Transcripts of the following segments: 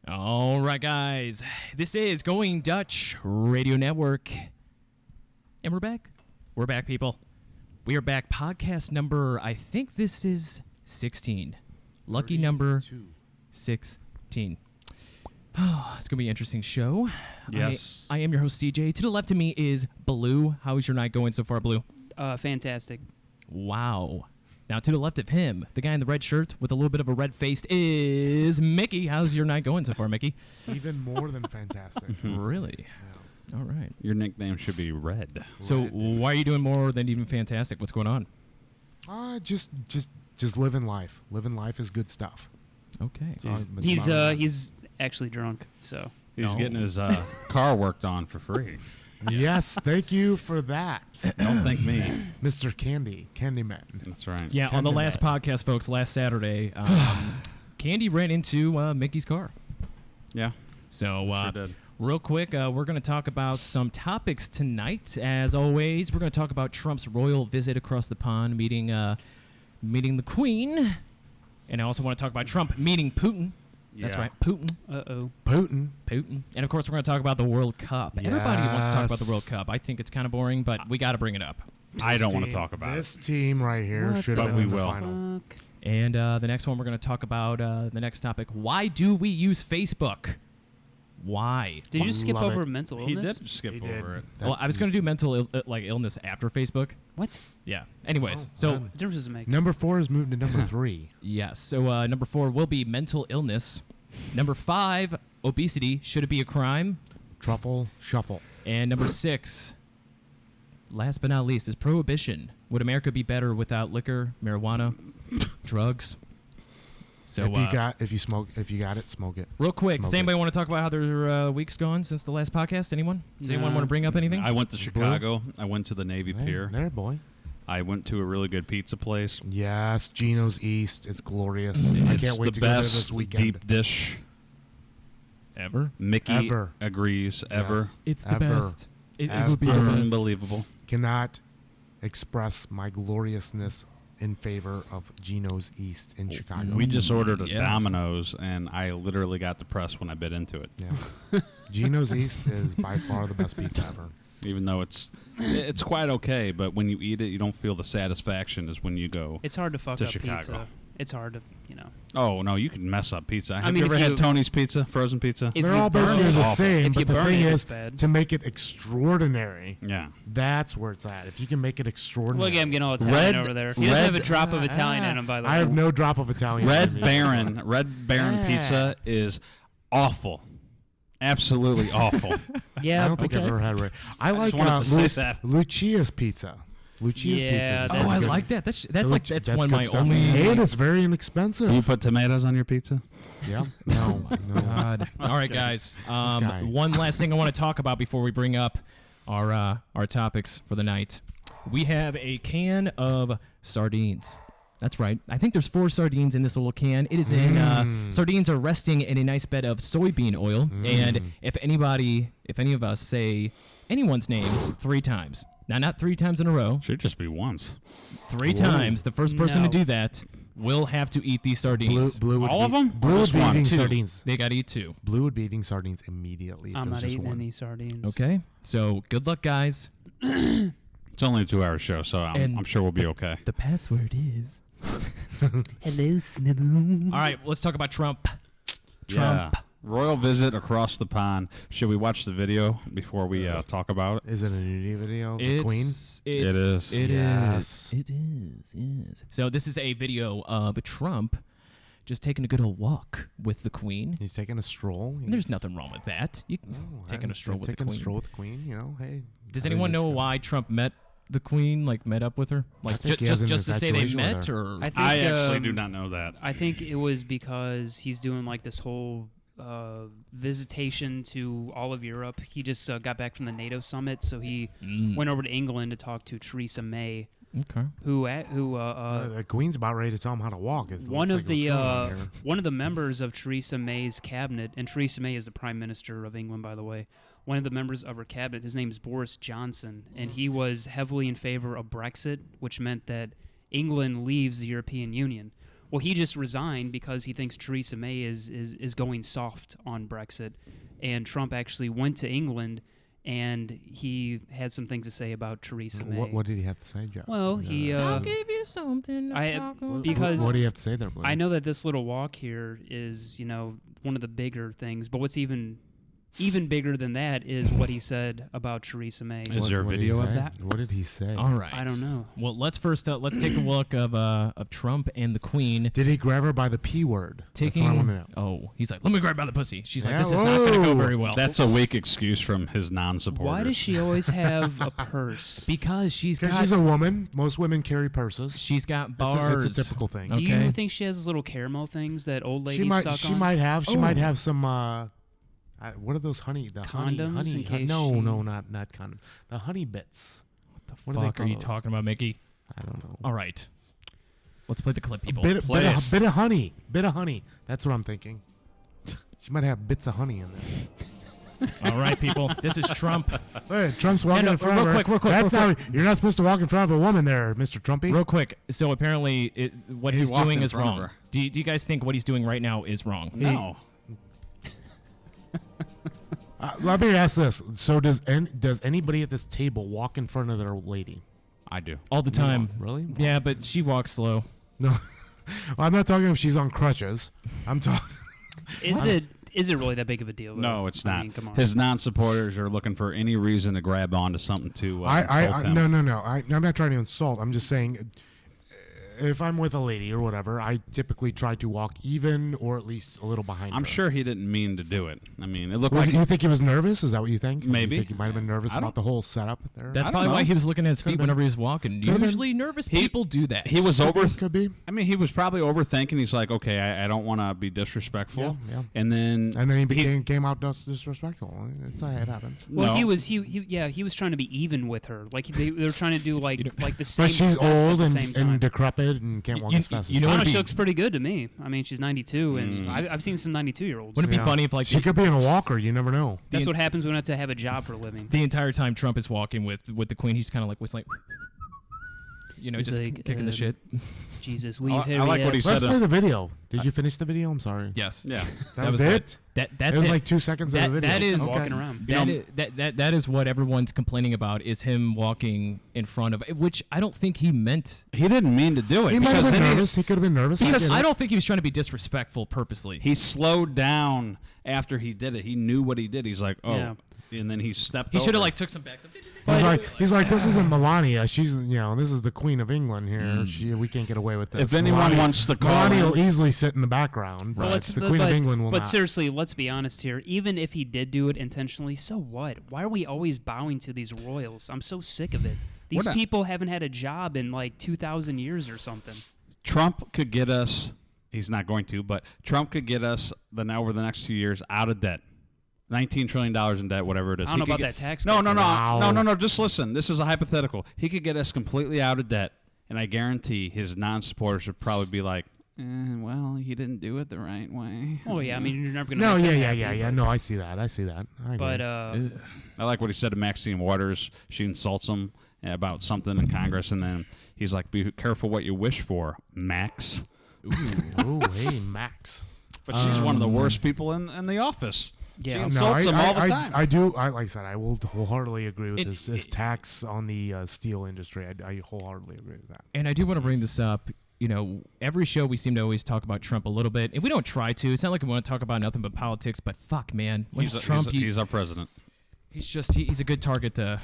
All right, guys. This is Going Dutch Radio Network. And we're back. We're back, people. We are back. Podcast number, I think this is 16. Lucky number 16. Oh, it's going to be an interesting show. Yes. I am your host, CJ. To the left of me is Blue. How's your night going so far, Blue? Fantastic. Wow. Now, to the left of him, the guy in the red shirt with a little bit of a red face is Mickey. How's your night going so far, Mickey? Even more than fantastic. Really? Yeah. All right. Your nickname should be Red. So why are you doing more than even fantastic? What's going on? Just living life. Living life is good stuff. Okay. He's actually drunk, so. He's getting his car worked on for free. Yes, thank you for that. Don't thank me. Mr. Candyman. That's right. Yeah, on the last podcast, folks, last Saturday, Candy ran into Mickey's car. Yeah. So, sure did. Real quick, we're going to talk about some topics tonight. As always, we're going to talk about Trump's royal visit across the pond, meeting the Queen. And I also want to talk about Trump meeting Putin. That's right, Putin. Uh-oh. Putin. And, of course, we're going to talk about the World Cup. Yes. Everybody wants to talk about the World Cup. I think it's kind of boring, but we got to bring it up. I don't want to talk about this team right here should have But been we in the will. final. And the next one, we're going to talk about the next topic. Why do we use Facebook? Why? Did you skip Love over it. mental He illness? did skip He did. over it. Well, I was going to do mental illness after Facebook. What? Yeah. Anyways, Oh, so man. What difference does it make? Number 4 is moved to number 3. yes. So number 4 will be mental illness. Number 5, obesity. Should it be a crime? Truffle shuffle. And number 6, last but not least, is prohibition. Would America be better without liquor, marijuana, drugs? So if you got it, smoke it. real quick, Smoke does anybody want to talk about how their week's gone since the last podcast? Anyone? Does anyone No. want to bring up anything? I went to Chicago. I went to the Navy Pier. There, boy. I went to a really good pizza place. Yes, Gino's East. It's glorious. I It's can't wait the to go there best this weekend. deep dish. Ever? Mickey Ever. agrees. Ever. Yes. It's the Ever. best. It will be the Ever. best. Unbelievable. Cannot express my gloriousness in favor of Gino's East in Chicago. We just ordered a Yes. Domino's, and I literally got depressed when I bit into it. Yeah. Gino's East is by far the best pizza ever. Even though it's quite okay, but when you eat it, you don't feel the satisfaction as when you go. It's hard to fuck To up Chicago. pizza. It's hard to, Oh no, you can mess up pizza. Have mean, you ever if had you- Tony's pizza, frozen pizza? If They're you all burn basically it- the awful. same, If but you the burn thing it, is, it's bad. to make it extraordinary, Yeah. that's where it's at. If you can make it extraordinary. Look at him getting all Italian Red- over there. He doesn't have a red- drop of Italian in him, by the way. I have no drop of Italian. in Red me. Baron Yeah. pizza is awful. Absolutely awful. Yeah, I don't think I've okay. ever had red. I like wanted to say that. Lucia's pizza. Lucia's Yeah, pizza. Is that's Oh, I good. like that. That's That's like that's one of my good stuff. only. And it's very Do you inexpensive. put tomatoes on your pizza? Yeah. No. God. All right, guys. guy. One last thing I want to talk about before we bring up our topics for the night. We have a can of sardines. That's right. I think there's 4 sardines in this little can. It is in sardines are resting in a nice bed of soybean oil. And if any of us say anyone's names 3 times, now not 3 times in a row, Should just be once. 3 times, the first person to No. do that will have to eat these sardines. Blue would All be, of 'em? Blue Or would just be one? eating 2. sardines. They got to eat 2. Blue would be eating sardines immediately. If I'm it was not just eating one. any sardines. Okay. So good luck, guys. It's only a 2-hour show, so And- I'm sure we'll be okay. The password is. Hello, Snibbles. All right, let's talk about Trump. Trump. Yeah. Royal visit across the pond. Should we watch the video before we talk about it? Is it a nudity video? of The Queen? It is. It Yes. is. It is. Yes. So this is a video of Trump just taking a good old walk with the Queen. He's taking a stroll. And there's nothing wrong with that. You No, taking a stroll with the taking Queen. a stroll with the Queen. You know, hey. Does I anyone think know it's why Trump met the Queen? Like met up with her? Like think he has an just to say they infatuation with met, her. or I think, I actually do not know that. I think it was because he's doing like this whole visitation to all of Europe. He just got back from the NATO summit, so he went over to England to talk to Theresa May, Okay. who the Queen's about ready to tell him how to walk. It one looks of like the what's going on here. one of the members of Theresa May's cabinet, and Theresa May is the Prime Minister of England, by the way. One of the members of her cabinet, his name is Boris Johnson, and he was heavily in favor of Brexit, which meant that England leaves the European Union. Well, he just resigned because he thinks Theresa May is going soft on Brexit, and Trump actually went to England, and he had some things to say about Theresa May. What did he have to say, Joe? Well, he give you something. because what do you have to say there, Blue? I know that this little walk here is, one of the bigger things, but what's even bigger than that is what he said about Theresa May. Is there a What did he video of say? that? What did he say? All right. I don't know. Well, let's first let's take a look of Trump and the Queen. Did he grab her by the P word? Taking, That's what I want to know. oh, he's like, let me grab by the pussy. She's Yeah, like, this is not going to go whoa. very well. That's a weak excuse from his non-supporters. Why does she always have a purse? because she's Because got she's a woman. Most women carry purses. she's got It's bars. a typical thing. Do Okay. you think she has those little caramel things that old ladies She might. suck She on? might have. She Oh. might have some. What are those honey? The Condoms honey. in case no, she- no, not condoms. The honey bits. What What the do they fuck are call you those? talking about, Mickey? I don't know. All right. Let's play the clip, people. Bit Play it. of honey. Bit of honey. That's what I'm thinking. She might have bits of honey in there. All right, people. This is Trump. Hey, Trump's walking no, in front real of her. quick, That's real not. You're not supposed to walk in front of a woman there, Mr. Trumpy. Real quick. So apparently, what He he's walked doing in is front of wrong. her. Do you guys think what he's doing right now is wrong? No. Let me ask this. So does anybody at this table walk in front of their lady? I do. All the time. Really? Yeah, but she walks slow. No. I'm not talking if she's on crutches. I'm talking. Is it really that big of a deal? Though? No, it's I not. mean, come on. His non-supporters are looking for any reason to grab onto something to insult him. No. I'm not trying to insult. I'm just saying. if I'm with a lady or whatever, I typically try to walk even or at least a little behind her. I'm sure he didn't mean to do it. I mean, it looked Was like you think he was nervous? Is that what you think? Maybe. You think he might have been nervous I don't- about the whole setup there? That's I don't probably why know. he was looking at his feet Could've whenever he was walking. Could've been. Usually nervous people do that. he was over. Could be. I mean, he was probably overthinking. He's like, okay, I don't want to be disrespectful. Yeah. And then And then he came out disrespectful. It happens. Well, No. he was trying to be even with her. Like they were trying to do like the same But she's steps at old the same time. and decrepit and can't walk You- as fast you as know I what don't know, it'd she be- looks pretty good to me. I mean, she's 92, and I've seen some 92-year-olds. Wouldn't it be funny if like she could be in a walker? You never know. That's what happens when you have to have a job for a living. the entire time Trump is walking with the Queen, he's kind of like whistling, He's just like, kicking the shit. Jesus, will you I hurry like what up? he Let's said. play the video. Did you finish the video? I'm sorry. Yes. Yeah. That was was it. That's It was it. like 2 seconds That- of the video. that is- Just Okay. walking around. That is what everyone's complaining about is him walking in front of, which I don't think he meant. He didn't mean to do it. He might have because been then nervous. He could have been nervous. Because get I it. don't think he was trying to be disrespectful purposely. He slowed down after he did it. He knew what he did. He's like, oh. Yeah. And then he stepped He should have over. like took some backs. He's like, this isn't Melania. She's, this is the Queen of England here. We can't get away with this. If anyone Melania- wants to call Melania in- will easily sit in the background, but the Queen of England will But not. seriously, let's be honest here. Even if he did do it intentionally, so what? Why are we always bowing to these royals? I'm so sick of it. These We're not- people haven't had a job in like 2,000 years or something. Trump could get us, he's not going to, but Trump could get us over the next 2 years out of debt. $19 trillion in debt, whatever it is. I don't He know could about get- that tax No, cut. no. Just listen. This is a hypothetical. He could get us completely out of debt, and I guarantee his non-supporters would probably be like, well, he didn't do it the right way. Oh yeah, I mean you're never gonna. No, make yeah, them yeah, happy, yeah, yeah. but- No, I see that. I see that. I agree. But I like what he said to Maxine Waters. She insults him about something in Congress, and then he's like, be careful what you wish for, Max. Ooh, hey, Max. But she's one of the worst people in the office. She Yeah. insults him all the time. I do. Like I said, I will wholeheartedly agree with It- this tax on the steel industry. I wholeheartedly agree with that. And I do want to bring this up. Every show we seem to always talk about Trump a little bit, and we don't try to. It's not like we want to talk about nothing but politics. But fuck, man, when Trump, he's our president. he's a good target to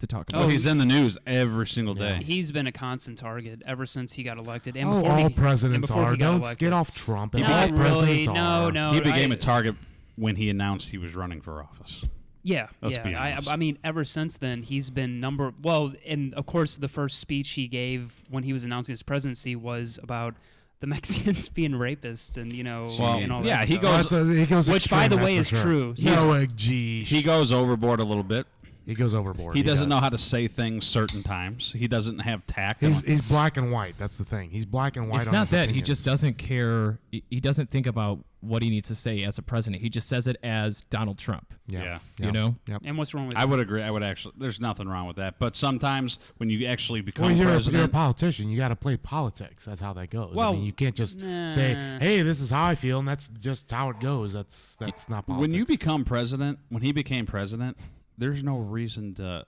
talk about. Oh, he's in the news every single day. He's been a constant target ever since he got elected, and Oh, before all he, presidents and before are. he got Don't elected. get off Trump. Not all really. presidents No, are. no. He became I- a target when he announced he was running for office. Yeah, Let's be yeah. honest. I mean, ever since then, he's been and of course, the first speech he gave when he was announcing his presidency was about the Mexicans being rapists and Well, and all yeah, that he stuff. goes- he goes. Which, by extreme, the way, that's is for sure. true. No, geez. He goes overboard a little bit. He goes overboard. He doesn't does. know how to say things certain times. He doesn't have tact. He's black and white. That's the thing. He's black and white. It's on not his that he opinions. just doesn't care. He doesn't think about what he needs to say as a president. He just says it as Donald Trump. Yeah. You know? Yep. And what's wrong with I that? would agree. I would actually. There's nothing wrong with that. But sometimes when you actually become Well, you're a president, politician. You got to play politics. That's how that goes. Well, I mean, you can't just say, "Hey, this is how I feel," and that's just how it goes. That's not politics. when you become president, when he became president, there's no reason to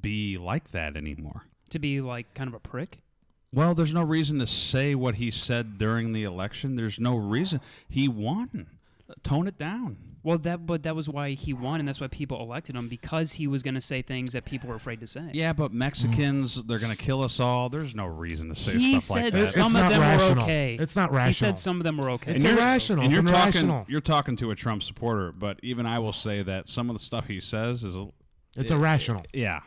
be like that anymore. To be like kind of a prick. Well, there's no reason to say what he said during the election. There's no reason. He won. Tone it down. Well, but that was why he won, and that's why people elected him, because he was going to say things that people were afraid to say. Yeah, but Mexicans, they're going to kill us all. There's no reason to say He stuff like said that. It's some of not them rational. were okay. It's not He rational. said some of them were okay. It's you're- irrational. And you're It's talking, irrational. you're talking to a Trump supporter, but even I will say that some of the stuff he says is, It's irrational. yeah,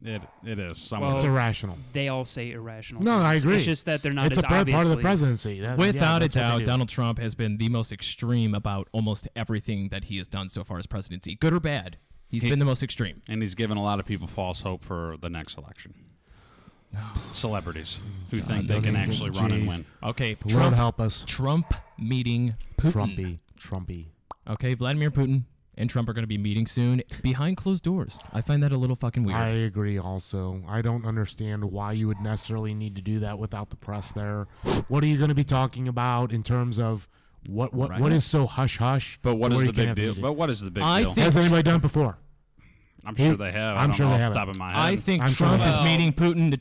it is. Some Well, of It's it. irrational. They all say irrational. No, I things. agree. It's just that they're not It's as a part of the obviously- presidency. That- Without yeah, a that's what they doubt, do. Donald Trump has been the most extreme about almost everything that he has done so far as presidency, good or bad. He's been the most extreme. And he's given a lot of people false hope for the next election. Celebrities who think they don't can even- actually run and jeez. win. Okay, Lord Trump, help us. Trump meeting Putin. Trumpy. Okay, Vladimir Putin and Trump are going to be meeting soon behind closed doors. I find that a little fucking weird. I agree also. I don't understand why you would necessarily need to do that without the press there. What are you going to be talking about in terms of what Right. is so hush hush? But what is where the you can't big have deal? meetings? But what is the big I deal? think- Has anybody done it before? I'm sure they have. I I'm don't sure know they off the have top of my head. I think I'm sure Trump they is have. meeting Putin to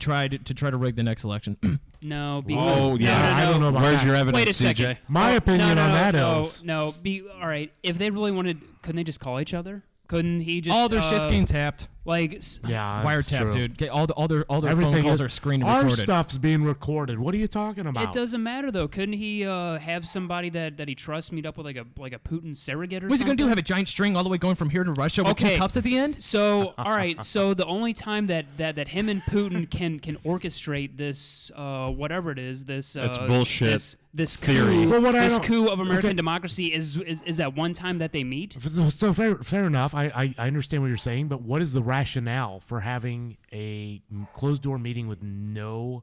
try to rig the next election. No, because Oh, yeah. no, no, I don't know about Where's that. your evidence, Wait a CJ? second. My opinion no, on no, that no, is all right. If they really wanted, couldn't they just call each other? Couldn't he just? Oh, their shit's getting tapped. Yeah, that's Wiretap, true. dude. Okay, all their phone Everything calls is, are screened and our recorded. stuff's being recorded. What are you talking about? It doesn't matter though. Couldn't he have somebody that he trusts meet up with like a Putin surrogate or What's he something? gonna do? Have a giant string all the way going from here to Russia with two Okay. cups at the end? So, all right. So the only time that him and Putin can orchestrate this whatever it is, this That's bullshit this theory. coup, Well, what I this don't- coup of American okay. democracy is that one time that they meet. So fair enough. I understand what you're saying, but what is the rationale for having a closed door meeting with no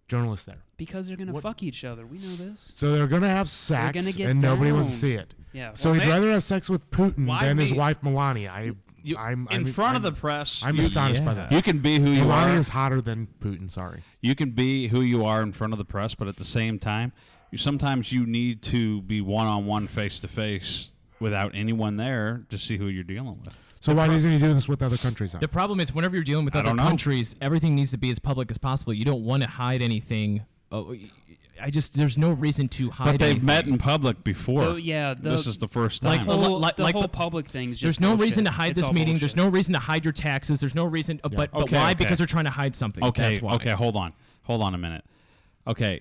journalists there? Because they're gonna What- fuck each other. We know this. So they're gonna have sex, gonna get and nobody wants to down. see it. Yeah. So Well, he'd rather have sex with Putin Why than his me- wife Melania. In front of the press, I'm you, astonished by yeah. that. you can be who you Melania are. is hotter than Putin. Sorry. You can be who you are in front of the press, but at the same time, sometimes you need to be one-on-one, face-to-face, without anyone there to see who you're dealing with. So why doesn't he do this with other countries? Then? The problem is whenever you're dealing with I other don't know. countries, everything needs to be as public as possible. You don't want to hide anything. Oh, there's no reason to hide. But they've anything. met in public before. This is the first Like time. the- the like whole the- public thing's There's just no bullshit. reason to hide It's this all meeting. bullshit. There's no reason to hide your taxes. There's no reason. But Okay, why? okay. Because they're trying to hide something. That's why. Okay, hold on a minute. Okay,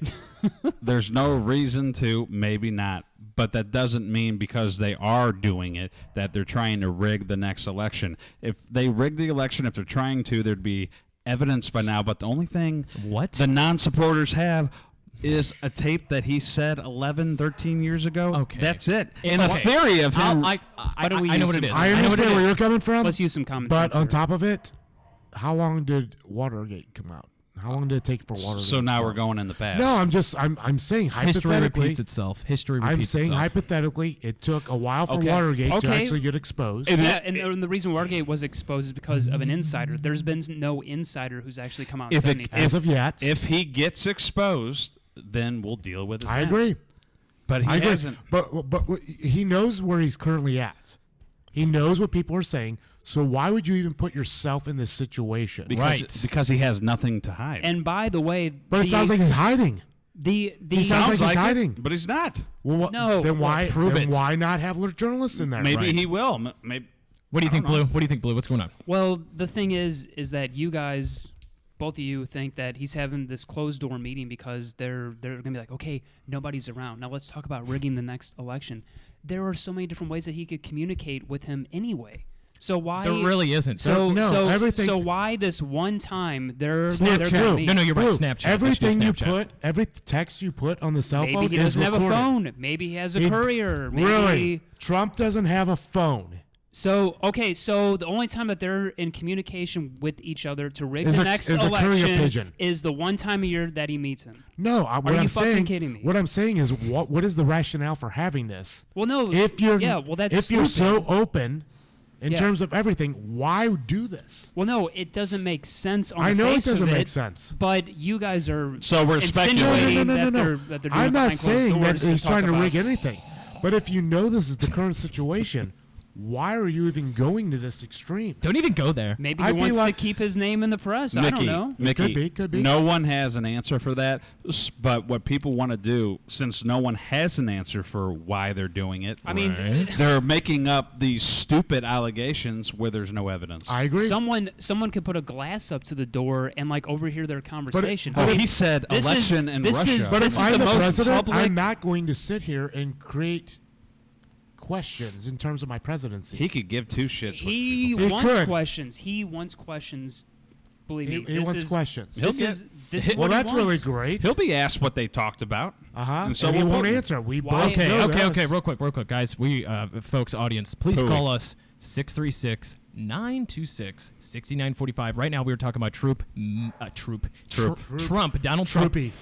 there's no reason to, maybe not, but that doesn't mean because they are doing it that they're trying to rig the next election. If they rig the election, if they're trying to, there'd be evidence by now. But the only thing What? the non-supporters have is a tape that he said 11, 13 years ago. Okay. That's it. And And the okay, theory of him... I Why don't we know use what it some- is. I know what understand it where is. you're coming from. Let's use some common But sense. on here. top of it, how long did Watergate come out? How long did it take for Watergate? so to now come we're out? going in the past. No, I'm saying History hypothetically. repeats itself. History repeats I'm saying itself. hypothetically, it took a while for Okay. Watergate to Okay. actually get exposed. And Yeah, and the reason Watergate was exposed is because of an insider. There's been no insider who's actually come out and If said it- anything. As of yet, If he gets exposed, then we'll deal with it. I then. agree. But he I agree. hasn't. But he knows where he's currently at. He knows what people are saying. So why would you even put yourself in this situation? Because he has nothing to hide. And by the way, But it sounds like he's hiding. the He sounds like he's hiding. but he's not. Well, No, then why? prove then it. why not have journalists in there? Maybe Right. he will. Maybe. What do you I think, don't know. Blue? What do you think, Blue? What's going on? well, the thing is that you guys, both of you, think that he's having this closed door meeting because they're gonna be like, okay, nobody's around. Now let's talk about rigging the next election. There are so many different ways that he could communicate with him anyway. So why? There really isn't. So No, so everything- so why this one time they're Snapchat. gonna meet? No, you're right. Blue, Snapchat. Everything you Snapchat. put, every text you put on the cell Maybe phone he is doesn't have a recorded. phone. Maybe he has a He- courier. Maybe Really? Trump doesn't have a phone. So so the only time that they're in communication with each other to rig Is the a- next is a courier election pigeon. is the one time a year that he meets him. No, what you I'm fucking saying, kidding me? What I'm saying is, what is the rationale for having this? Well, no. If you're, yeah, well that's if you're so stupid. open in Yeah. terms of everything, why do this? Well, no, it doesn't make sense on I the know it face doesn't of make it, sense. But you guys are So we're speculating. insinuating No. that they're doing I'm it not behind closed saying that doors to he's talk trying to about- rig anything. But if you know this is the current situation, why are you even going to this extreme? Don't even go there. Maybe I'd he be wants like- to keep his name in the press. I don't know. Mickey, Could be. No one has an answer for that. But what people want to do, since no one has an answer for why they're doing it, I mean, Right. they're making up these stupid allegations where there's no evidence. I agree. someone could put a glass up to the door and like overhear their conversation. Oh, I mean, he said this is- election in this Russia. is- But this if is I'm the the most president, public- I'm not going to sit here and create questions in terms of my presidency. he could give two shits. He He wants could. questions. He wants questions. Believe me, He this wants is, questions. This He'll is this is Well, what he that's really wants. great. He'll be asked what they talked about. Uh-huh. And And, so he will won't Putin. answer. We Why- both Okay, know okay, this. real quick, guys. We, folks, audience, please Who? call us 636-926-6945. Right now, we were talking about Trump, Donald Trump, Troopy.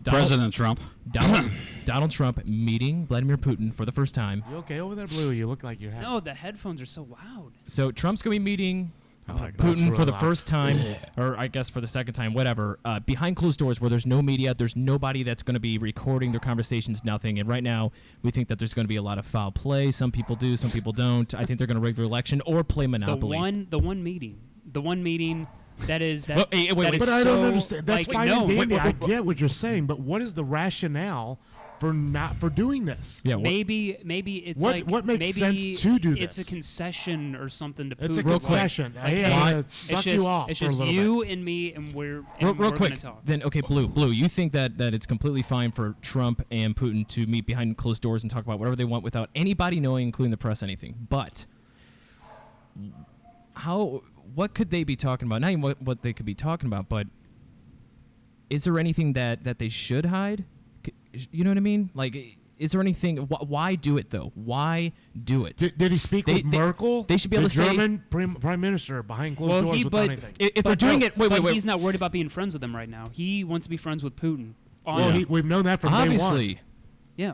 President Trump. Donald Trump meeting Vladimir Putin for the first time. You okay over there, Blue? You look like you're happy. No, the headphones are so loud. So Trump's gonna be meeting That's Putin really for the loud. first time, or I guess for the second time, whatever, behind closed doors where there's no media, there's nobody that's going to be recording their conversations, nothing. And right now, we think that there's going to be a lot of foul play. Some people do, some people don't. I think they're going to rig their election or play Monopoly. The one meeting that is that. Well, hey, wait, that wait. is But I don't so, understand. That's like, fine no, and dandy. wait, I get what you're saying, but what is the rationale for doing this. Yeah. Maybe it's What- like what makes maybe sense to do it's a this? concession or something to It's a Putin. concession. Like, Hey, hey, I'm gonna it's suck just, you off it's for a just little you bit. and me, and we're Real we're quick, gonna talk. then okay, Blue. You think that it's completely fine for Trump and Putin to meet behind closed doors and talk about whatever they want without anybody knowing, including the press, anything. But what could they be talking about? Not even what they could be talking about, but is there anything that they should hide? You know what I mean? Like, is there anything? Why do it though? Why do it? Did he speak with Merkel? They should be able the to say- German prime minister behind closed doors without anything. If they're doing it, wait. He's not worried about being friends with them right now. He wants to be friends with Putin. Well, we've known that from day Obviously, one. Yeah.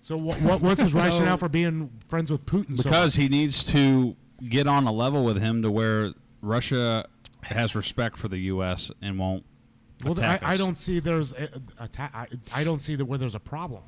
So what's his rationale for being friends with Putin? Because he needs to get on a level with him to where Russia has respect for the U.S. and won't attack us. I don't see I don't see where there's a problem.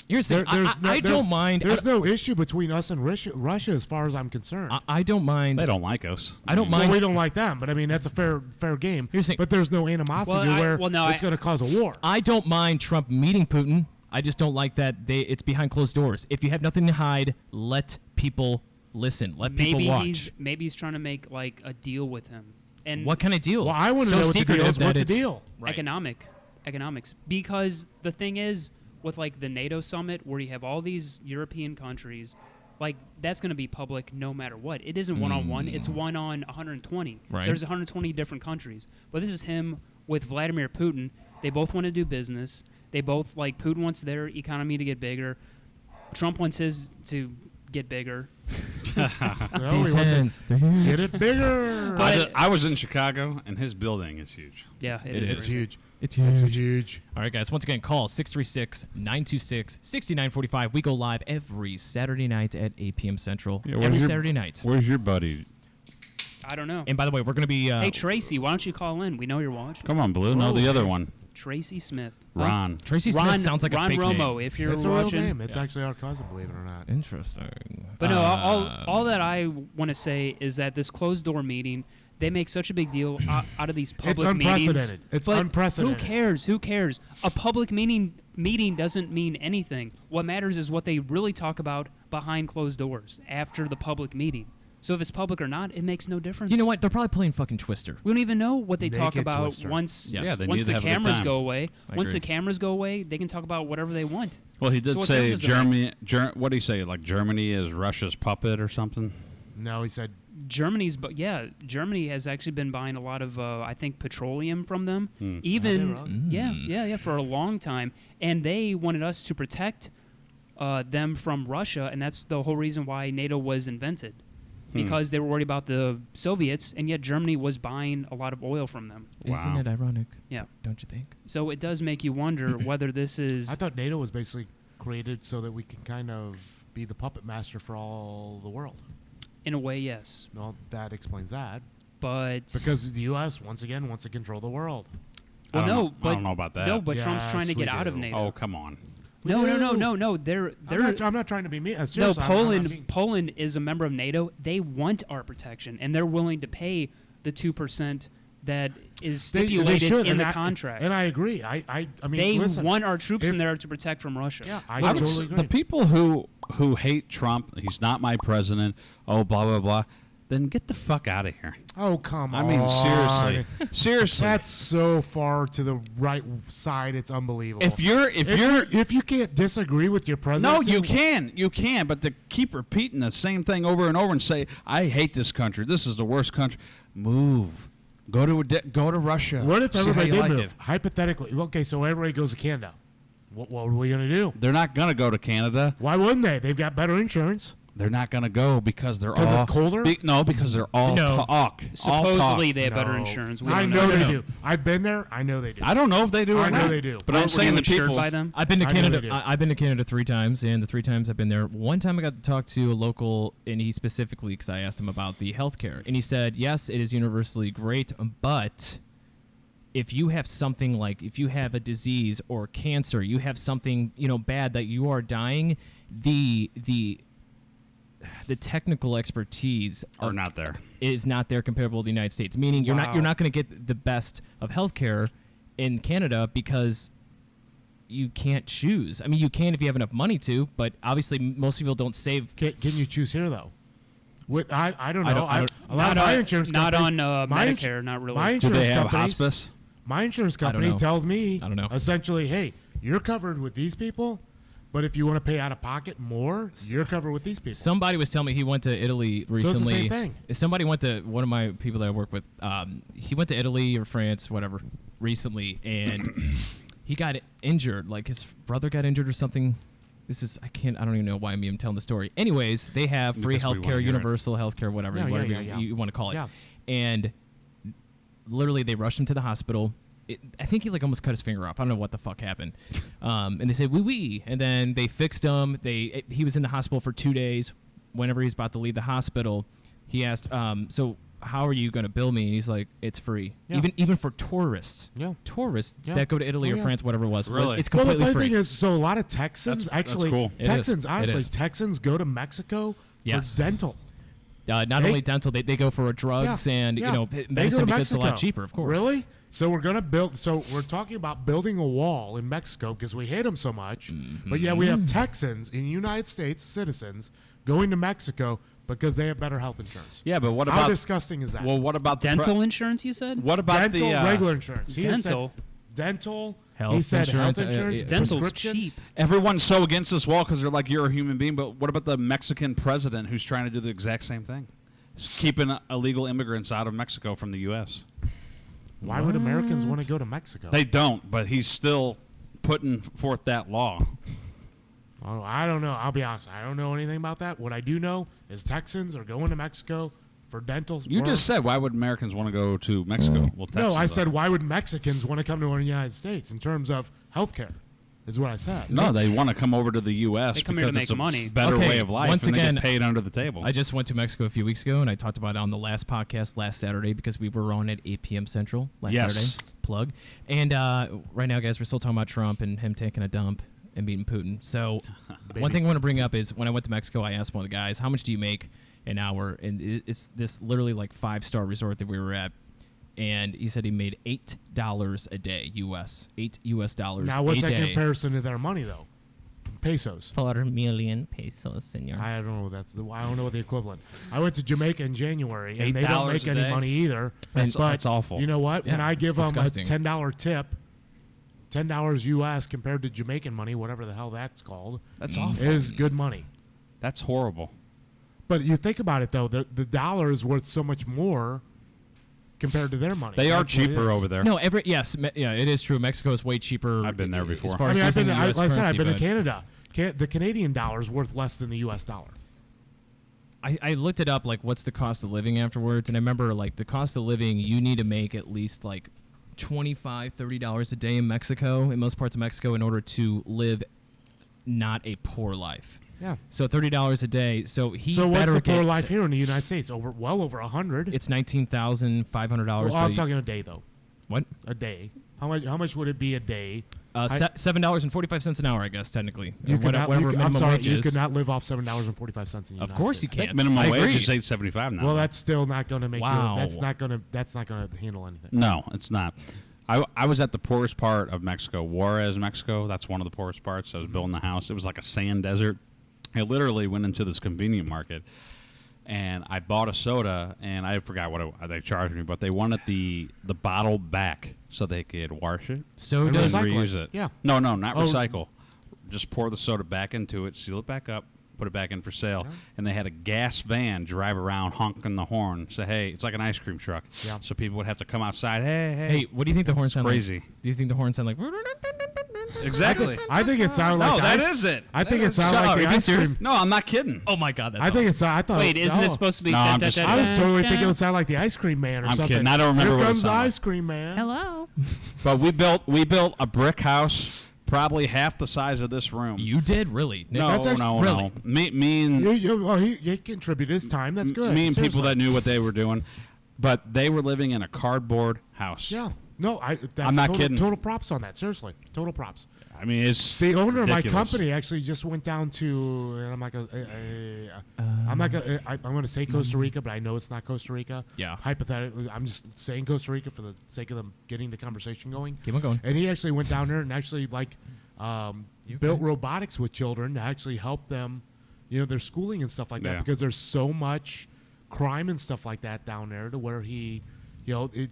you're saying I don't mind. There's no issue between us and Russia as far as I'm concerned. I don't mind. They don't like us. I don't Well, mind. we don't like them, but I mean that's a fair game. Here's the thing. But there's no animosity it's going to cause a war. I don't mind Trump meeting Putin. I just don't like that it's behind closed doors. If you have nothing to hide, let people listen. Let people watch. Maybe he's trying to make like a deal with him. And What kind of deal? Well, I want to So know what the deal secretive is. that What's the it's- deal? Right. economics. Because the thing is, with like the NATO summit where you have all these European countries, like that's going to be public no matter what. It isn't one-on-one. It's one on 120. Right. There's 120 different countries. But this is him with Vladimir Putin. They both want to do business. They both, like, Putin wants their economy to get bigger. Trump wants his to get bigger. No, he These wants hands, to get it bigger. I was in Chicago, and his building is huge. Yeah, It is. It's huge. It's It's huge. huge. All right, guys. Once again, call 636-926-6945. We go live every Saturday night at 8 p.m. Central. Yeah, where's every your- Saturday night. Where's your buddy? I don't know. And by the way, we're going to be... Hey, Tracy, why don't you call in? We know you're watching. Come on, Blue. No, the other one. Tracy Smith. Ron. Tracy Smith Ron, sounds like Ron a fake Romo, name. if you're It's a real watching. name. It's actually our cousin, believe it or not. Interesting. But no, all that I want to say is that this closed door meeting, they make such a big deal out of these public meetings. unprecedented. It's but unprecedented. Who cares? Who cares? A public meeting doesn't mean anything. What matters is what they really talk about behind closed doors after the public meeting. So if it's public or not, it makes no difference. You know what? They're probably playing fucking Twister. We don't even know what they talk Naked about Twister. once Yes. Yeah, they once need to the have a good cameras time. go away. I Once the agree. cameras go away, they can talk about whatever they want. Well, he did So what say difference does it make? Germany. What do you say? Like Germany is Russia's puppet or something? No, he said Germany has actually been buying a lot of I think petroleum from them. Are they Even really? yeah, for a long time, and they wanted us to protect them from Russia, and that's the whole reason why NATO was invented, because they were worried about the Soviets, and yet Germany was buying a lot of oil from them. Isn't Wow. it ironic? Yeah, Don't you think? so it does make you wonder whether this is. I thought NATO was basically created so that we can kind of be the puppet master for all the world. In a way, yes, Well, that explains that. but Because the U.S. once again wants to control the world. well, I don't no, know. but I don't know about that. No, but Trump's trying to Yes, get we out of do. NATO. Oh, come on. No. do. They're I'm not trying to be mean. no. Seriously, I'm not being- Poland is a member of NATO. They want our protection, and they're willing to pay the 2% that is They stipulated should, in and the contract. And I agree. I mean, They listen, want our troops if- in there to protect from Russia. Yeah, I I would totally s- agree. the people who hate Trump, he's not my president. Oh, blah blah blah. Then get the fuck out of here. Oh, come I on. mean, seriously. That's so far to the right side. It's unbelievable. if you can't disagree with your president, no, you can, but to keep repeating the same thing over and over and say, "I hate this country. This is the worst country." Move. Go to Russia. What if See how everybody you did like move? it. Hypothetically, okay, so everybody goes to Canada. What are we gonna do? They're not gonna go to Canada. Why wouldn't they? They've got better insurance. They're not gonna go because they're 'Cause all it's colder? no, because they're all No. talk. All Supposedly talk. they have better No. insurance. We I don't know No, they no. do. I've been there. I know they do. I don't know if they do or I know not. they do. But I'm Were saying you the insured people by them. I've been to I know Canada. they do. I've been to Canada 3 times, and the 3 times I've been there, one time I got to talk to a local, and he specifically, because I asked him about the healthcare, and he said, yes, it is universally great, but if you have something like, if you have a disease or cancer, you have something bad that you are dying, the technical expertise are not there. is not there comparable to the United States. Meaning you're Wow. not going to get the best of healthcare in Canada because you can't choose. I mean, you can if you have enough money to, but obviously most people don't save. Can you choose here though? With I don't know. I don't- A lot of my insurance not company, on my ins- Medicare, not really. My Do insurance they have companies- hospice? My insurance don't company know. tells me I don't know. essentially, hey, you're covered with these people, but if you want to pay out of pocket more, you're covered with these people. Somebody was telling me he went to Italy it's the recently. same thing. Somebody went to one of my people that I work with. He went to Italy or France, whatever, recently, and he got injured. Like his brother got injured or something. I don't even know why I'm even telling the story. Anyways, they have free Because we wanna healthcare, hear it. universal healthcare, whatever, Yeah, whatever yeah. you want to call it. Yeah. And literally, they rushed him to the hospital. I think he like almost cut his finger off. I don't know what the fuck happened. And they said wee, and then they fixed him. He was in the hospital for 2 days. Whenever he's about to leave the hospital, he asked, "So how are you going to bill me?" And he's like, "It's free, Yeah. even for tourists. Yeah. Tourists Yeah. that go to Italy Oh, or yeah. France, whatever it was. Really? It's Well, the completely funny free." thing is, so a lot of Texans That's actually, cool. It is. Texans, It honestly, is. Texans go to Mexico Yes. for dental. Not They- only dental, they go for drugs and yeah. They go medicine to because it's a lot Mexico. cheaper, of course. Really? So we're gonna build. So we're talking about building a wall in Mexico because we hate them so much. But yeah, we Mm-hmm. have Texans in the United States, citizens, going to Mexico because they have better health insurance. Yeah, but what How about disgusting is that? well? What about the Dental insurance, you said? what about dental, the regular insurance. He has said Dental? dental. Health he said insurance, health insurance. yeah. Dental's prescriptions. cheap. Everyone's so against this wall because they're like, you're a human being. But what about the Mexican president who's trying to do the exact same thing? He's keeping illegal immigrants out of Mexico from the U.S. Why would Americans want to go to Mexico? They don't, but he's still putting forth that law. Oh, I don't know. I'll be honest. I don't know anything about that. What I do know is Texans are going to Mexico for dental. You just said, why would Americans want to go to Mexico? Well, no. I Texans said, are. why would Mexicans want to come to the United States in terms of health care? Is what I said. No, they want to come over to the U.S. They come here to because make it's a money. better Okay, way of life, once and again, they get paid under the table. I just went to Mexico a few weeks ago, and I talked about it on the last podcast last Saturday because we were on at 8 p.m. Central last Yes. Saturday. Plug. And right now, guys, we're still talking about Trump and him taking a dump and beating Putin. So one thing I want to bring up is when I went to Mexico, I asked one of the guys, how much do you make an hour? And it's this literally like 5-star resort that we were at. And he said he made $8 a day, U.S. $8 Now, what's a that day. comparison to their money though? Pesos. 4 million pesos, senor. I don't know. I don't know what the equivalent. I went to Jamaica in January, and they $8 don't make a any day? money either. That's- but that's awful. You know what? Yeah, when I it's give them a disgusting. $10 tip, $10 U.S. compared to Jamaican money, whatever the hell that's called, That's awful. is good money. That's horrible. But you think about it though, the dollar is worth so much more compared to their money. They are That's what it cheaper is. over there. No, yeah, it is true. Mexico is way cheaper. I've been there As before. far I as mean, I've using been, the US like I said, I've currency, been to but Canada. The Canadian dollar is worth less than the U.S. dollar. I looked it up, like what's the cost of living afterwards, and I remember like the cost of living, you need to make at least like $25-30 a day in Mexico, in most parts of Mexico, in order to live not a poor life. Yeah. So $30 a day. So he So what's better the poor get- life here in the United States? Well over 100. It's $19,500. Well, so I'm you- talking a day though. what? A day. How much would it be a day? $7.45 an hour, I guess technically. You Or could not, whatever I'm minimum sorry, wage you is. could not live off $7.45 in the Of United course you States. can't. Minimum I wage agree. is $8.75 now. Well, that's still not going to make Wow. you. That's not going to handle anything. No, it's not. I was at the poorest part of Mexico, Juarez, Mexico. That's one of the poorest parts. I was building the house. It was like a sand desert. I literally went into this convenient market, and I bought a soda, and I forgot what they charged me, but they wanted the bottle back so they could wash it So And does and recycle reuse it. it. Yeah. No, not Oh. recycle. Just pour the soda back into it, seal it back up, put it back in for sale. And they had a gas van drive around honking the horn. Say, hey, it's like an ice cream truck. Yeah. So people would have to come outside. Hey, Hey, what do you think the horn sound crazy. like? Do you think the horn sound like? Exactly. I think it sounded like No, that ice, is it. I think it That sounded Shut like up, the are you being ice cream. serious? No, I'm not kidding. Oh my God, that's I think awesome. I thought. Wait, isn't no. it supposed to be? No, I'm just- I was totally thinking it would sound like the ice cream man or I'm something. kidding. I don't remember Here what it comes the sounded like. ice cream man. Hello. But we built a brick house, probably half the size of this room. You did really? Nick? no, That's actually- no, really? no. Me and He contributed his time. That's good. me and people Seriously. that knew what they were doing, but they were living in a cardboard house. Yeah. No, that's I'm not total, kidding. Total props on that. Seriously, total props. I mean, it's The owner of my ridiculous. company actually just went down to, and I'm like, I'm going to say Costa Rica, but I know it's not Costa Rica. Yeah. Hypothetically, I'm just saying Costa Rica for the sake of them getting the conversation going. Keep on going. And he actually went down there and actually like built robotics with children to actually help them, their schooling and stuff like that, because there's so much crime and stuff like that down there to where he,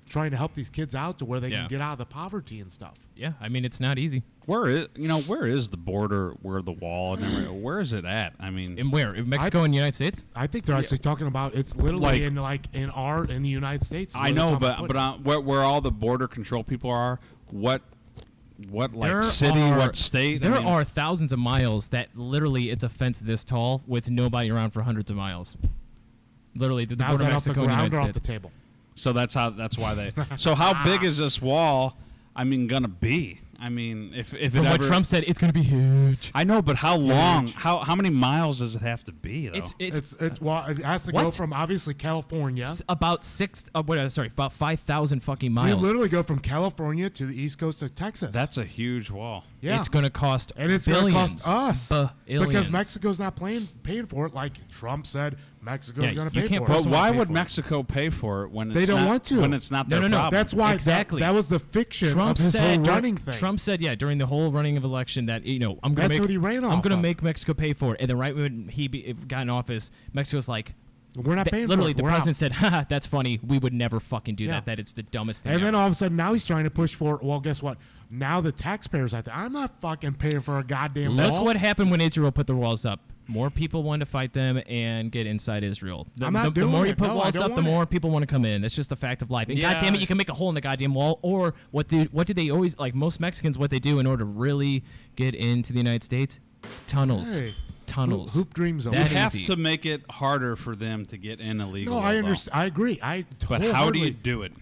trying to help these kids out to where they can get out of the poverty and stuff. Yeah, I mean, it's not easy. Where is the border, where the wall and everything, where is it at? I mean, And where? In Mexico and the United States? I think they're actually talking about it's literally in the United States. I know, but where all the border control people are, what There city, are- what state? There I mean, are thousands of miles that literally it's a fence this tall with nobody around for hundreds of miles. Literally, the Now is border that of off the Mexico and the ground United or off States. the table? So that's why they. So how big is this wall? I mean, gonna be? I mean, if From it what ever, Trump said, it's going to be huge. I know, but how long? How many miles does it have to be? Though? It's It has to go What? from obviously California. about about 5,000 fucking You miles. literally go from California to the east coast of Texas. That's a huge wall. yeah. It's going to cost and it's going to billions. cost us because Billions. Mexico's not paying for it like Trump said. Mexico's Yeah, going to you pay can't for force it. But someone why pay would for it. Mexico pay for it when it's They don't not, want to. when it's not No, their no, no. problem? That's why Exactly. that was the fiction Trump of his said whole dur- running thing. Trump said, during the whole running of election that I'm going That's to what he ran off I'm going to of. make Mexico pay for it. And then right when he got in office, Mexico's like, We're not paying literally for it. the We're president out. said, "Haha, that's funny. We would never fucking do Yeah. that. That it's the dumbest thing." And then ever." all of a sudden, now he's trying to push for. Well, guess what? Now the taxpayers out there. I'm not fucking paying for a goddamn Look wall. what happened when Israel put the walls up. More people wanted to fight them and get inside Israel. I'm not the doing more you it. put No, I walls don't up, the want it. more people want to come in. That's just a fact of life. And Yeah. goddamn it, you can make a hole in the goddamn wall. Or what do they always like? Most Mexicans, what they do in order to really get into the United States, tunnels, Hey, tunnels. Hoop dreams over. You That have easy. to make it harder for them to get in illegal. No, I understand. I agree. I But how do you wholeheartedly- do it?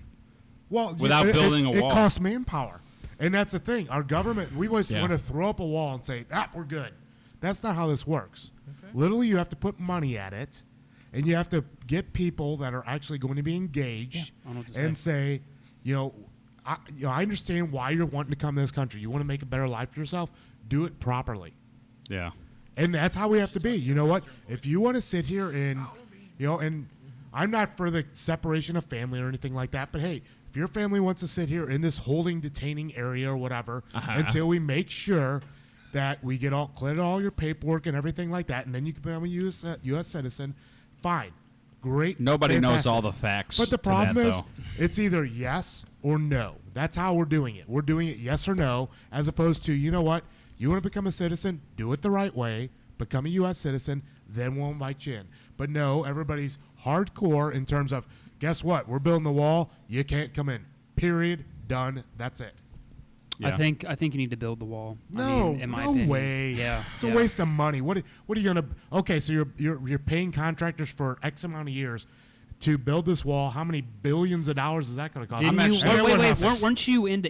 Well, without building a wall? It costs manpower, and that's the thing. Our government, we always Yeah. want to throw up a wall and say, we're good." That's not how this works. Literally, you have to put money at it, and you have to get people that are actually going to be engaged I don't know what to and say, I understand why you're wanting to come to this country. You want to make a better life for yourself. Do it properly. Yeah. And that's how we have to be. You know what? If you want to sit here and, and I'm not for the separation of family or anything like that, but hey, if your family wants to sit here in this holding detaining area or whatever until we make sure that we get cleared all your paperwork and everything like that, and then you can become a U.S. citizen, fine. Great. Nobody knows fantastic. all the facts. But the to problem that, is, though. it's either yes or no. That's how we're doing it. We're doing it yes or no, as opposed to, you know what? You want to become a citizen, do it the right way, become a U.S. citizen, then we'll invite you in. But no, everybody's hardcore in terms of, guess what? We're building the wall. You can't come in. Period. Done. That's it. Yeah. I think you need to build the wall. No, I mean, in my no opinion. way. Yeah, It's a waste of money. What are you gonna? Okay, so you're paying contractors for X amount of years to build this wall. How many billions of dollars is that going to cost? Didn't I'm you? actually- Wait. Weren't you into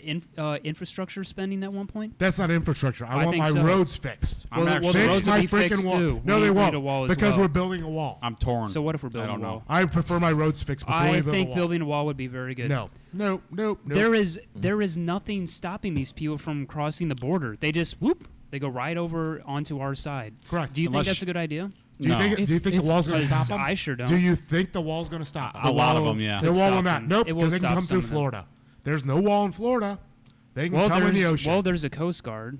infrastructure spending at one point? That's not infrastructure. I want think my so. roads fixed. I'm actually- the Fix roads my will be freaking fixed wall. too. No, We they need won't a wall as because well. we're building a wall. I'm torn. So what if we're I building don't a know. wall? I prefer my roads fixed before I we build a think wall. building a wall would be very good. No. There is nothing stopping these people from crossing the border. They just they go right over onto our side. Correct. Do you Unless think that's a good idea? Do you No. think? Do you think the It's- wall's going to Because stop them? I sure don't. Do you think the wall's going to stop them? A lot of them, yeah. The could wall will stop not. them. Nope, It will because they can stop come some through of them. Florida. There's no wall in Florida. They can come in the ocean. there's a Coast Guard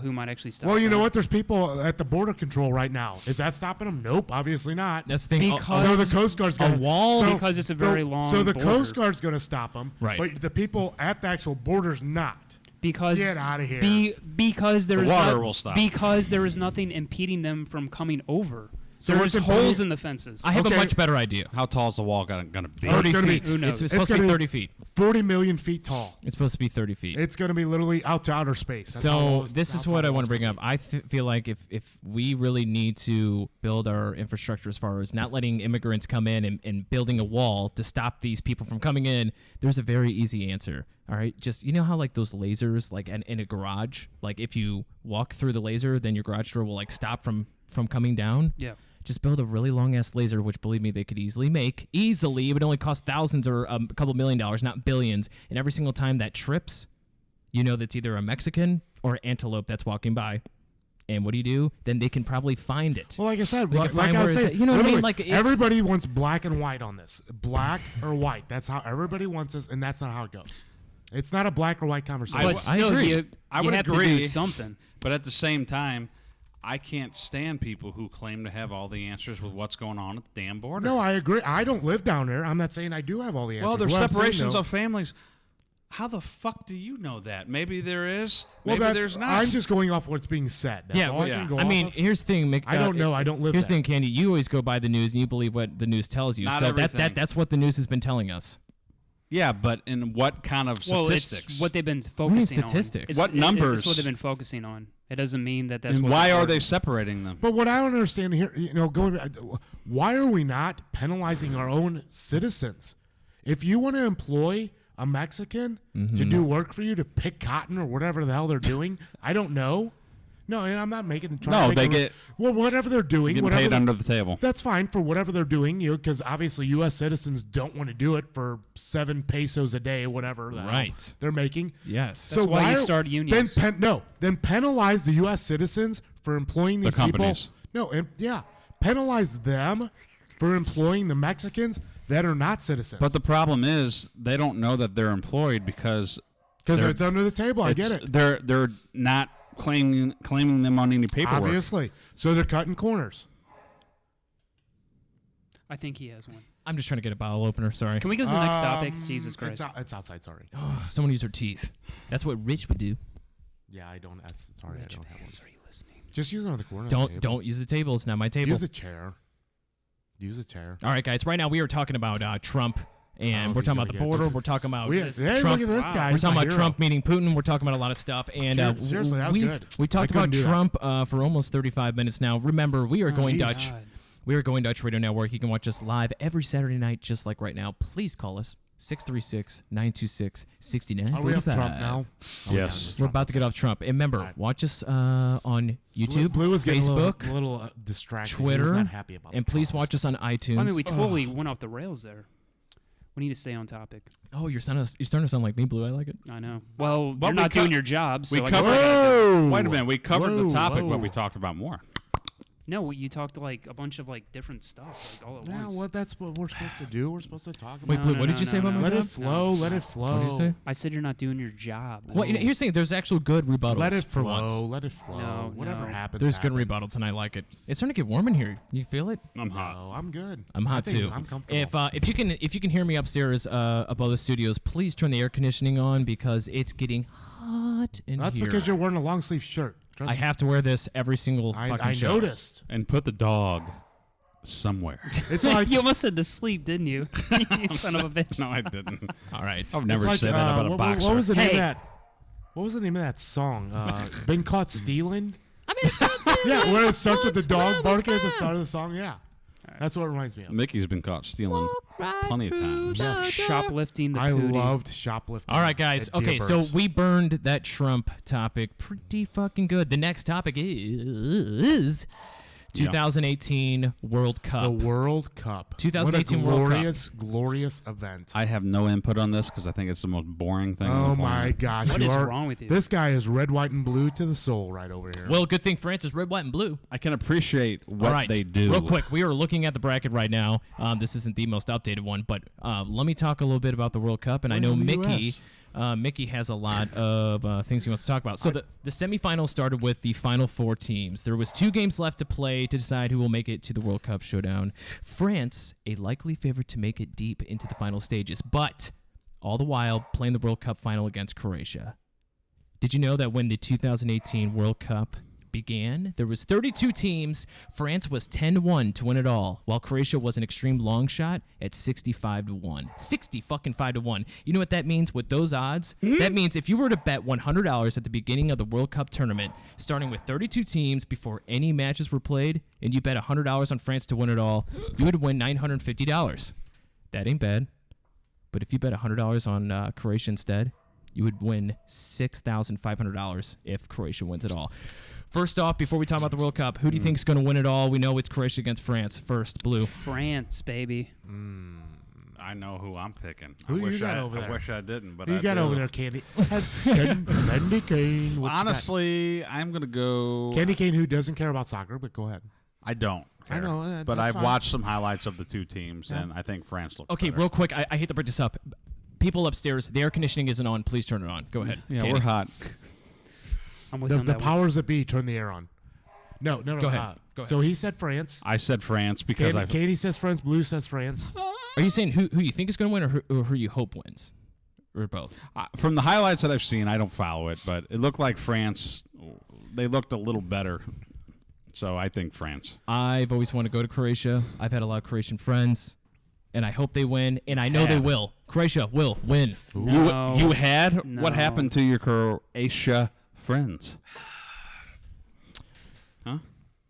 who might actually stop. Well, you know that. what? There's people at the border control right now. Is that stopping them? Nope, obviously not. That's the thing. Because- So the Coast Guard's going to wall? Because it's a very long So the border. Coast Guard's going to stop them, Right. But the people at the actual border's not. Because Get outta here. Because there The is water not- will stop. Because there is nothing impeding them from coming over. So There's what's the holes point? in the fences. I have Okay. a much better idea. How tall is the wall going to be? Oh, it's 30 gonna be- feet. Who knows? It's It's supposed to be gonna be- 30 feet. 40 million feet tall. It's supposed to be 30 feet. It's going to be literally out to outer space. That's how So long this is outside what the I want wall's to bring gonna up. I feel like if we really need to build our infrastructure as far as not letting immigrants come in and building a wall to stop these people from coming in, there's a very easy answer. All right, just how like those lasers, like in a garage, like if you walk through the laser, then your garage door will like stop from coming down. Yeah. Just build a really long ass laser, which believe me, they could easily make. Easily, it would only cost thousands or a couple $1 million, not billions. And every single time that trips, that's either a Mexican or an antelope that's walking by. And what do? Then they can probably find it. Well, like I said, They can like find I where was it's saying, at. You know what I mean? literally, Like, it's- everybody wants black and white on this. Black or white. That's how everybody wants this, and that's not how it goes. It's not a black or white conversation. But still, agree. you I would have agree. to do something. But at the same time, I can't stand people who claim to have all the answers with what's going on at the damn border. No, I agree. I don't live down there. I'm not saying I do have all the answers. Well, there's What I'm saying, separations though- of families. How the fuck do you know that? Maybe there is. Well, Maybe that's, there's not. I'm just going off what's being said. That's all I yeah. can go I off mean, of. here's the thing. Mick, I don't know. I don't live Here's the there. thing, Candy. You always go by the news and you believe what the news tells you. Not so everything. that's what the news has been telling us. Yeah, but in what kind of Well, statistics? it's what they've been do you focusing mean on. statistics? It's, What It's numbers? what they've been focusing on. It doesn't mean that that's and what's why are they important. separating them? But what I don't understand here, going back, why are we not penalizing our own citizens? If you want to employ a Mexican to do work for you, to pick cotton or whatever the hell they're doing, I don't know. No, and I'm not making. No, they get well, whatever they're doing, getting whatever paid they're- under the table. That's fine for whatever they're doing, because obviously U.S. citizens don't want to do it for 7 pesos a day, whatever the hell Right. they're making. Yes. That's why you start unions. Then penalize the U.S. citizens for employing these people. companies. No, and penalize them for employing the Mexicans that are not citizens. But the problem is they don't know that they're employed because because they're- it's under the table, I get it's- it. They're not claiming them on any paperwork. Obviously, so they're cutting corners. I think he has one. I'm just trying to get a bottle opener. Sorry. Can we go to the next topic? Jesus Christ. It's outside. Sorry. Someone use their teeth. That's what Rich would do. Yeah, I don't. Sorry, I Rich don't have one. fans, are you listening? Just use it on the corner. of the table. Don't use the table. It's not my table. use the chair. Use a chair. All right, guys. Right now we are talking about Trump, and Oh, we're he's talking gonna about the get border. this. We're talking about Hey, Trump. look at this Wow. guy. We're He's talking my about hero. Trump meeting Putin. We're talking about a lot of stuff. And Seriously, that was good. We I talked couldn't about do that. Trump for almost 35 minutes now. Remember, we are going Oh, Dutch. God. We are going Dutch Radio Network. You can watch us live every Saturday night, just like right now. Please call us 636-926-6945. Are we off Trump now? Yes. We're about to get off Trump. And remember, All right. watch us on YouTube, Blue was getting Facebook, a little distracted. He Twitter, was not happy about and the please calls. watch us on iTunes. I mean, we totally went off the rails there. We need to stay on topic. Oh, you're starting to sound like me, Blue. I like it. I know. Well, But you're we not co- doing your job, so we I guess I covered- gotta do- Wait a minute. We covered Whoa, the topic, whoa. but we talked about more. No, you talked like a bunch of like different stuff, like all at Yeah, once. well, that's what we're supposed to do. We're supposed to talk about Wait, No, Blue, no, what did no, you say no, about no. my Let job? it flow. Let it flow. What did you say? I said you're not doing your job. Well, here's the thing. There's actual good rebuttals. Let it for once. flow. Let it flow. No, Whatever no. happens. There's good happens. rebuttals, and I like it. It's starting to get warm in here. You feel it? I'm hot. No, I'm good. I'm I hot think too. I'm comfortable. If you can hear me upstairs above the studios, please turn the air conditioning on because it's getting hot in That's here. because you're wearing a long sleeve shirt. Trust I me. have to wear this every single fucking I show. noticed. And put the dog somewhere. It's like you almost said to sleep, didn't you? You son of a bitch. No, I didn't. All right. I've never it's like, said that about a what, boxer. What was the name of Hey. that? What was the name of that song? Been caught stealing. Yeah, where it starts with the dog barking at the start of the song. Yeah, that's what it reminds me of. Mickey's been caught stealing plenty of times. Shoplifting the I cootie. loved shoplifting. All right, guys. at Okay, so Deerbergs. we burned that Trump topic pretty fucking good. The next topic is 2018 World Cup. the World Cup. 2018 what a World Cup. glorious, glorious event. I have no input on this because I think it's the most boring thing. on Oh the my planet. gosh! What you is are- wrong with you? This guy is red, white, and blue to the soul right over here. Well, good thing France is red, white, and blue. I can appreciate what All right. they do. Real quick, we are looking at the bracket right now. This isn't the most updated one, but let me talk a little bit about the World Cup. And I know Where's the Mickey. US? Mickey has a lot of things he wants to talk about. So the semifinals started with the final 4 teams. There was 2 games left to play to decide who will make it to the World Cup showdown. France, a likely favorite to make it deep into the final stages, but all the while playing the World Cup final against Croatia. Did you know that when the 2018 World Cup began, there was 32 teams. France was 10-1 to win it all, while Croatia was an extreme long shot at 65-1. 60-5-1. You know what that means with those odds? That means if you were to bet $100 at the beginning of the World Cup tournament, starting with 32 teams before any matches were played, and you bet $100 on France to win it all, you would win $950. That ain't bad. But if you bet $100 on Croatia instead, you would win $6,500 if Croatia wins it all. First off, before we talk about the World Cup, who do you think is going to win it all? We know it's Croatia against France. First, Blue. France, baby. I know who I'm picking. Who I you wish got I, over I there? wish I didn't, but Who you I got do. over there, Candy? Candy Cane. What you got? Honestly, I'm gonna go. Candy Cane, who doesn't care about soccer, but go ahead. I don't. I care. know, but that's I've fine. watched some highlights of the 2 teams, Yeah. and I think France looks Okay, better. real quick. I hate to break this up. People upstairs, the air conditioning isn't on. Please turn it on. Go ahead. Yeah, Candy. we're hot. I'm with you on The that one. powers that be turn the air on. No. Go ahead. Go ahead. So he said France. I said France because Katie says France. Blue says France. Are you saying who you think is going to win, or who you hope wins, or both? from the highlights that I've seen, I don't follow it, but it looked like France. They looked a little better, so I think France. I've always wanted to go to Croatia. I've had a lot of Croatian friends, and I hope they win, and I know they Yeah. will. Croatia will win. No. You had No. what happened to your Croatia friends? Huh?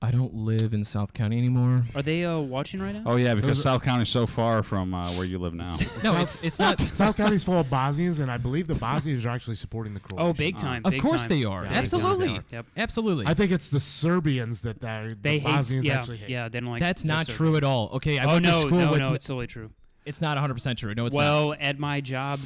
I don't live in South County anymore. Are they watching right now? Oh yeah, because Those South County's so far from where you live now. No, it's not. South County's full of Bosnians, and I believe the Bosnians are actually supporting the Croatians. Oh, big time. Of big course time. they are. Yeah, big time Absolutely. they are. Yep. Absolutely. I think it's the Serbians that the They hate. Bosnians Yeah, actually hate. yeah. They don't like. That's the not Serbians. true at all. Okay, I Oh went to no, school no, with. no. It's totally true. It's not 100% true. No, it's not. Well, at my job,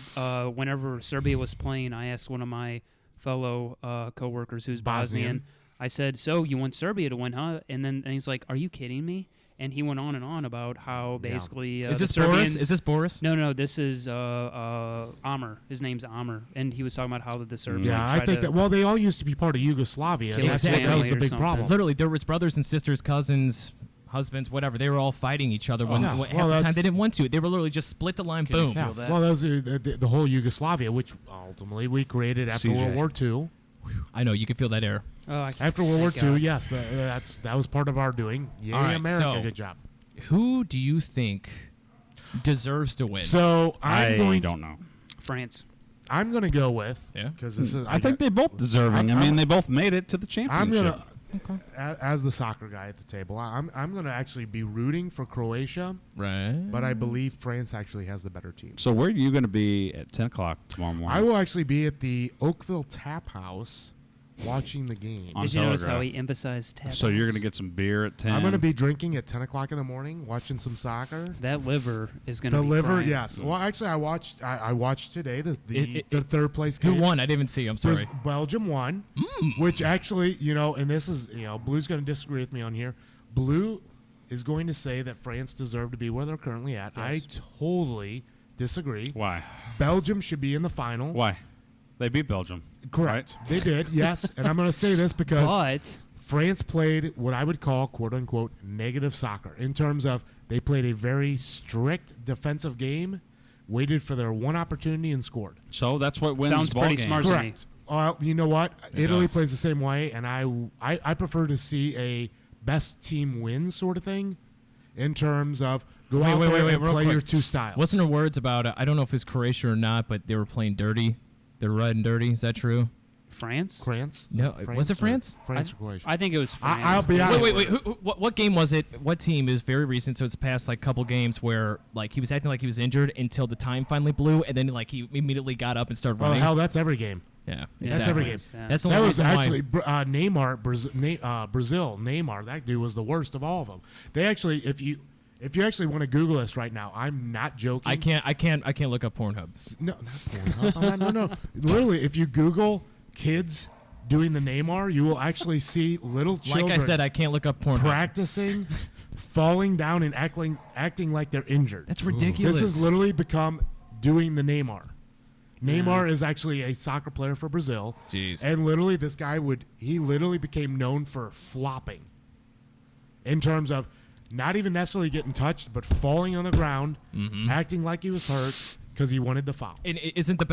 whenever Serbia was playing, I asked one of my fellow coworkers who's Bosnian. I said, "So you want Serbia to win, huh?" And he's like, "Are you kidding me?" And he went on and on about how basically Is the this Serbians. Boris? Is this Boris? No, this is Amr. His name's Amr, and he was talking about how the Serbs. Yeah, like, I try think to, that. Well, they all used to be part of Yugoslavia. Kill And that's his what, that was family the or big something. problem. Literally, there was brothers and sisters, cousins, husbands, whatever. They were all fighting each other when yeah. half Well, the time that's- they didn't want to. They were literally just split the line. Can you Boom. feel Yeah. that? Well, that was the whole Yugoslavia, which ultimately we created after CJ. World War II. I know you can feel that air. Oh, I can't- After World War thank II, God. yes, that was part of our doing. Yay, All right, America, so- good job. Who do you think deserves to win? So I I'm don't know. France. I'm going to go with Yeah. because this is I think they both deserving. I mean, they both made it to the I'm championship. gonna as the soccer guy at the table. I'm gonna actually be rooting for Croatia, Right. but I believe France actually has the better team. So where are you going to be at 10 o'clock tomorrow morning? I will actually be at the Oakville Tap House watching the game. On Did you notice how Telegraph. he emphasized tap? So you're going to outs? get some beer at 10. I'm gonna be drinking at 10 o'clock in the morning, watching some soccer. that liver is gonna The be liver, crying. yes. Well, actually, I watched today the It- third place Who game. won? I didn't even see. I'm sorry. Belgium won, which actually, and this is, Blue's going to disagree with me on here. Blue is going to say that France deserved to be where they're currently at. Yes. I totally disagree. Why? Belgium should be in the final. Why? They beat Belgium. Correct. They did, yes. And I'm going to say this because But France played what I would call, quote unquote, negative soccer in terms of they played a very strict defensive game, waited for their one opportunity, and scored. So that's what wins Sounds ball pretty games. smart to me. Correct. You know what? It Italy does. plays the same way, and I prefer to see a best team win sort of thing in terms of go Wait, out wait, there wait, wait, and real play quick. your two styles. Wasn't there words about I don't know if it's Croatia or not, but they were playing dirty. They're red and dirty. Is that true? France. France? No, was it France? France or Croatia? I think it was France. I'll be honest. Wait. What game was it? What team? It was very recent, so it's past like couple games where like he was acting like he was injured until the time finally blew, and then like he immediately got up and started Well, running. hell, that's every game. Yeah, Yeah, That's every exactly. game. Yeah. That's the That only was reason actually why. Neymar, Brazil, Neymar. That dude was the worst of all of them. They actually, if you actually want to Google this right now, I'm not joking. I can't look up Pornhub. No, not Pornhub. No. Literally, if you Google kids doing the Neymar, you will actually see little children Like I said, I can't look up Pornhub. practicing, falling down and acting like they're injured. That's ridiculous. This has literally become doing the Neymar. Neymar is actually a soccer player for Brazil. Jeez. And literally this guy he literally became known for flopping. In terms of not even necessarily getting touched, but falling on the ground, acting like he was hurt because he wanted the foul. And isn't the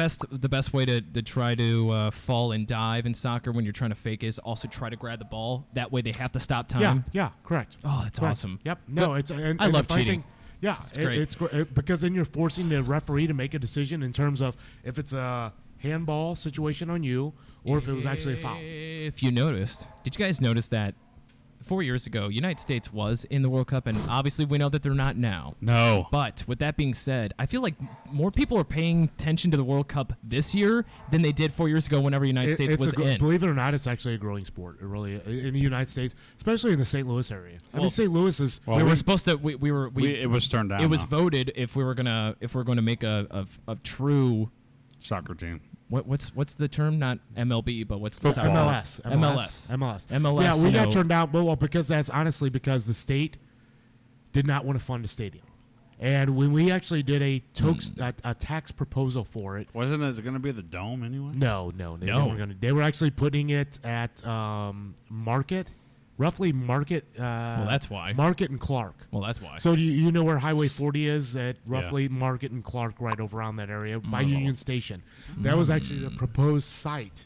best way to try to fall and dive in soccer when you're trying to fake is also try to grab the ball? That way they have to stop time. Yeah, correct. Oh, that's Correct. awesome. Yep. No, it's I love if cheating. Yeah, It's great. it's great because then you're forcing the referee to make a decision in terms of if it's a handball situation on you or if it was actually a foul. If you noticed, did you guys notice that 4 years ago, United States was in the World Cup, and obviously we know that they're not now. No. But with that being said, I feel like more people are paying attention to the World Cup this year than they did 4 years ago whenever United States was in. Believe it or not, it's actually a growing sport. It really in the United States, especially in the St. Louis area. I Well, mean, St. Louis is. Well, we were supposed to. it was turned down. It was now. voted if we were going to make a true. Soccer team. What's the term? Not MLB, but what's the Football. soccer? MLS. MLS, Yeah, we you got know. turned down. Well, because that's honestly because the state did not want to fund a stadium. And when we actually did a tax proposal for it, Wasn't it going to be the dome anyway? no, they were actually putting it at roughly Market. Well, that's why. Market and Clark. Well, that's why. So do you know where Highway 40 is? At roughly Market and Clark, right over around that area by Union Station. That was actually the proposed site.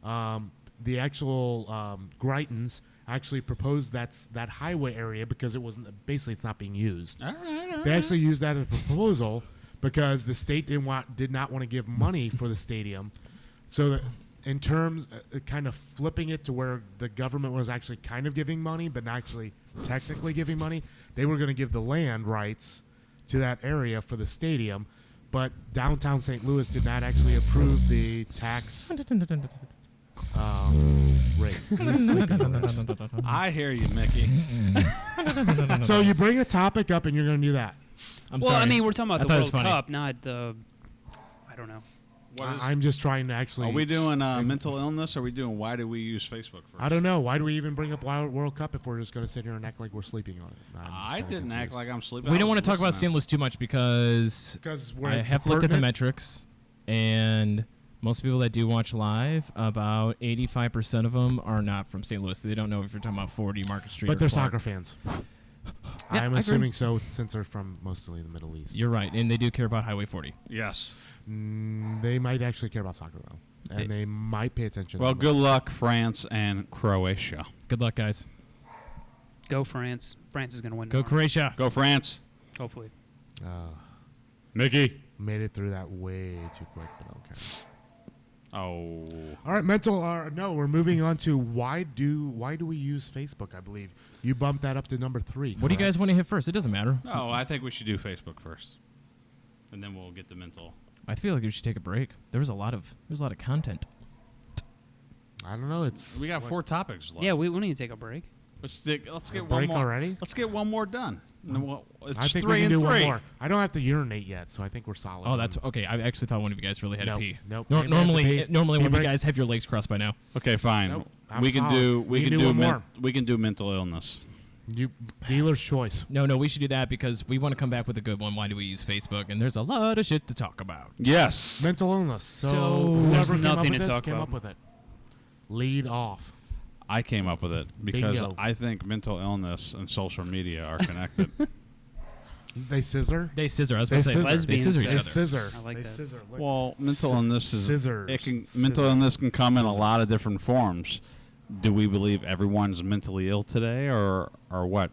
The actual Greitons actually proposed that highway area because it wasn't it's not being used. All right. They actually used that as a proposal because the state did not want to give money for the stadium. So that in terms kind of flipping it to where the government was actually kind of giving money but not actually technically giving money, they were going to give the land rights to that area for the stadium, but downtown St. Louis did not actually approve the tax rates. I hear you, Mickey. So you bring a topic up and you're going to do that. I'm Well, sorry. I mean, we're talking about I the thought it was World funny. Cup, not the. I don't know. I'm just trying to actually. Are we doing mental illness? Or are we doing why do we use Facebook first? I don't know. Why do we even bring up World Cup if we're just going to sit here and act like we're sleeping on it? I didn't act like I'm sleeping. we I don't was want to talk about listening. St. Louis too much because where I it's have looked at the pertinent. metrics, and most people that do watch live, about 85% of them are not from St. Louis. They don't know if you're talking about 40 Market Street. But or they're Clark. soccer fans. Yeah, I'm I agree. assuming so since they're from mostly the Middle East. You're right, and they do care about Highway 40. Yes. They might actually care about soccer though, and they might pay attention. Well, to good luck, France and Croatia. Good luck, guys. Go France. France is going to win. Go tomorrow, Croatia. Go France. Hopefully. Mickey. Made it through that way too quick, but okay. Oh. All right, mental. No, we're moving on to why do we use Facebook? I believe you bumped that up to number 3. What do you correct? guys want to hit first? It doesn't matter. Oh, I think we should do Facebook first, and then we'll get the mental. I feel like we should take a break. There's a lot of content. I don't know. It's We got 4 topics left. Yeah, we need to take a break. Let's get one break more. already. Let's get one more done. And then it's I think 3 we can and do 3. one more. I don't have to urinate yet, so I think we're solid. Oh, that's okay. I actually thought one of you guys really had Nope, to pee. nope. Nor- Maybe I have to normally, pee. normally Pee when you breaks? guys have your legs crossed by now. Okay, fine. Nope, I'm we can solid. do We can do one more. we can do mental illness. You dealer's choice. No, we should do that because we want to come back with a good one. Why do we use Facebook? And there's a lot of shit to talk about. Yes. Mental illness. So There's whoever came nothing up to with this talk came about. up with it. Lead off. I came up with it because Bingo. I think mental illness and social media are connected. They scissor. They scissor. I was They about to say scissor. they Lesbian scissor each They other. sex. scissor. I like They that. scissor. Well, mental illness is Scissors. mental illness can come in a Scissors. lot of different forms. Do we believe everyone's mentally ill today, or what?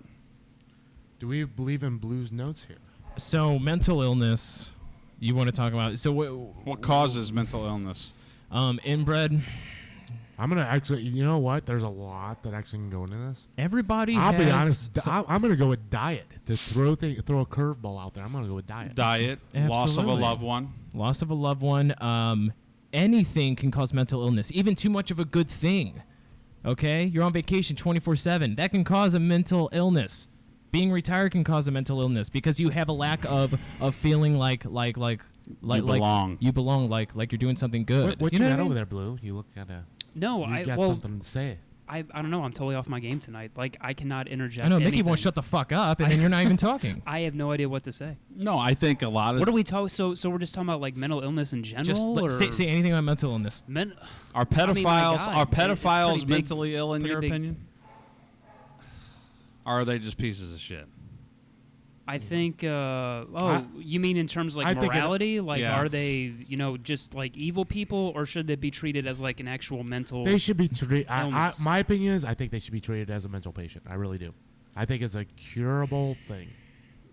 Do we believe in Blues Notes here? So mental illness, you want to talk about? So What causes mental illness? inbred. I'm gonna actually. You know what? There's a lot that actually can go into this. Everybody. I'll be has honest. some- I'm gonna go with diet to throw a curveball out there. I'm gonna go with diet. Diet, loss of a Absolutely. loved one. Loss of a loved one. Anything can cause mental illness. Even too much of a good thing. Okay, you're on vacation 24/7. That can cause a mental illness. Being retired can cause a mental illness because you have a lack of feeling like belong. you belong, like you're doing something good. What you you know got what I mean? over there, Blue? You look kind of. No, You got something to say. I don't know. I'm totally off my game tonight. Like, I cannot interject. I know Mickey anything. won't shut the fuck up, and then you're not even talking. I have no idea what to say. No, I think a lot of What are we talking? So we're just talking about like mental illness in general, Just or say anything about mental illness. are I mean, my pedophiles God, are it's pretty pedophiles big- mentally ill in pretty your big- opinion? Or are they just pieces of shit? I think. You mean in terms of I like think it- morality? Like, Yeah. are they just like evil people, or should they be treated as like an actual mental? They should be treated. illness. My opinion is, I think they should be treated as a mental patient. I really do. I think it's a curable thing.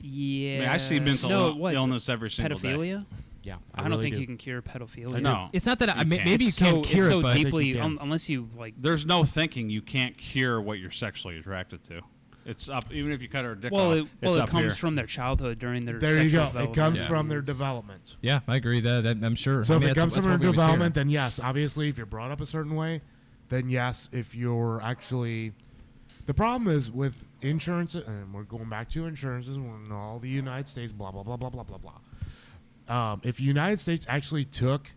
Yeah. I mean, I see mental illness every single day. Pedophilia? Yeah, I don't really think do. you can cure pedophilia. No. It's not that You can't. maybe you It's can't so, cure it's it, so but I think deeply you can. unless you like. There's no thinking. You can't cure what you're sexually attracted to. It's up. Even if you cut her dick Well, off, it's it up comes here. from their childhood during their. There you sexual go. It development. comes Yeah. from their development. yeah, I agree. That I'm sure. So I if mean, it comes that's from what their we always hear. development, then yes, obviously, if you're brought up a certain way, then yes. If you're actually, the problem is with insurance, and we're going back to insurances. We're in all the United States, blah blah blah blah blah blah blah. If the United States actually took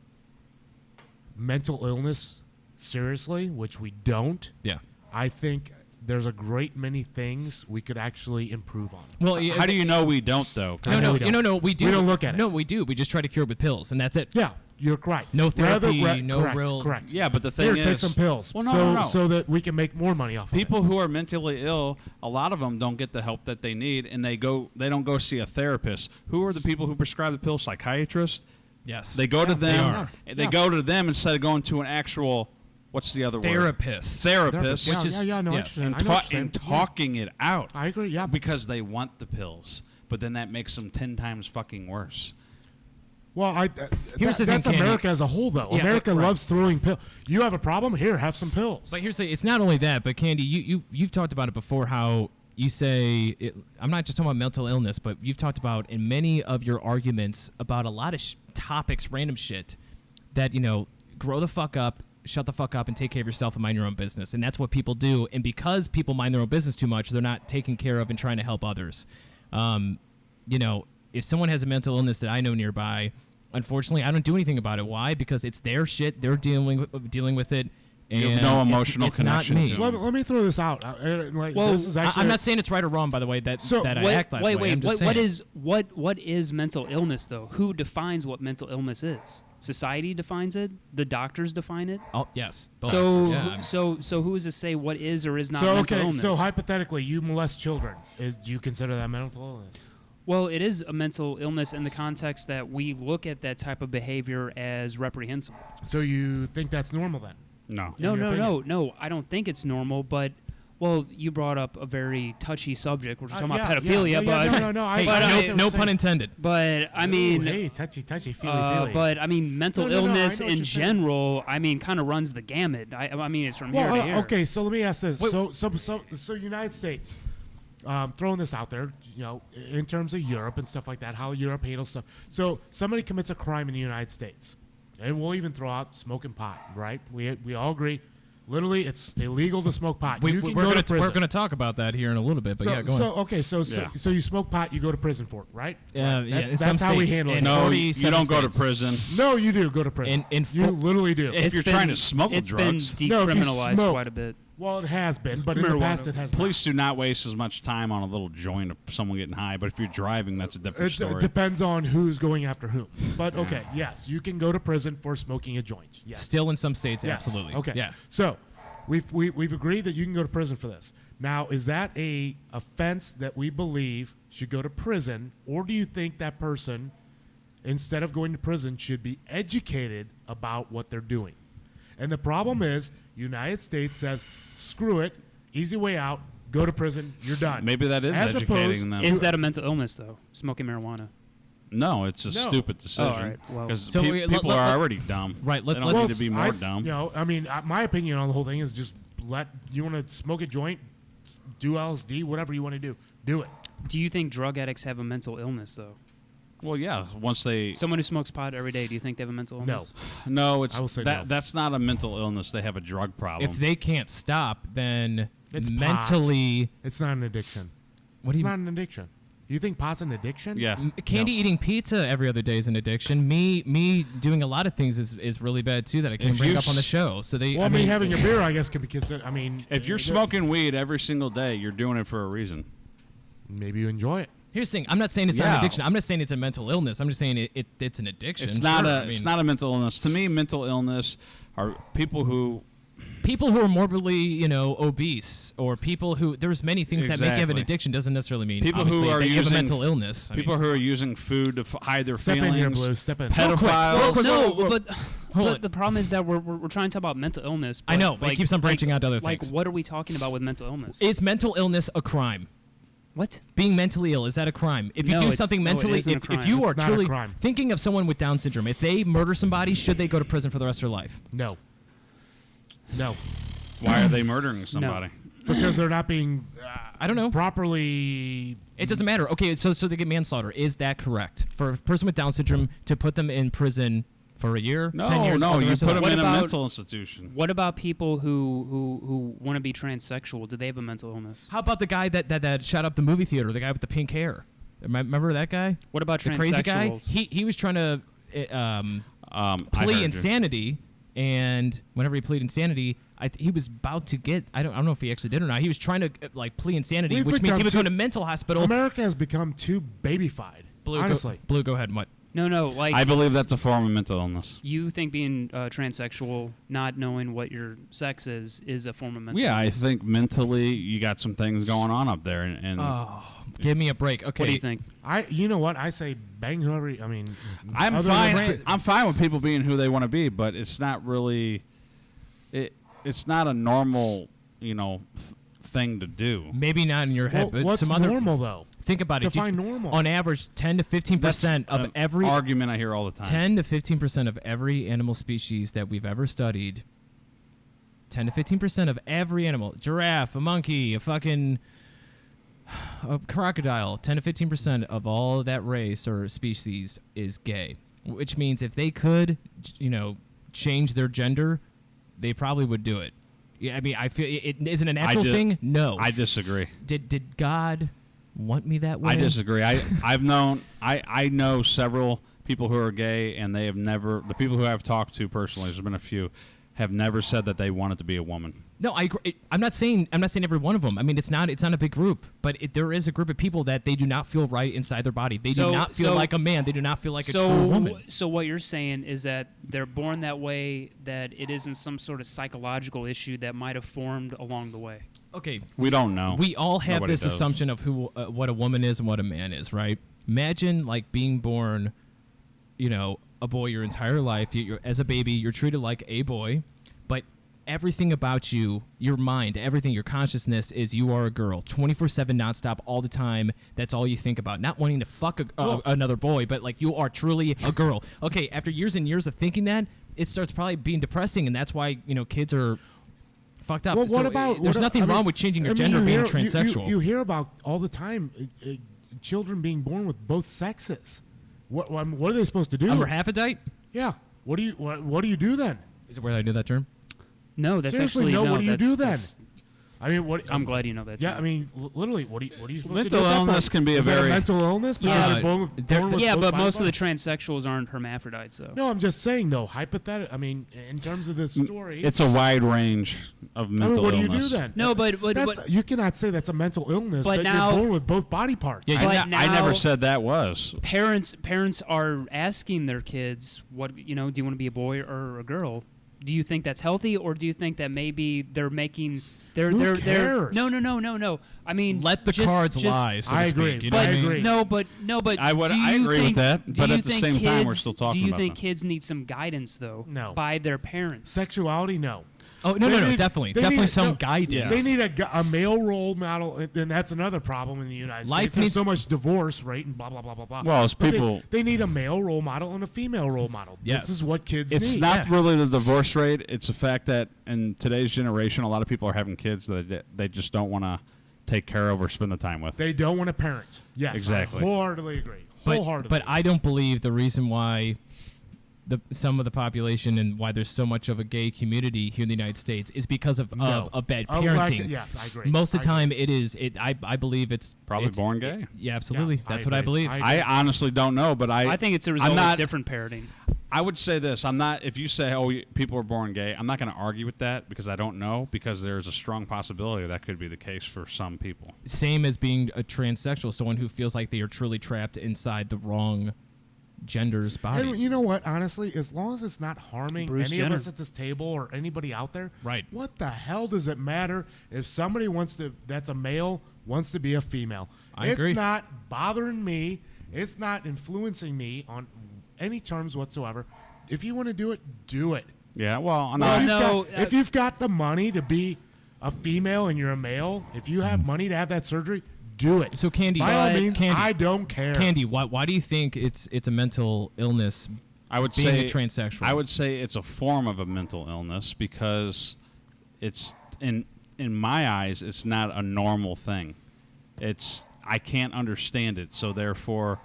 mental illness seriously, which we don't, Yeah. I think there's a great many things we could actually improve on. Well, How do you know we don't, though? 'Cause I know we don't. no, we do. We don't look at it. No, we do. We just try to cure it with pills, and that's it. Yeah, you're correct. No therapy, Rather, no correct, real- Correct. Yeah, but the thing Here, is, take some pills. Well, no, so, no. so that we can make more money off People of it. who are mentally ill, a lot of them don't get the help that they need, and they don't go see a therapist. Who are the people who prescribe the pills? Psychiatrists. Yes. They go to they them. are. They Yeah. go to them instead of going to an actual. What's the other word? Therapist. Therapist. Yeah, which is- yeah, no, I yes. understand. And, I know what you're and saying. talking it out. I agree. Yeah, Because they want the pills, but then that makes them 10 times fucking worse. well, Here's the thing, that's Candy. America as a whole, though. Yeah, America right. loves throwing pills. You have a problem? Here, have some pills. But here's the, it's not only that, but Candy, you've talked about it before. How you say I'm not just talking about mental illness, but you've talked about in many of your arguments about a lot of topics, random shit that grow the fuck up, shut the fuck up, and take care of yourself and mind your own business. And that's what people do. And because people mind their own business too much, they're not taking care of and trying to help others. If someone has a mental illness that I know nearby, unfortunately, I don't do anything about it. Why? Because it's their shit. They're dealing with it. And You have no it's- emotional it's connection not me. to it. Let me throw this out. Well, this is actually. I'm not saying it's right or wrong, by the way, that So, I Wait, act that way. I'm just what saying. is what is mental illness though? Who defines what mental illness is? Society defines it. The doctors define it. Oh, yes. Both. So Yeah. so who is to say what is or is not So mental okay, illness? so hypothetically, you molest children. Do you consider that mental illness? Well, it is a mental illness in the context that we look at that type of behavior as reprehensible. So you think that's normal then? No. No, your no, opinion? no. I don't think it's normal, but well, you brought up a very touchy subject. We're talking about pedophilia, but no. Hey, but I- no pun intended. but I mean, hey, touchy, feely. but I mean, mental No, I illness know what in you're saying. general, I mean, kind of runs the gamut. I mean, it's from here to here. Okay, so let me ask this. Wait. So United States, throwing this out there, in terms of Europe and stuff like that, how Europe handles stuff. So somebody commits a crime in the United States, and we'll even throw out smoking pot, right? We all agree. Literally, it's illegal to smoke pot. You can go to prison. We're gonna talk about that here in a little bit, but yeah, go on. So you smoke pot, you go to prison for it, right? Yeah, Right. yeah. In That's some how we states, handle it. in No, you 47 don't go to states. prison. No, you do go to prison. In you fo- literally do. If you're trying to smuggle it's drugs. been No, if you decriminalized smoke- quite a bit. Well, it has been, but in the Marijuana. past it has not. Police do not waste as much time on a little joint of someone getting high, but if you're driving, that's a different It story. depends on who's going after whom. But okay, yes, you can go to prison for smoking a joint. Yes. Still in some states, Yes. absolutely. Okay. Yeah. So we've agreed that you can go to prison for this. Now, is that a offense that we believe should go to prison, or do you think that person, instead of going to prison, should be educated about what they're doing? And the problem is, United States says, screw it, easy way out, go to prison, you're done. Maybe that is As educating opposed- them. Is that a mental illness though? Smoking marijuana. No, it's a No. stupid decision. all right, well- Because So we- people let- are let- already dumb. Right, let's- they don't let's- need to be more I, dumb. my opinion on the whole thing is just you want to smoke a joint, do LSD, whatever you want to do it. Do you think drug addicts have a mental illness though? Well, yeah. Once they Someone who smokes pot every day, do you think they have a mental illness? no, it's I will say that. no. That's not a mental illness. They have a drug problem. If they can't stop, then It's pot. mentally. It's not an addiction. What do It's you? not an addiction. You think pot's an addiction? yeah. Candy eating pizza every other day is an addiction. Me doing a lot of things is really bad too that I can't If bring you up on the s- show. So they. Well, I mean, having a beer, I guess, can be considered. I mean, If you're smoking weed every single day, you're doing it for a reason. maybe you enjoy it. Here's the thing. I'm not saying it's not an Yeah. addiction. I'm not saying it's a mental illness. I'm just saying it's an addiction. It's not Sure, a. I It's mean, not a mental illness. To me, mental illness are people who. people who are morbidly, obese, or people who there's many things that make you have an Exactly. addiction. Doesn't necessarily mean People who obviously, are that you have a using mental illness. I People mean, who are using food to hide their Step feelings. in here, Blue. Step in. Pedophiles. No, but Hold but on. the problem is that we're trying to talk about mental illness. I but, know, but it keeps on branching out to other Like, things. what are we talking about with mental illness? is mental illness a crime? What? Being mentally ill, is that a crime? If you No, do it's- something no, it mentally, isn't a if crime. you It's are not a truly crime. thinking of someone with Down syndrome, if they murder somebody, should they go to prison for the rest of their life? No. No. Why are they murdering somebody? Because they're not being I don't know. properly. It doesn't matter. Okay, so they get manslaughter. Is that correct? For a person with Down syndrome to put them in prison for a year, 10 years, No, or the you rest of put their them What in a about- mental institution. What about people who want to be transsexual? Do they have a mental illness? How about the guy that shot up the movie theater? The guy with the pink hair. Remember that guy? What about The crazy guy. transsexuals? He was trying to I plea heard you. insanity, and whenever he pleaded insanity, he was about to get. I don't know if he actually did or not. He was trying to like plea insanity, We've which means he become was too- going to mental hospital. America has become too babyfied. Blue, honestly. Blue, go ahead. What? No, like I believe that's a form of mental illness. you think being transsexual, not knowing what your sex is a form of mental. Yeah, I think mentally you got some things going on up there, and Oh, give me a break. Okay. What do you think? You know what? I say bang whoever. I mean, I'm other fine. than- I'm fine with people being who they want to be, but it's not really. It's not a normal, thing to do. Maybe not in your head, Well, but what's some other. normal though? Think about it. Define normal. On average, 10 to 15% of an every argument I hear all the time. 10 to 15% of every animal species that we've ever studied. 10 to 15% of every animal, giraffe, a monkey, a fucking a crocodile, 10 to 15% of all that race or species is gay, which means if they could, change their gender, they probably would do it. Yeah, I mean, I feel it isn't a natural thing. No, I disagree. Did God want me that way? I disagree. I know several people who are gay, and they have never. The people who I've talked to personally, there's been a few, have never said that they wanted to be a woman. No, I agree. I'm not saying every one of them. I mean, it's not a big group, but there is a group of people that they do not feel right inside their body. They do not feel like a man. They do not feel like a true woman. So what you're saying is that they're born that way, that it isn't some sort of psychological issue that might have formed along the way. Okay, We don't know. we all have Nobody this does. assumption of what a woman is and what a man is, right? Imagine like being born, a boy your entire life. As a baby, you're treated like a boy, but everything about you, your mind, everything, your consciousness is you are a girl, 24/7, nonstop, all the time. That's all you think about. Not wanting to fuck another boy, but like you are truly a girl. Okay, after years and years of thinking that, it starts probably being depressing, and that's why kids are fucked up. Well, So, what about? There's nothing wrong with changing your gender, being transsexual. You hear about all the time children being born with both sexes. What are they supposed to do? I'm hermaphrodite. Yeah. What do you do then? Is it where I knew that term? No, that's Seriously, actually no. no. What do you do then? that's- I mean, what? I'm glad you know that. Yeah, too. I mean, literally, what are you supposed Mental to do? at that illness point? can be a Is that very- mental illness. because Yeah, they're born with yeah, both but body most of the parts? transsexuals aren't hermaphrodites, though. No, I'm just saying though. Hypothetical. I mean, in terms of the story, It's a wide range of I mean, mental what do you illness. do then? No, but That's, you cannot say that's a mental illness. But But now- you're born with both body parts. Yeah, But I now- never said that was. parents are asking their kids, what do you want to be, a boy or a girl? Do you think that's healthy, or do you think that maybe they're making Who they're cares? no. I mean, Let the just- cards just- lie. So I to agree. Speak, you know But what I mean? agree. no, but I do agree you with that, do but you at the think same time, we're kids- still talking Do you about think that. kids need some guidance though? No. By their parents. Sexuality, no. Oh no, They no, need- definitely, they definitely need- some no, guidance. They need a male role model, and that's another problem in the United Life States. There's needs- so much divorce rate and blah blah blah blah blah. Well, as But people- they need a male role model and a female role model. Yes. This is what kids It's need. not really the divorce rate. It's the fact that in today's generation, a lot of people are having kids that they just don't want to take care of or spend the time with. They don't want to parent. Yes, Exactly. I wholeheartedly agree. but, Wholeheartedly. but I don't believe the reason why some of the population and why there's so much of a gay community here in the United States is because of No. bad Elected- parenting. yes, I agree. Most of the I time, it is. I believe it's Probably it's- born gay. Yeah, absolutely. Yeah, That's I what I agree. believe. I- I honestly don't know, but I think it's a result not- of different parenting. I would say this. I'm not. If you say, "Oh, people are born gay," I'm not going to argue with that because I don't know. Because there's a strong possibility that could be the case for some people. Same as being a transsexual, someone who feels like they are truly trapped inside the wrong gender's body. And you know what? Honestly, as long as it's not harming Bruce any Jenner. of us at this table or anybody out there, Right. What the hell does it matter if somebody that's a male wants to be a female? I It's agree. not bothering me. It's not influencing me on any terms whatsoever. If you want to do it, do it. Yeah. Well, I'm Well, not. no. If you've got the money to be a female and you're a male, if you have money to have that surgery, do it. So, Candy, by all but- means, Candy- I don't care. Candy, why do you think it's a mental illness? I would being say a transsexual. I would say it's a form of a mental illness because it's in my eyes, it's not a normal thing. I can't understand it, so therefore,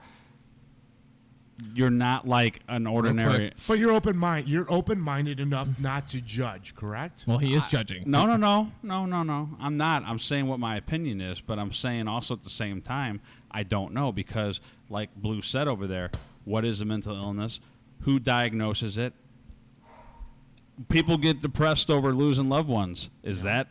you're not like an ordinary. But you're open-minded enough not to judge, correct? Well, he is judging. No. I'm not. I'm saying what my opinion is, but I'm saying also at the same time, I don't know because, like Blue said over there, what is a mental illness? Who diagnoses it? people get depressed over losing loved ones. Is that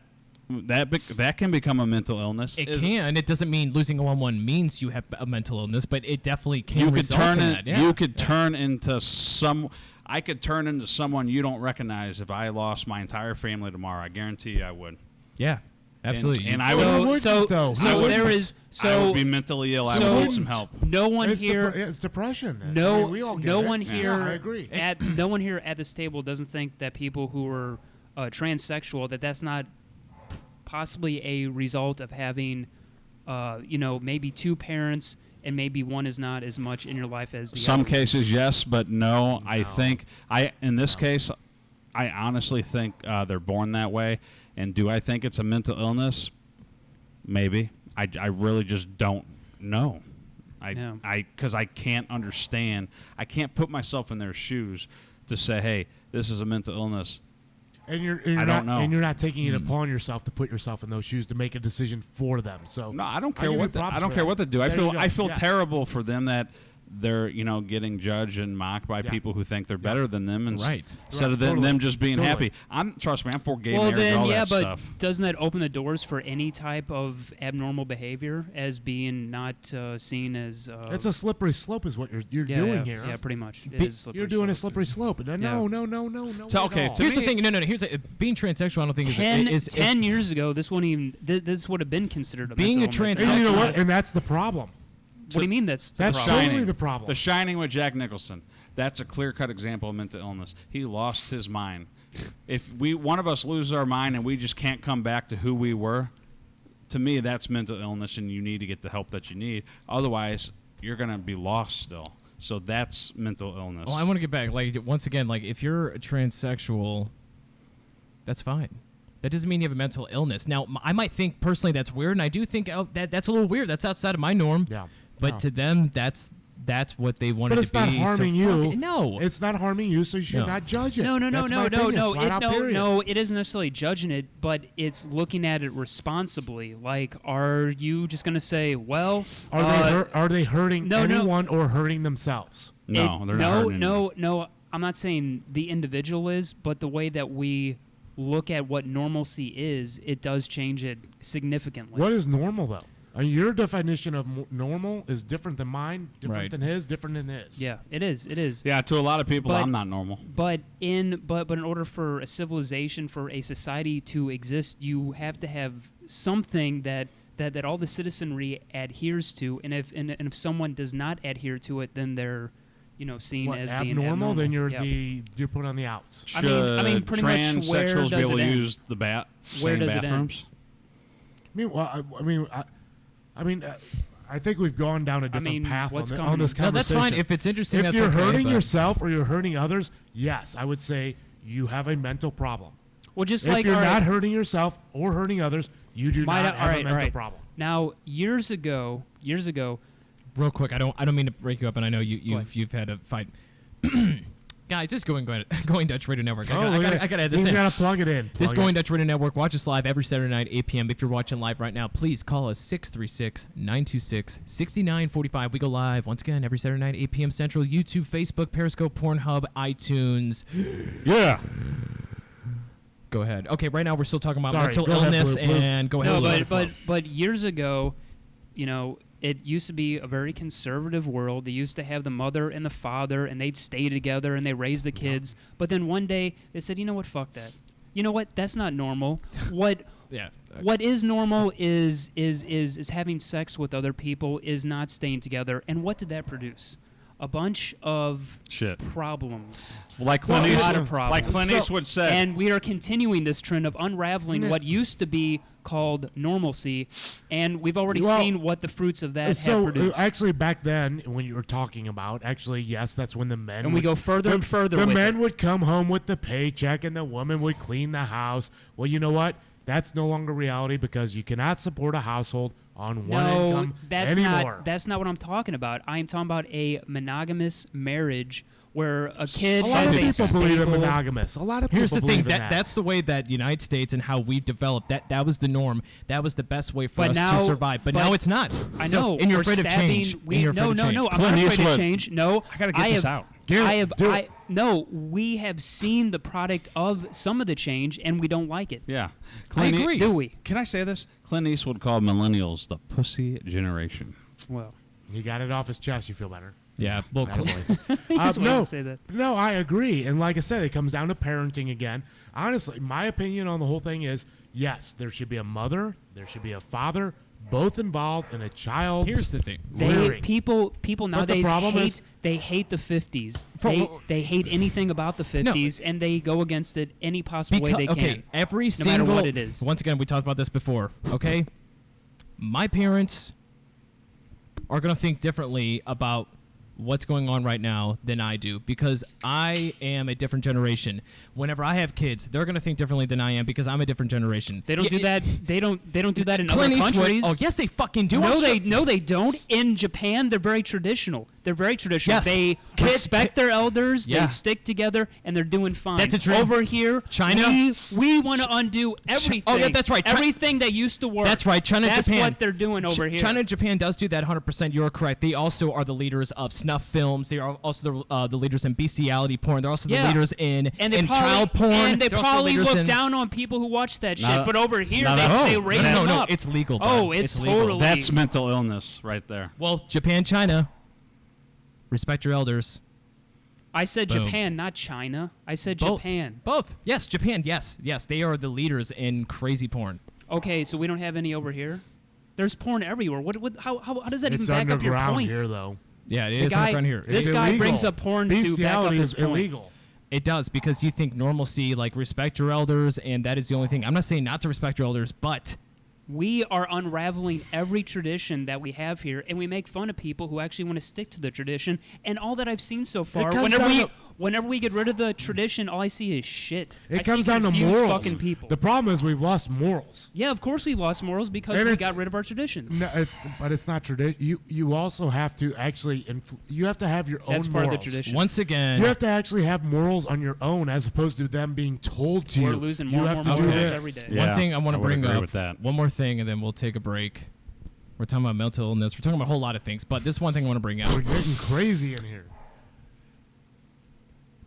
can become a mental illness? It can. It doesn't mean losing a loved one means you have a mental illness, but it definitely can You could result turn in it. that. Yeah. You could turn into some. I could turn into someone you don't recognize if I lost my entire family tomorrow. I guarantee you, I would. Yeah, absolutely. And I So- would. So though? so How would there you? is I would so be mentally ill. I so- would need some help. no one here. It's depression. No, I mean, we all get no it. one Yeah, here. I agree. No one here at this table doesn't think that people who are transsexual that's not possibly a result of having, maybe two parents and maybe one is not as much in your life as the Some other. cases, yes, but no. I think in this case, I honestly think they're born that way. And do I think it's a mental illness? Maybe. I really just don't know. Because I can't understand. I can't put myself in their shoes to say, hey, this is a mental illness. And you're I not, don't know. and you're not taking it upon yourself to put yourself in those shoes to make a decision for them. So No, I don't I care give you what props I don't for care that. what they do. I There you feel go. I feel Yes. terrible for them that they're getting judged and mocked by Yeah. people who think they're better than them, and Right. instead of Right, them, totally. them just being Totally. happy. Trust me, I'm for gay Well, marriage, then, all yeah, that but stuff. doesn't that open the doors for any type of abnormal behavior as being not seen as? it's a slippery slope, is what you're doing here. Yeah, pretty much. It Be- is slippery You're doing a slope. slippery slope. No, Yeah. no. So, at okay, all. to Here's the me- thing. No. Here's being transsexual. I don't think 10, is 10 years ago, this wouldn't even. This would have been considered a Being mental a illness. And you know That's what? And that's the problem. What do you mean? That's the That's problem? totally the problem. The Shining with Jack Nicholson. That's a clear-cut example of mental illness. He lost his mind. If one of us loses our mind and we just can't come back to who we were, to me, that's mental illness, and you need to get the help that you need. Otherwise, you're going to be lost still. So that's mental illness. Well, I want to get back. Like once again, like if you're a transsexual, that's fine. That doesn't mean you have a mental illness. Now, I might think personally that's weird, and I do think that's a little weird. That's outside of my norm. Yeah. But No. to them, that's what they wanted But it's to not be. so harming fuck you. it. No. It's not harming you, so you should No. not judge it. No. That's my opinion, flat out period. No. It isn't necessarily judging it, but it's looking at it responsibly. Like, are you just gonna say, well, Are they hurting no. anyone or hurting themselves? no, they're not no, hurting anyone. no. I'm not saying the individual is, but the way that we look at what normalcy is, it does change it significantly. What is normal, though? Your definition of normal is different than mine, different Right. than his, different than his. Yeah, it is. It is. Yeah, to a lot of people, But- I'm not normal. But in order for a civilization, for a society to exist, you have to have something that all the citizenry adheres to. And if someone does not adhere to it, then they're seen What, as abnormal? being abnormal. Then you're Yeah. you're put on the outs. I mean, pretty much where transsexuals be does able it to end? use the Where same does it end? bathrooms? I think we've gone down a different path what's on coming this in- No, that's conversation. fine. If it's interesting, If that's you're okay, hurting but- yourself or you're hurting others, yes, I would say you have a mental problem. Well, just If like you're all right, not hurting yourself or hurting others, you do might not I- have all a right, mental all right. problem. Now, years ago, Real quick, I don't mean to break you up, and I know ahead. you've had a fight. Guys, this is going Dutch Radio Network. I look at it. gotta add this He's in. got to plug it in. This Plug Going it. Dutch Radio Network. Watch us live every Saturday night, 8 p.m. If you're watching live right now, please call us 636-926-6945. We go live once again every Saturday night, 8 p.m. Central. YouTube, Facebook, Periscope, Pornhub, iTunes. Yeah. Go ahead. Okay, right now we're still talking about Sorry, mental go ahead, illness, Blue. and go ahead. no, Blue. but years ago, it used to be a very conservative world. They used to have the mother and the father, and they'd stay together and they raise the kids. But then one day they said, you know what, fuck that. You know what? That's not normal. What Yeah. what is normal is having sex with other people, is not staying together. And what did that produce? A bunch of Shit. problems. Like Well, Clint a lot Eastwood, of problems. like Clint So- Eastwood said. And we are continuing this trend of unraveling Yeah. what used to be called normalcy, and we've already Well, seen what the fruits of that have So produced. actually, back then, when you were talking about, yes, that's when the men And we go further and further The with men it. would come home with the paycheck, and the woman would clean the house. Well, you know what? That's no longer reality because you cannot support a household on one no, income that's anymore. not what I'm talking about. I am talking about a monogamous marriage where a kid a lot has of a people believe in stable. monogamous. A lot of Here's the people thing. believe in That's the way that United States and how we developed. That was the norm. That was the best way for But us now- to survive. But but now it's not. I So- know. and you're we're afraid of stabbing, change. We, and you're no, afraid no, of no. change. I'm Clint not afraid Eastwood. of change. No, I gotta get this have, out. Get I it. have. Do it. No, we have seen the product of some of the change, and we don't like it. Yeah. I agree. Do we? Can I say this? Clint Eastwood called millennials the pussy generation. Well, He got it off his chest. You feel better. Yeah, well, Attaboy. he's the one no, to say that. no, I agree. And like I said, it comes down to parenting again. Honestly, my opinion on the whole thing is, yes, there should be a mother, there should be a father, both involved in a child's here's the thing. rearing. People nowadays problem hate is- they hate the 50s. For- They hate anything about the 50s, and they go against it any possible way they can. Okay, every no single matter what it is. Once again, we talked about this before. Okay, my parents are gonna think differently about what's going on right now than I do because I am a different generation. Whenever I have kids, they're gonna think differently than I am because I'm a different generation. They don't Yeah, do that. They don't do that in Clint other Eastwood- countries. Oh yes, they fucking do. No, I'm they sure- no, they don't. In Japan, they're very traditional. They're very traditional. Yes. They Kids- respect their elders. Yeah. They stick together, and they're doing fine. That's a dream. Over here, China- we want to undo everything. Oh, yeah, that's right. Everything that used to work. That's right. China, That's Japan. what they're doing over here. China and Japan does do that 100%. You're correct. They also are the leaders of snuff films. They are also the leaders in bestiality porn. They're also the Yeah. leaders in they probably, child porn. And they They're also probably leaders look in- down on people who watch that shit. Not- But over here, not they, at all. they No, raise no, them no, up. it's legal. Oh, Don. it's legal. totally- That's mental illness right there. Well, Japan, China. Respect your elders. I said Boom. Japan, not China. I said Both. Japan. Both. Yes, Japan. Yes, yes. They are the leaders in crazy porn. Okay, so we don't have any over here. There's porn everywhere. How does that It's even back up your underground point? here, though. Yeah, it The is guy- underground here. this It's guy illegal. brings up porn to back up Bestiality his is point. illegal. It does because you think normalcy, like respect your elders, and that is the only thing. I'm not saying not to respect your elders, but We are unraveling every tradition that we have here, and we make fun of people who actually want to stick to the tradition. And all that I've seen so far, comes down to- whenever we get rid of the tradition, all I see is shit. I It comes see down to confused morals. fucking people. The problem is we've lost morals. Yeah, of course we lost morals because And we it's- got rid of our traditions. No, but it's not tradition. You also have to actually you have to have your That's own part of morals. the tradition. once again, You have to actually have morals on your own, as opposed to them being told to We're you. losing you more have and to more do morals this. every day. Yeah, one thing I want to would bring agree up, with that. one more thing, and then we'll take a break. We're talking about mental illness. We're talking about a whole lot of things, but this one thing I want to bring We're out. getting crazy in here.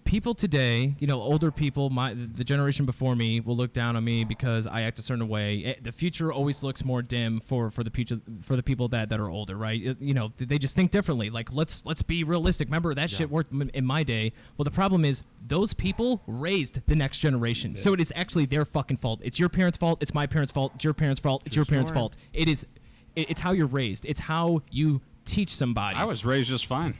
People today, older people, the generation before me, will look down on me because I act a certain way. The future always looks more dim for the people that are older, right? They just think differently. Like let's be realistic. Remember that shit worked in my day. Well, the problem is those people raised the next generation, so it is actually their fucking fault. It's your parents' fault. It's my parents' fault. It's your parents' fault. It's your parents' story. fault. It is. It's how you're raised. It's how you teach somebody. I was raised just fine.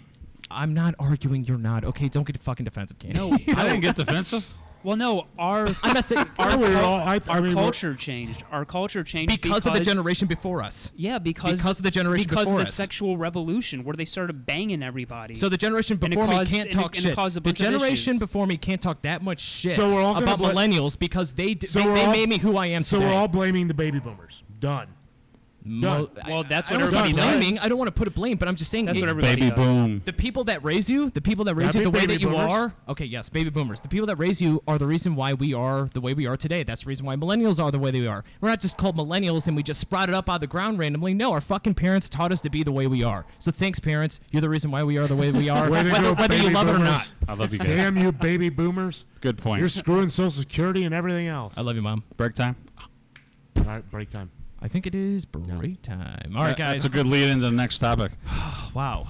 I'm not arguing you're not. Okay, don't get fucking defensive, Ken. No, I didn't get defensive. well, no, our I'm not saying our, No, we're cul- all- I our mean, we're- culture changed. Our culture changed because of the generation before us. Yeah, because Because of the generation because before of the us. sexual revolution where they started banging everybody. So the generation And it before caused- me can't and it- talk and it shit. caused a The bunch of generation issues. before me can't talk that much shit So we're all gonna about bla- millennials because they So we're they all- made me who I am So today. we're all blaming the baby boomers. Done. Well, that's I what don't wanna everybody say blaming. does. I don't want to put a blame, but I'm just saying That's what it- everybody Baby does. boom. the people that raise you, the way baby that you boomers. are. Okay, yes, baby boomers. The people that raise you are the reason why we are the way we are today. That's the reason why millennials are the way they are. We're not just called millennials and we just sprouted up out of the ground randomly. No, our fucking parents taught us to be the way we are. So thanks, parents. You're the reason why we are the way we are. Way to go, whether you baby love it or boomers. not. I love you guys. Damn you, baby boomers! Good point. You're screwing Social Security and everything else. I love you, Mom. Break time. All right, break time. I think it is break time. All right, guys. That's a good lead into the next topic. Wow.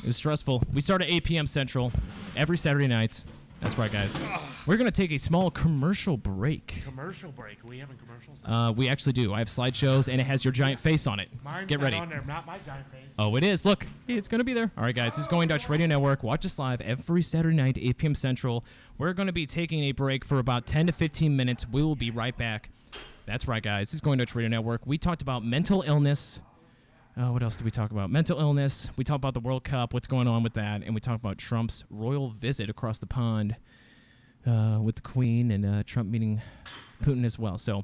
It was stressful. We start at 8 p.m. Central every Saturday night. That's right, guys. We're going to take a small commercial break. Commercial break. We having commercials? We actually do. I have slideshows, and it has your giant face on it. Mine's Get not ready. on there, not my giant face. Oh, it is. Look, it's going to be there. All right, guys. This is Going Dutch Radio Network. Watch us live every Saturday night, 8 p.m. Central. We're going to be taking a break for about 10 to 15 minutes. We will be right back. That's right, guys. This is Going Dutch Radio Network. We talked about mental illness. What else did we talk about? Mental illness. We talked about the World Cup, what's going on with that, and we talked about Trump's royal visit across the pond with the Queen and Trump meeting Putin as well. So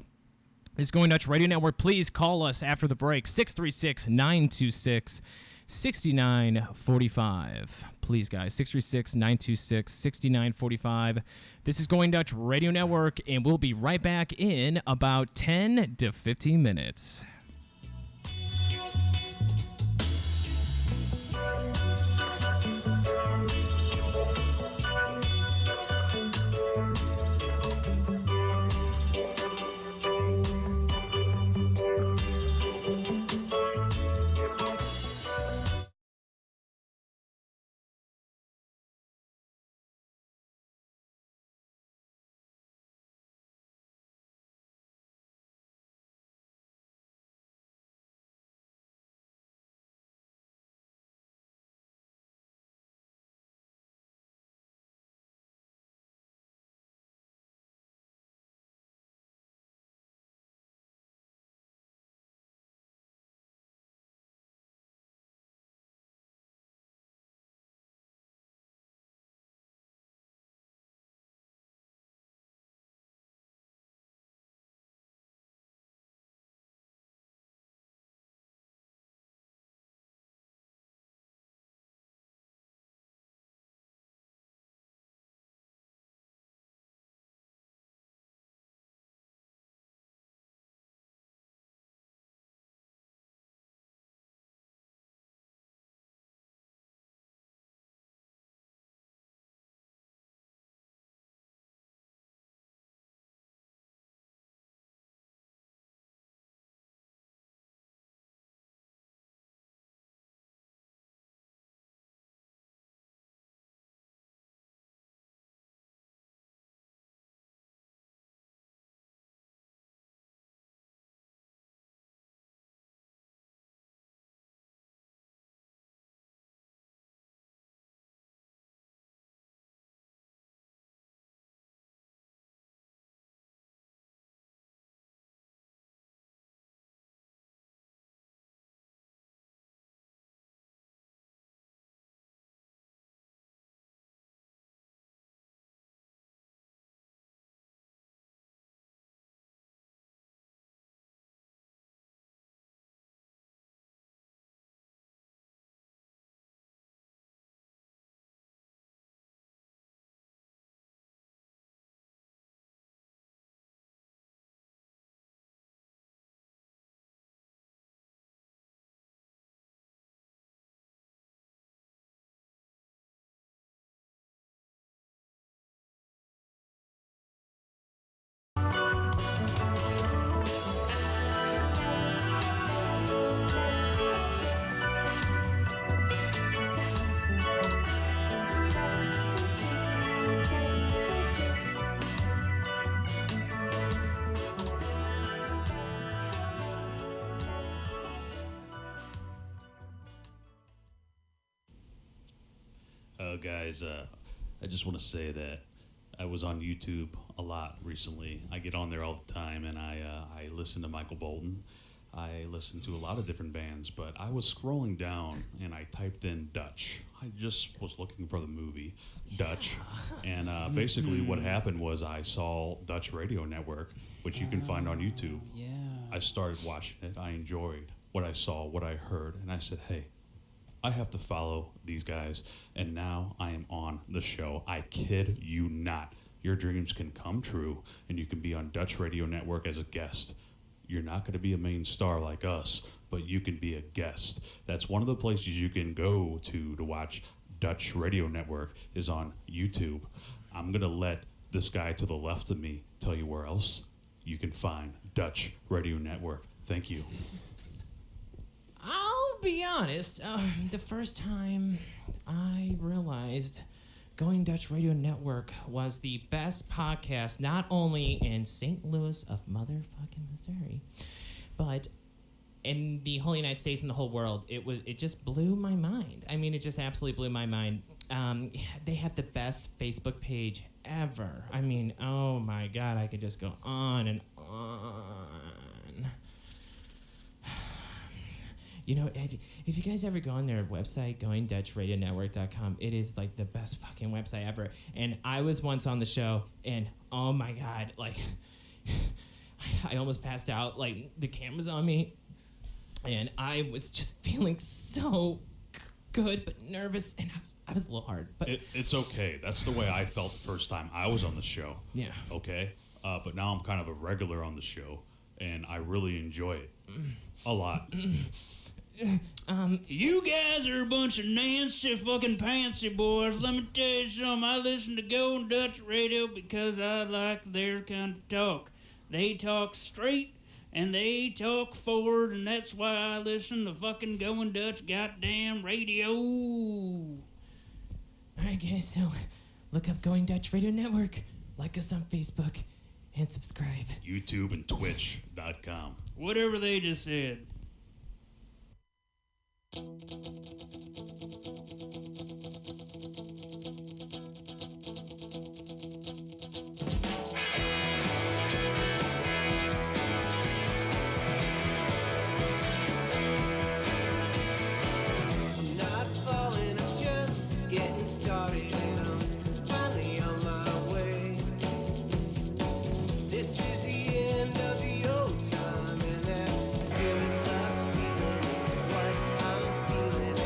this is Going Dutch Radio Network. Please call us after the break, 636-926-6945. Please, guys, 636-926-6945. This is Going Dutch Radio Network, and we'll be right back in about 10 to 15 minutes. Guys, I just want to say that I was on YouTube a lot recently. I get on there all the time, and I listen to Michael Bolton. I listen to a lot of different bands, but I was scrolling down and I typed in Dutch. I just was looking for the movie Dutch, and basically what happened was I saw Dutch Radio Network, which you can find on YouTube. Yeah. I started watching it. I enjoyed what I saw, what I heard, and I said, hey, I have to follow these guys, and now I am on the show. I kid you not. Your dreams can come true, and you can be on Dutch Radio Network as a guest. You're not going to be a main star like us, but you can be a guest. That's one of the places you can go to watch Dutch Radio Network is on YouTube. I'm going to let this guy to the left of me tell you where else you can find Dutch Radio Network. Thank you. I'll be honest, the first time I realized Going Dutch Radio Network was the best podcast, not only in St. Louis of motherfucking Missouri, but in the whole United States and the whole world. It just blew my mind. I mean, it just absolutely blew my mind. They have the best Facebook page ever. I mean, oh my God, I could just go on and on. You know, if you guys ever go on their website, goingdutchradionetwork.com, it is like the best fucking website ever. And I was once on the show, and oh my God, like, I almost passed out. Like, the camera's on me, and I was just feeling so good but nervous, and I was a little hard. But It's okay. That's the way I felt the first time I was on the show. yeah. Okay? But now I'm kind of a regular on the show, and I really enjoy it. A lot. You guys are a bunch of Nancy fucking Pantsy boys. Let me tell you something. I listen to Golden Dutch Radio because I like their kind of talk. They talk straight and they talk forward, and that's why I listen to fucking Going Dutch goddamn radio. All right, guys, so look up Going Dutch Radio Network, like us on Facebook, and subscribe. YouTube and Twitch.com. Whatever they just said. I'm not falling, I'm just getting started, and I'm finally on my way. This is the end of the old time, and that good luck feeling is what I'm feeling.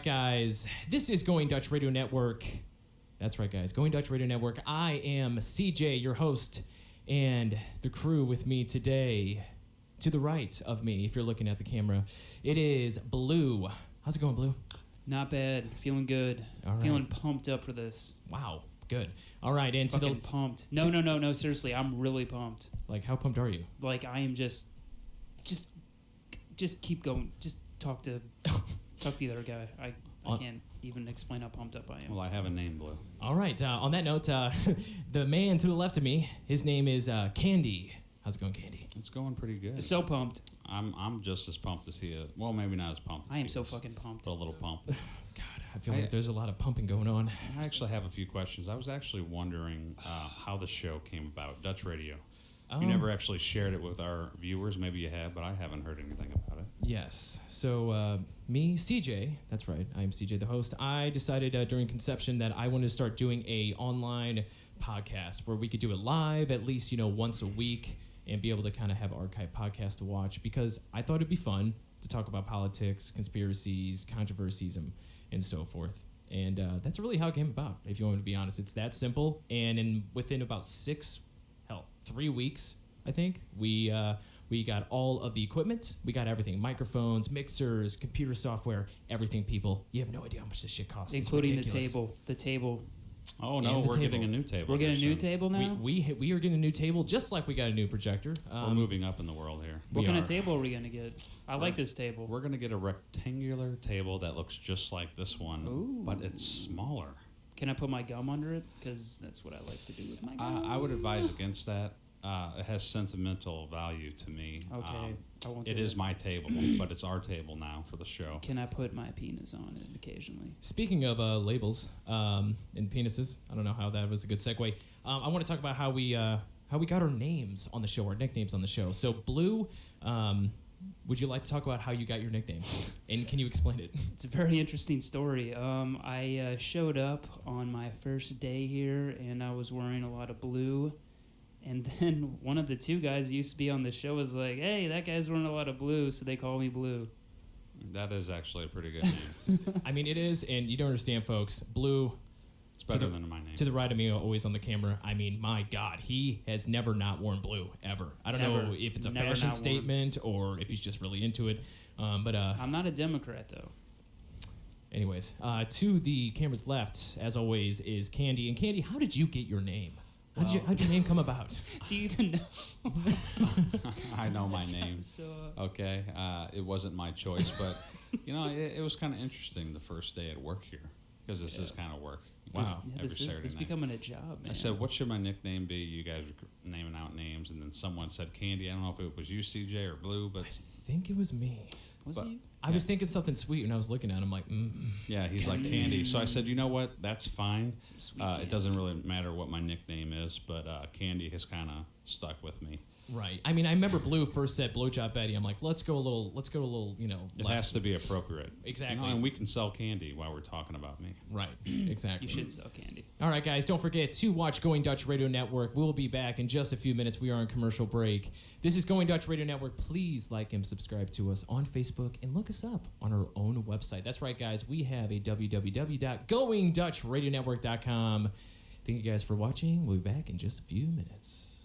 guys. This is Going Dutch Radio Network. That's right, guys. Going Dutch Radio Network. I am CJ, your host, and the crew with me today, to the right of me, if you're looking at the camera, it is Blue. How's it going, Blue? Not bad. Feeling good. All right. Feeling pumped up for this. Wow, good. All right, and to Fucking the pumped. No. Seriously, I'm really pumped. like, how pumped are you? Like I am just keep going. Just talk to the other guy. I can't even explain how pumped up I am. Well, I have a name, Blue. All right. On that note, the man to the left of me, his name is Candy. How's it going, Candy? It's going pretty good. So pumped. I'm just as pumped as he is. Well, maybe not as pumped. As I am he so is, fucking pumped. but a little pumped. God, I feel like there's a lot of pumping going on. I actually have a few questions. I was actually wondering how the show came about, Dutch Radio. You never actually shared it with our viewers. Maybe you have, but I haven't heard anything about it. Yes. So me, CJ, that's right. I'm CJ, the host. I decided during conception that I wanted to start doing a online podcast where we could do it live at least, once a week and be able to kind of have archive podcasts to watch because I thought it'd be fun to talk about politics, conspiracies, controversies, and so forth. And that's really how it came about, if you want me to be honest. It's that simple. And within about 3 weeks, I think, we got all of the equipment. We got everything. Microphones, mixers, computer software, everything, people. You have no idea how much this shit costs. It's Including ridiculous. the table. Oh, no, And the we're table. getting a new table. We're getting a here new soon. table now? We are getting a new table, just like we got a new projector. We're moving up in the world here. What we kind are. of table are we going to get? I like this table. We're going to get a rectangular table that looks just like this one, Ooh. but it's smaller. Can I put my gum under it? Because that's what I like to do with my gum. I would advise against that. It has sentimental value to me. Okay, I won't It do is it. my table, but it's our table now for the show. Can I put my penis on it occasionally? Speaking of labels and penises, I don't know how that was a good segue. I want to talk about how we got our names on the show, our nicknames on the show. So, Blue, would you like to talk about how you got your nickname? And can you explain it? It's a very interesting story. I showed up on my first day here, and I was wearing a lot of blue. And then one of the two guys who used to be on the show was like, "Hey, that guy's wearing a lot of blue," so they call me Blue. That is actually a pretty good name. I mean, it is, and you don't understand, folks. Blue, It's better the- than my name. to the right of me, always on the camera. I mean, my God, he has never not worn blue, ever. I don't know Never. if it's a Never fashion not worn. statement or if he's just really into it. But I'm not a Democrat, though. anyways, to the camera's left, as always, is Candy. And Candy, how did you get your name? How'd your name come about? Do you even know? I know my name. So, Okay, it wasn't my choice, but it was kind of interesting the first day at work here because this is kind of work. Wow. Every this Saturday is night. becoming a job, man. I said, "What should my nickname be?" You guys were naming out names, and then someone said Candy. I don't know if it was you, CJ, or Blue, but I think it was me. Was but- he? I was thinking something sweet when I was looking at him, like, yeah, he's like Candy. So I said, "You know what? That's fine. Some sweet It candy. doesn't really matter what my nickname is, but Candy has kind of stuck with me. right. I mean, I remember Blue first said Blowjob Betty. I'm like, let's go a little, It less. has to be appropriate. Exactly. And we can sell candy while we're talking about me. Right, exactly. You should sell candy. All right, guys, don't forget to watch Going Dutch Radio Network. We'll be back in just a few minutes. We are on commercial break. This is Going Dutch Radio Network. Please like and subscribe to us on Facebook and look us up on our own website. That's right, guys. We have a www.goingdutchradionetwork.com. Thank you guys for watching. We'll be back in just a few minutes.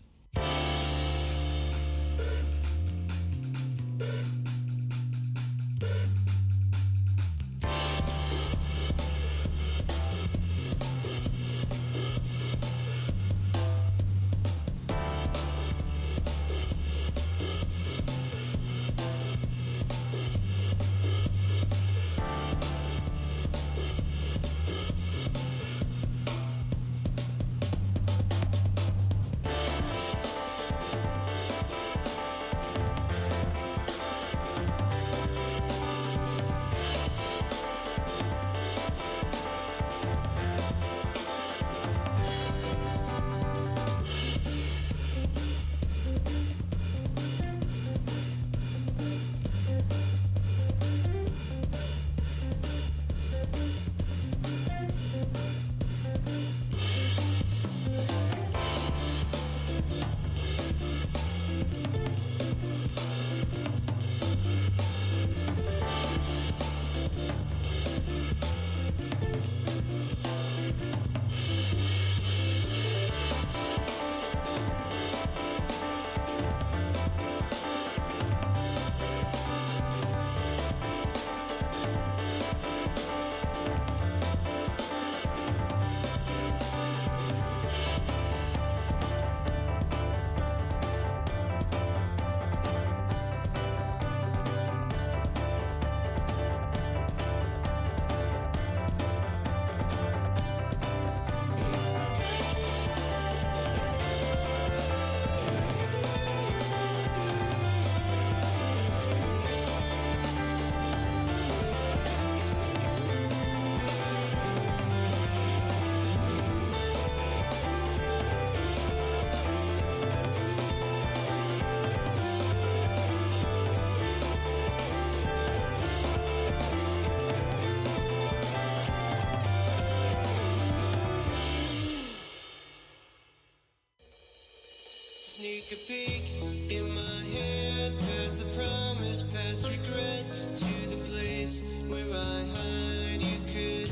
sneak a peek in my head, past the promise, past regret, to the place where I hide. You could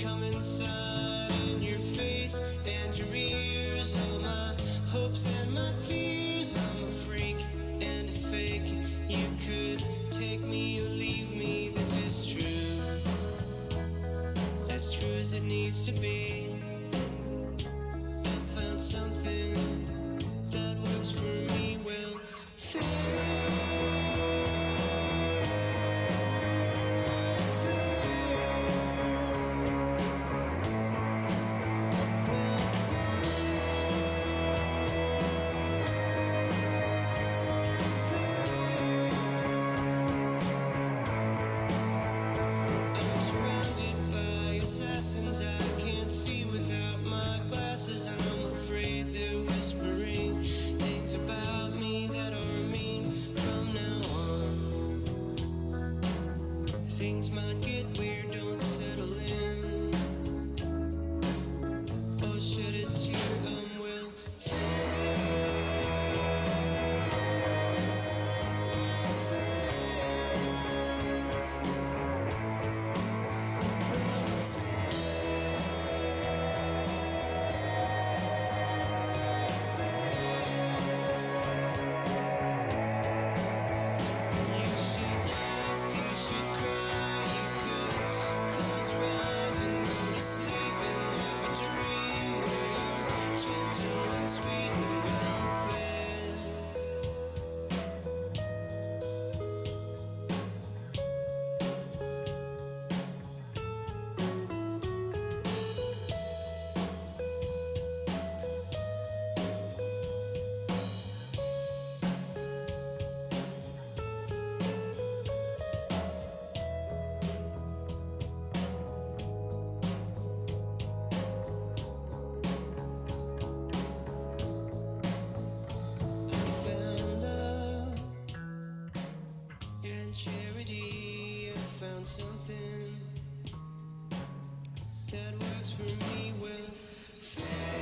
come inside in your face and your ears, all my hopes and my fears. I'm a freak and a fake. You could take me or leave me. This is true, as true as it needs to be. I found something that works for me well. I'm surrounded by assassins I can't see without my glasses, and I'm afraid they're whispering things about me that are mean from now on. Things might get weird, don't settle in. Or shed a tear, well. You should laugh, you should cry, you could close your eyes and go to sleep and have a dream where you're gentle and sweet and well fed. I found love and charity. I found something that works for me well.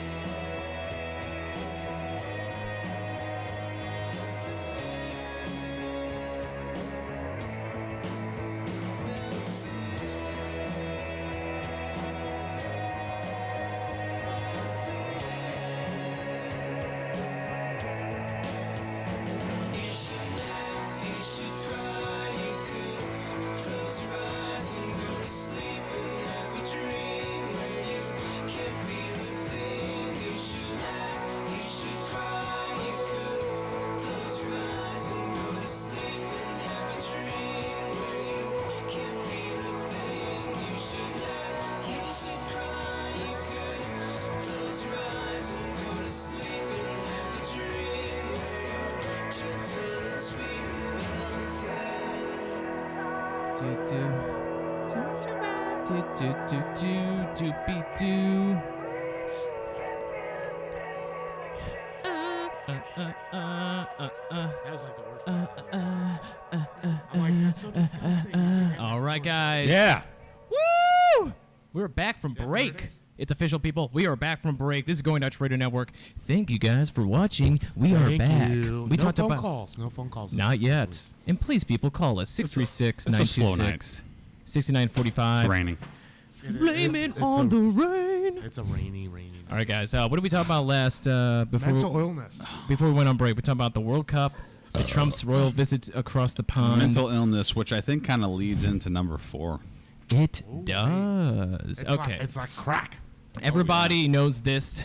You should laugh, you should cry, you could close your eyes and go to sleep and have a dream where you can't feel a thing. You should laugh, you should cry, you could close your eyes and go to sleep and have a dream where you can't feel a thing. You should laugh, you should cry, you could close your eyes and go to sleep and have a dream where you're gentle and sweet and well fed. Do. That was like the worst part. I'm like, that's so disgusting. All right, guys. Yeah. Woo! We're back from there it break. is. It's official, people. We are back from break. This is Going Dutch Radio Network. Thank you guys for watching. We are Thank back. you. We no talked phone about calls. No phone calls. not yet. And please, people, call us 636 it's a slow 926 It's 6945. raining. Blame it on the rain. It's a rainy night. All right, guys. What did we talk about last? Mental illness. Before we went on break, we talked about the World Cup, the Trump's royal visit across the pond. Mental illness, which I think kind of leads into number 4. It Ooh, does. It's Okay. Like, it's like crack, Everybody knows this.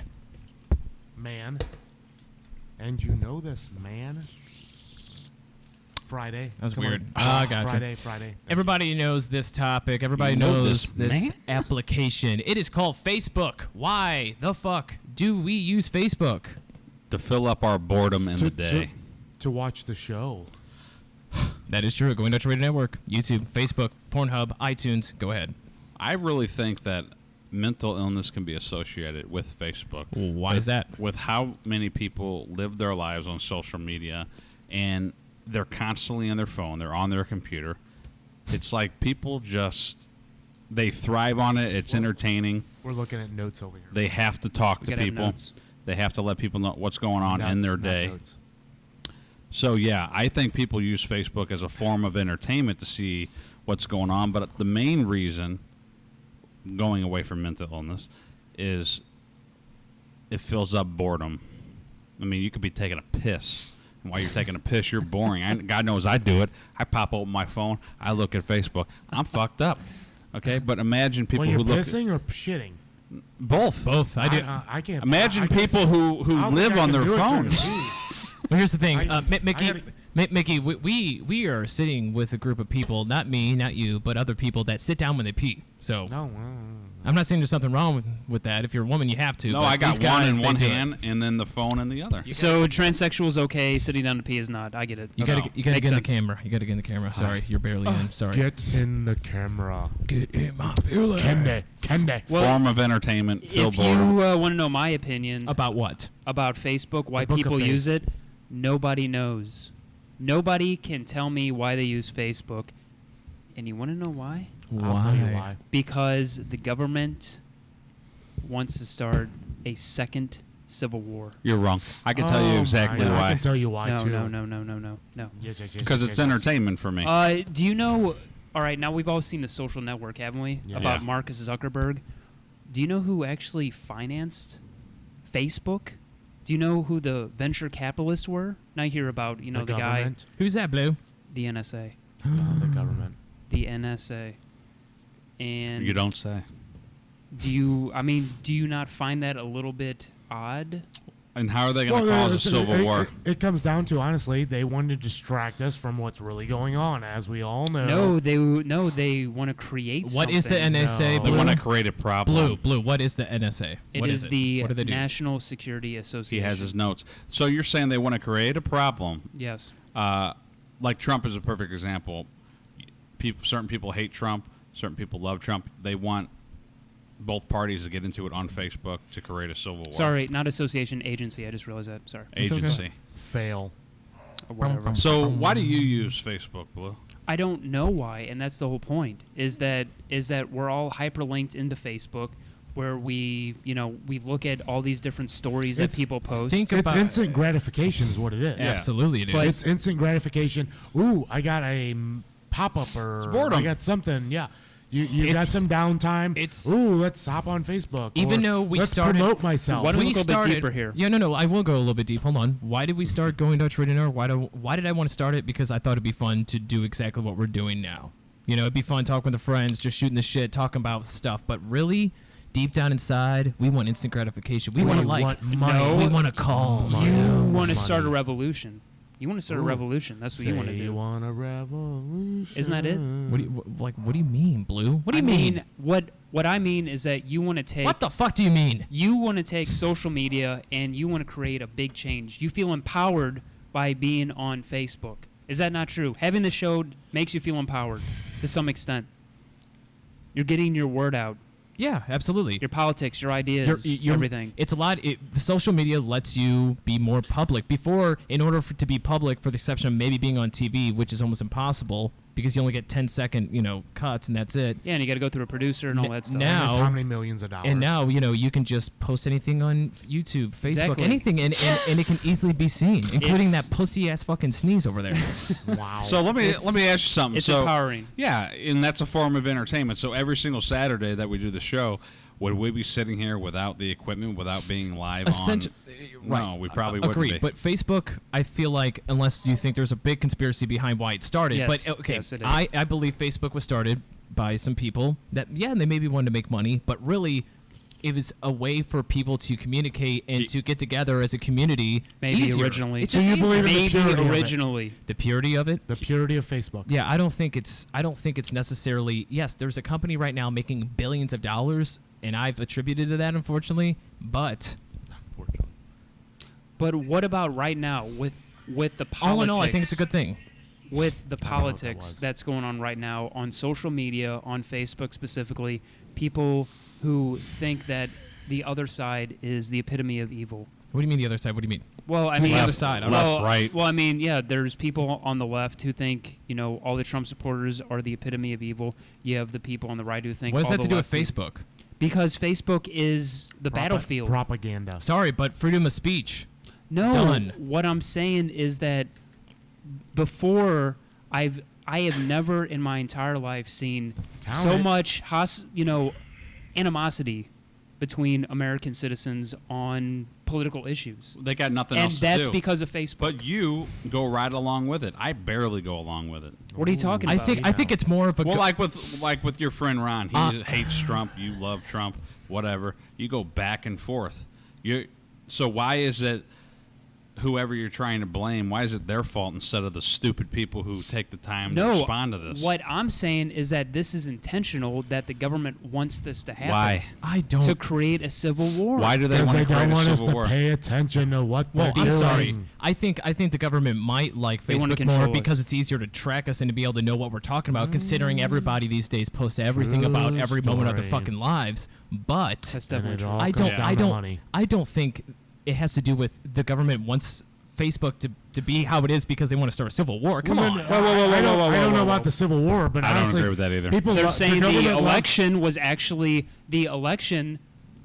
man. And you know this, man. Friday. That was Come weird. on. Ah, gotcha. Friday. Thank Everybody knows this topic. Everybody You know knows this, this man? application. It is called Facebook. Why the fuck do we use Facebook? To fill up our boredom in the day. To watch the show. That is true. Going Dutch Radio Network, YouTube, Facebook, Pornhub, iTunes. Go ahead. I really think that mental illness can be associated with Facebook. Why is that? With how many people live their lives on social media, and they're constantly on their phone, they're on their computer. It's like people just, they thrive on it. It's entertaining. We're looking at notes over here. They have to talk to gotta have people. notes. They have to let people know what's going on in Nuts, their not day. notes. So yeah, I think people use Facebook as a form of entertainment to see what's going on. But the main reason, going away from mental illness, is it fills up boredom. I mean, you could be taking a piss. And while you're taking a piss, you're boring. God knows I do it. I pop open my phone. I look at Facebook. I'm fucked up. Okay, but imagine people When you're who look at pissing or shitting. both. Both. I do. I can't. Imagine I can't- people who I don't live think I on can their do it during the phones. pee. Well, here's the thing, I Mickey. gotta- Mickey, we are sitting with a group of people, not me, not you, but other people that sit down when they pee. So No. I'm not saying there's something wrong with that. If you're a woman, you have to. No, but I got these guys, one in they one do it. hand and then the phone in the other. So transsexual's okay, sitting down to pee is not. I get it. You gotta, No. you gotta Makes get in the sense. camera. You gotta get in the camera. Sorry, you're barely in. Sorry. Get in the camera. Get in my pillow. Kende. Form of entertainment, fill If boredom. you want to know my opinion About what? about Facebook, why The book of people use face. it, nobody knows. Nobody can tell me why they use Facebook. And you want to know why? I'll tell you why. Because the government wants to start a second civil war. You're wrong. I can tell you Oh exactly my God, I why. can tell you why No, too. no. Yes. Because it's entertainment for me. Do you know? All right, now we've all seen The Social Network, haven't we? Yeah. About Yeah. Mark Zuckerberg. Do you know who actually financed Facebook? Do you know who the venture capitalists were? Now you hear about, you know, the guy, government. Who's that, Blue? the NSA. The government. The NSA. And You don't say. do you not find that a little bit odd? And how are they going to cause a civil war? It comes down to, honestly, they want to distract us from what's really going on, as we all know. No, they want to create What is the something. NSA, No. They Blue? want to create a problem. Blue. What is the NSA? It What is it? the What do they do? National Security He Association. has his notes. So you're saying they want to create a problem. Yes. Like Trump is a perfect example. Certain people hate Trump. Certain people love Trump. They want both parties to get into it on Facebook to create a civil war. Sorry, not association, agency. I just realized that. Sorry. It's okay. Agency. Fail. Or whatever. So why do you use Facebook, Blue? I don't know why, and that's the whole point. Is that we're all hyperlinked into Facebook, where we look at all these different stories that It's- people post. think It's about instant gratification is what it is. Absolutely, it is. But- It's instant gratification. Ooh, I got a pop-up or boredom. I got something. Yeah. You got It's- some downtime. it's- Ooh, let's hop on Facebook. Even or though we let's started- promote myself. Why don't we we go a bit started, deeper here? Yeah, no, I will go a little bit deep. Hold on. Why did we start Going Dutch Radio Network? Why did I want to start it? Because I thought it'd be fun to do exactly what we're doing now. You know, it'd be fun talking with the friends, just shooting the shit, talking about stuff. But really, deep down inside, we want instant gratification. We want to want money. we want to call. Money. You want to start a Money. revolution. You want to start a Ooh. revolution. That's what you want to Say do. you want a revolution. Isn't that it? What do you What do you mean, Blue? What do you I mean? what I mean is that you want to take What the fuck do you mean? you want to take social media and you want to create a big change. You feel empowered by being on Facebook. Is that not true? Having the show makes you feel empowered to some extent. You're getting your word out, Yeah, absolutely. your politics, your ideas, everything. It's a lot. Social media lets you be more public. Before, in order to be public, for the exception of maybe being on TV, which is almost impossible because you only get 10-second, cuts and that's it. Yeah, and you got to go through a producer and all that stuff. now- And it's how many millions of dollars? And now, you can just post anything on YouTube, Facebook, Exactly. anything, and it can easily be seen, including It's- that pussy ass fucking sneeze over there. wow. So let me ask you something. It's so, empowering. Yeah, and that's a form of entertainment. So every single Saturday that we do the show, would we be sitting here without the equipment, without being live Essentially, on? No, we probably wouldn't Agreed. be. But Facebook, I feel like, unless you think there's a big conspiracy behind why it started, Yes, but okay, yes, it is. I believe Facebook was started by some people that they maybe wanted to make money, but really it was a way for people to communicate and to get together as a community. Maybe easier. originally. It's So just you believe easier. in the Maybe purity of it. originally. The purity of it. the purity of Facebook. Yeah, I don't think it's necessarily. Yes, there's a company right now making billions of dollars, and I've attributed to that, unfortunately. But Unfortunately. But what about right now with the politics? all in all, I think it's a good thing. With the I don't know what that politics was. that's going on right now on social media, on Facebook specifically, people who think that the other side is the epitome of evil. What do you mean the other side? What do you mean? Well, I Who's mean, the other side? I don't Left, well, right. Well, I mean, yeah, there's people on the left who think, all the Trump supporters are the epitome of evil. You have the people on the right who think What does all that have the to do with left- Facebook? Because Facebook is the battlefield. Propaganda. Sorry, but freedom of speech. No, Done. what I'm saying is that before I have never in my entire life seen Count so it. much animosity between American citizens on political issues. They got nothing And else to that's do. because of Facebook. But you go right along with it. I barely go along with it. What are you talking I about? think it's more of a. Well, go- like with your friend Ron, he hates Trump. You love Trump. Whatever. You go back and forth. So why is it whoever you're trying to blame? Why is it their fault instead of the stupid people who take the time to respond to this? What I'm saying is that this is intentional, that the government wants this to happen. Why? I don't. To create a civil war. Why do they Because want they to create don't a want us civil to war? pay attention to what Well, they're I'm doing. sorry. I think the government might like They wanna Facebook more control because us. it's easier to track us and to be able to know what we're talking about. Considering everybody these days posts everything about True every moment of their story. fucking lives, but That's And definitely it true. all I comes don't. down I to don't. money. I don't think it has to do with the government wants Facebook to be how it is because they want to start a civil war. Come Well, on. then, I don't know about the Civil War, but I don't honestly, agree with that either. People They're lo- saying the government loves- election was actually the election.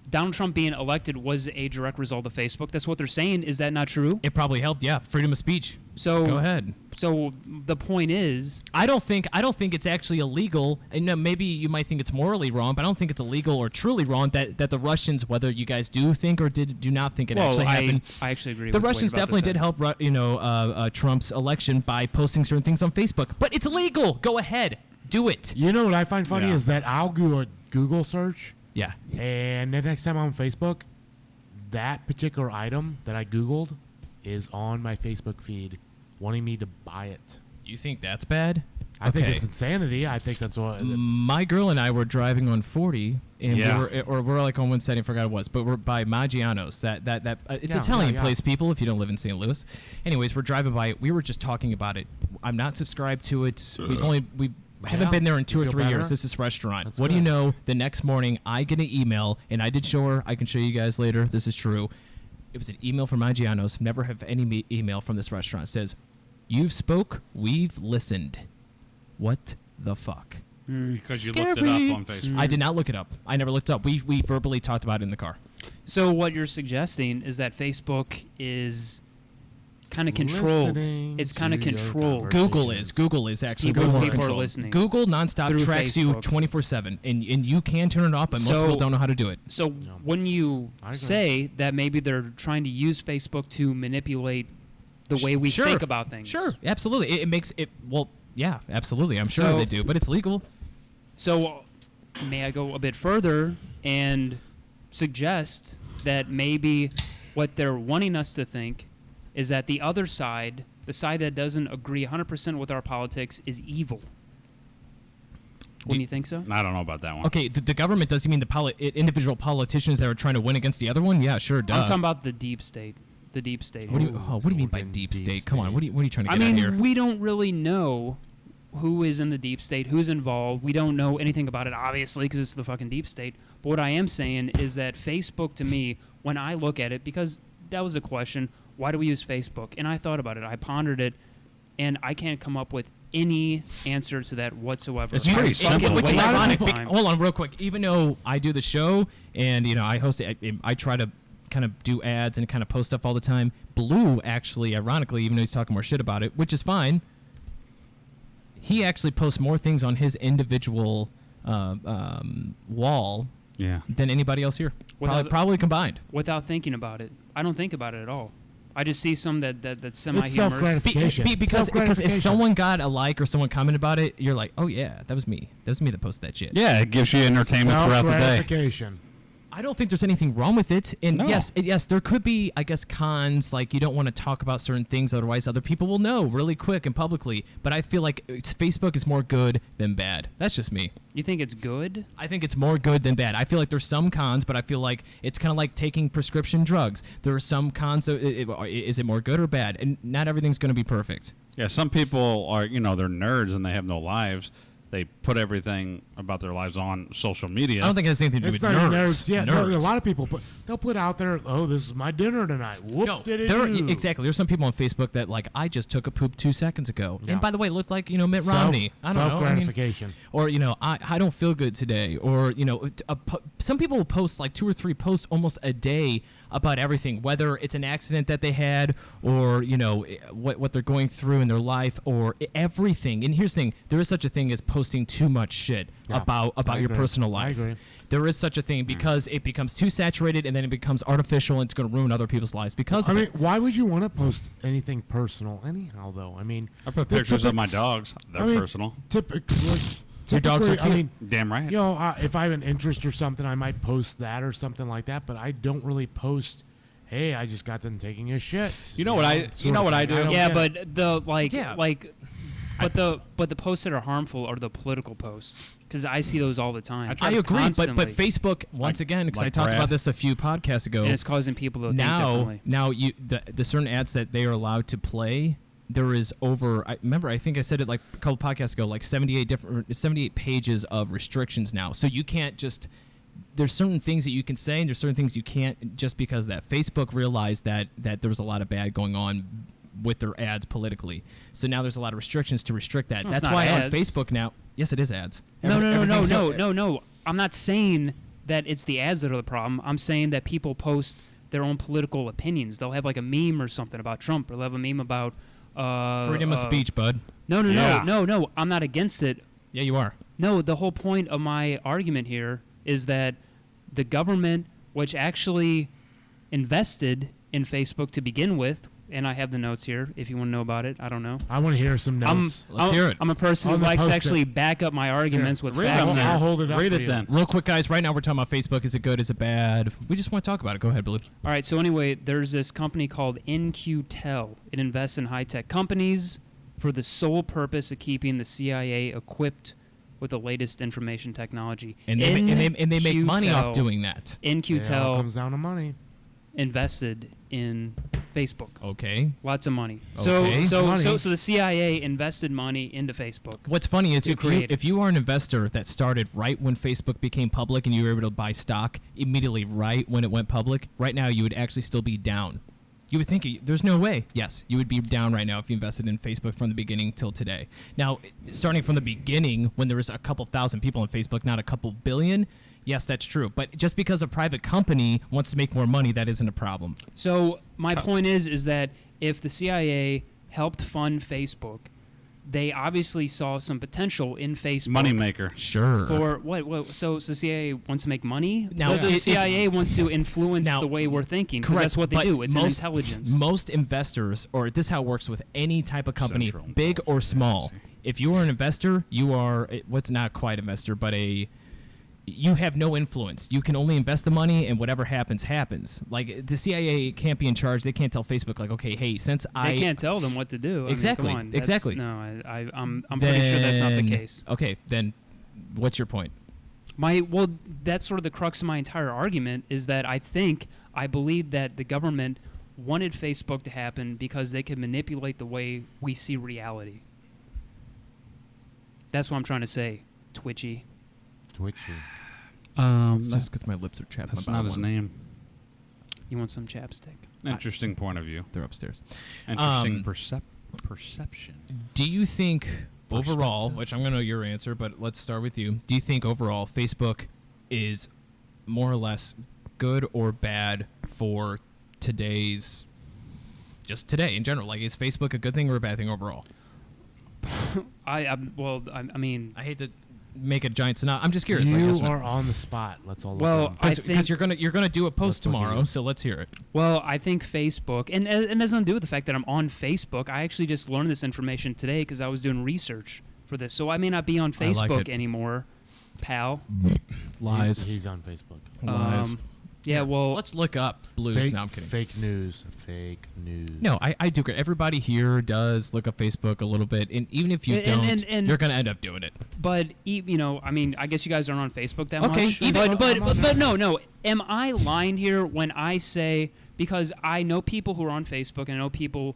Donald Trump being elected was a direct result of Facebook. That's what they're saying. Is that not true? It probably helped. Yeah, freedom of speech. So Go ahead. So the point is, I don't think it's actually illegal. And maybe you might think it's morally wrong, but I don't think it's illegal or truly wrong that the Russians, whether you guys do think or do not think it well, actually happened. I actually agree. The with what Russians you're about to definitely did say. help, Trump's election by posting certain things on Facebook. But it's illegal. Go ahead, do it. You know what I find funny Yeah. is that I'll do a Google search, Yeah. and the next time I'm on Facebook, that particular item that I Googled is on my Facebook feed, wanting me to buy it. You think that's bad? I think Okay. it's insanity. I think that's what. My girl and I were driving on 40, and Yeah. we're like on one side, I forgot what it was, but we're by Maggiano's. That it's Yeah, Italian yeah. place, people. If you don't live in St. Louis, anyways, we're driving by it. We were just talking about it. I'm not subscribed to it. We haven't Yeah. been there in 2 You or feel 3 years. better? This is restaurant. That's What do you good. know? The next morning, I get an email, and I did show her. I can show you guys later. This is true. It was an email from Maggiano's. Never have any email from this restaurant. It says, "You've spoke. We've listened." What the fuck? Because you looked it Scary. up on Facebook. I did not look it up. I never looked it up. We verbally talked about it in the car. So what you're suggesting is that Facebook is kind of controlled. Listening It's kind of to your controlled. conversations. Google is actually People- more people are control. listening Google nonstop through tracks you Facebook. 24/7, and you can turn it off, but most So- people don't know how to do it. So when you I agree. say that maybe they're trying to use Facebook to manipulate the way we Sure. think about things. Sure, absolutely. It makes it well. Yeah, absolutely. I'm sure So- they do, but it's legal. So may I go a bit further and suggest that maybe what they're wanting us to think is that the other side, the side that doesn't agree 100% with our politics, is evil. Wouldn't you think so? I don't know about that one. Okay, the government does. You mean the individual politicians that are trying to win against the other one? Yeah, sure. Duh. I'm talking about the deep state. The deep state. What do you here. what do you mean by Fucking deep deep state? Come on, state. what are you trying to I get at here? mean, we don't really know who is in the deep state, who's involved. We don't know anything about it, obviously, because it's the fucking deep state. But what I am saying is that Facebook, to me, when I look at it, because that was a question, why do we use Facebook? And I thought about it. I pondered it, and I can't come up with any answer to that whatsoever. It's pretty I simple. fucking Which is waste my ironic. time. Hold on, real quick. Even though I do the show and I host it, I try to kind of do ads and kind of post stuff all the time. Blue actually, ironically, even though he's talking more shit about it, which is fine, he actually posts more things on his individual wall Yeah. than anybody else here. Without- Probably combined. Without thinking about it. I don't think about it at all. I just see some that's It's semi-humorous. self-gratification. Because if Self-gratification. someone got a like or someone commented about it, you're like, oh yeah, that was me. That was me that posted that shit. Yeah, it gives you entertainment throughout the day. Self-gratification. I don't think there's anything wrong with it. And No. yes, there could be, I guess, cons, like you don't want to talk about certain things, otherwise other people will know really quick and publicly. But I feel like Facebook is more good than bad. That's just me. You think it's good? I think it's more good than bad. I feel like there's some cons, but I feel like it's kind of like taking prescription drugs. There are some cons. Is it more good or bad? And not everything's going to be perfect. Yeah, some people are, they're nerds and they have no lives. they put everything about their lives on social media. I don't think it has anything to do It's with not nerds. nerds. Yeah, no, a Nerds. lot of people they'll put out there, oh, this is my dinner tonight. Whoop No, did it there are, do? exactly. There's some people on Facebook that like, I just took a poop 2 seconds ago, Yeah. and by the way, it looked like Mitt Romney. I don't know. I mean, Self-gratification. or I don't feel good today, or some people will post like 2 or 3 posts almost a day about everything, whether it's an accident that they had, or what they're going through in their life, or everything. And here's the thing: there is such a thing as posting too much shit Yeah, about I your agree. personal I life. agree. There is such a thing because it becomes too saturated, and then it becomes artificial, and it's going to ruin other people's lives because I of mean, it. why would you want to post anything personal anyhow, though? I mean, I put the pictures of typic- my dogs. They're I mean, personal. Typically, Your dogs are I cute. mean, Damn right. if I have an interest or something, I might post that or something like that. But I don't really post, hey, I just got done taking a shit. You know what I- sort you know of what I thing. do? don't Yeah, get it. but the Yeah. but the posts that are harmful are the political posts because I see those all the time. I try I to agree, but constantly. Facebook once again, because I like talked Brad. about this a few podcasts ago. and it's causing people to think differently. Now the certain ads that they are allowed to play, there is over. I think I said it like a couple podcasts ago, like 78 pages of restrictions now. So you can't just. There's certain things that you can say, and there's certain things you can't, just because that Facebook realized that there was a lot of bad going on with their ads politically. So now there's a lot of restrictions to restrict that. No, it's That's not why on ads. Facebook now. Yes, it is ads. No. Everything's No. I'm not saying that it's the ads that are the problem. I'm saying that people post their own political opinions. They'll have like a meme or something about Trump, or they'll have a meme about freedom of speech, bud. No. Yeah. No. I'm not against it. Yeah, you are. No, the whole point of my argument here is that the government, which actually invested in Facebook to begin with, and I have the notes here if you want to know about it. I don't know. I want to hear some notes. Let's hear it. I'm a person On who the likes to post-it. actually back up my arguments with read facts. them here. I'll hold it up. Read for it you. then. Real quick, guys. Right now we're talking about Facebook. Is it good? Is it bad? We just want to talk about it. Go ahead, Blue. All right, so anyway, there's this company called NQTel. It invests in high-tech companies for the sole purpose of keeping the CIA equipped with the latest information technology. And they make money off NQTel doing that. It all NQTel comes down to money. invested in Facebook. Okay. Lots of money. Okay. So Money. the CIA invested money into Facebook. What's funny is To create it. if you are an investor that started right when Facebook became public and you were able to buy stock immediately right when it went public, right now you would actually still be down. You would think there's no way. Yes, you would be down right now if you invested in Facebook from the beginning till today. Now, starting from the beginning when there was a couple thousand people on Facebook, not a couple billion, yes, that's true. But just because a private company wants to make more money, that isn't a problem. So my point is that if the CIA helped fund Facebook, they obviously saw some potential in Facebook. Moneymaker. Sure. For what? So the CIA wants to make money. Now, the it's- CIA wants to influence Now, the way we're thinking because correct, that's what they but do. It's most- an intelligence. Most investors, or this is how it works with any type of company, Central big or Intelligence small. Agency. If you are an investor, you are what's not quite investor, but you have no influence. You can only invest the money, and whatever happens, happens. Like the CIA can't be in charge. They can't tell Facebook like, okay, hey, since they can't tell them what to do. Exactly, I mean, come on. That's- exactly. No, I'm pretty sure that's not the then- case. Okay, then what's your point? Well, that's sort of the crux of my entire argument is that I believe that the government wanted Facebook to happen because they could manipulate the way we see reality. That's what I'm trying to say, Twitchy. Twitchy. It's just because my lips are chapped. That's not his name. You want some chapstick? Interesting point of view. They're upstairs. Interesting perception. Do you think overall, Perspective. which I'm going to know your answer, but let's start with you. Do you think overall Facebook is more or less good or bad for today's, just today in general? Like, is Facebook a good thing or a bad thing overall? I mean, I hate to make a giant synopsis. I'm just curious. like, You yes or no? are on the spot. Let's all look Well, at 'em. I Because think- you're gonna do a post Let's look at tomorrow, it. so let's hear it. well, I think Facebook, and it has nothing to do with the fact that I'm on Facebook. I actually just learned this information today because I was doing research for this. So I may not be on I like Facebook it. anymore, pal. Lies. He's on Facebook. Lies. Yeah, well, Let's look up blues. Fake, No, I'm kidding. fake news. Fake news. No, I do. Everybody here does look up Facebook a little bit, and even if you And- don't, and- you're gonna end up doing it. but I mean, I guess you guys aren't on Facebook that Okay, much. even- But no. Am I lying here when I say, because I know people who are on Facebook and I know people,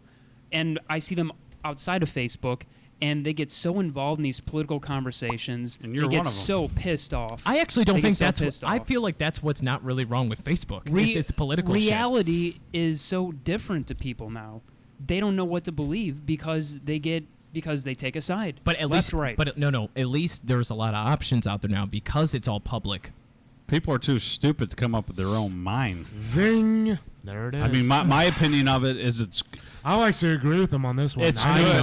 and I see them outside of Facebook, and they get so involved in these political conversations. And you're they get one of 'em. so pissed off. I actually don't They get think so that's. pissed I off. feel like that's what's not really wrong with Facebook. Re- it's the political shit. reality is so different to people now. They don't know what to believe because they take a side. But at left, least, right. But no. At least there's a lot of options out there now because it's all public. People are too stupid to come up with their own mind. Zing. There it is. I mean, my opinion of it is it's I'll actually agree with them on this one. It's I good.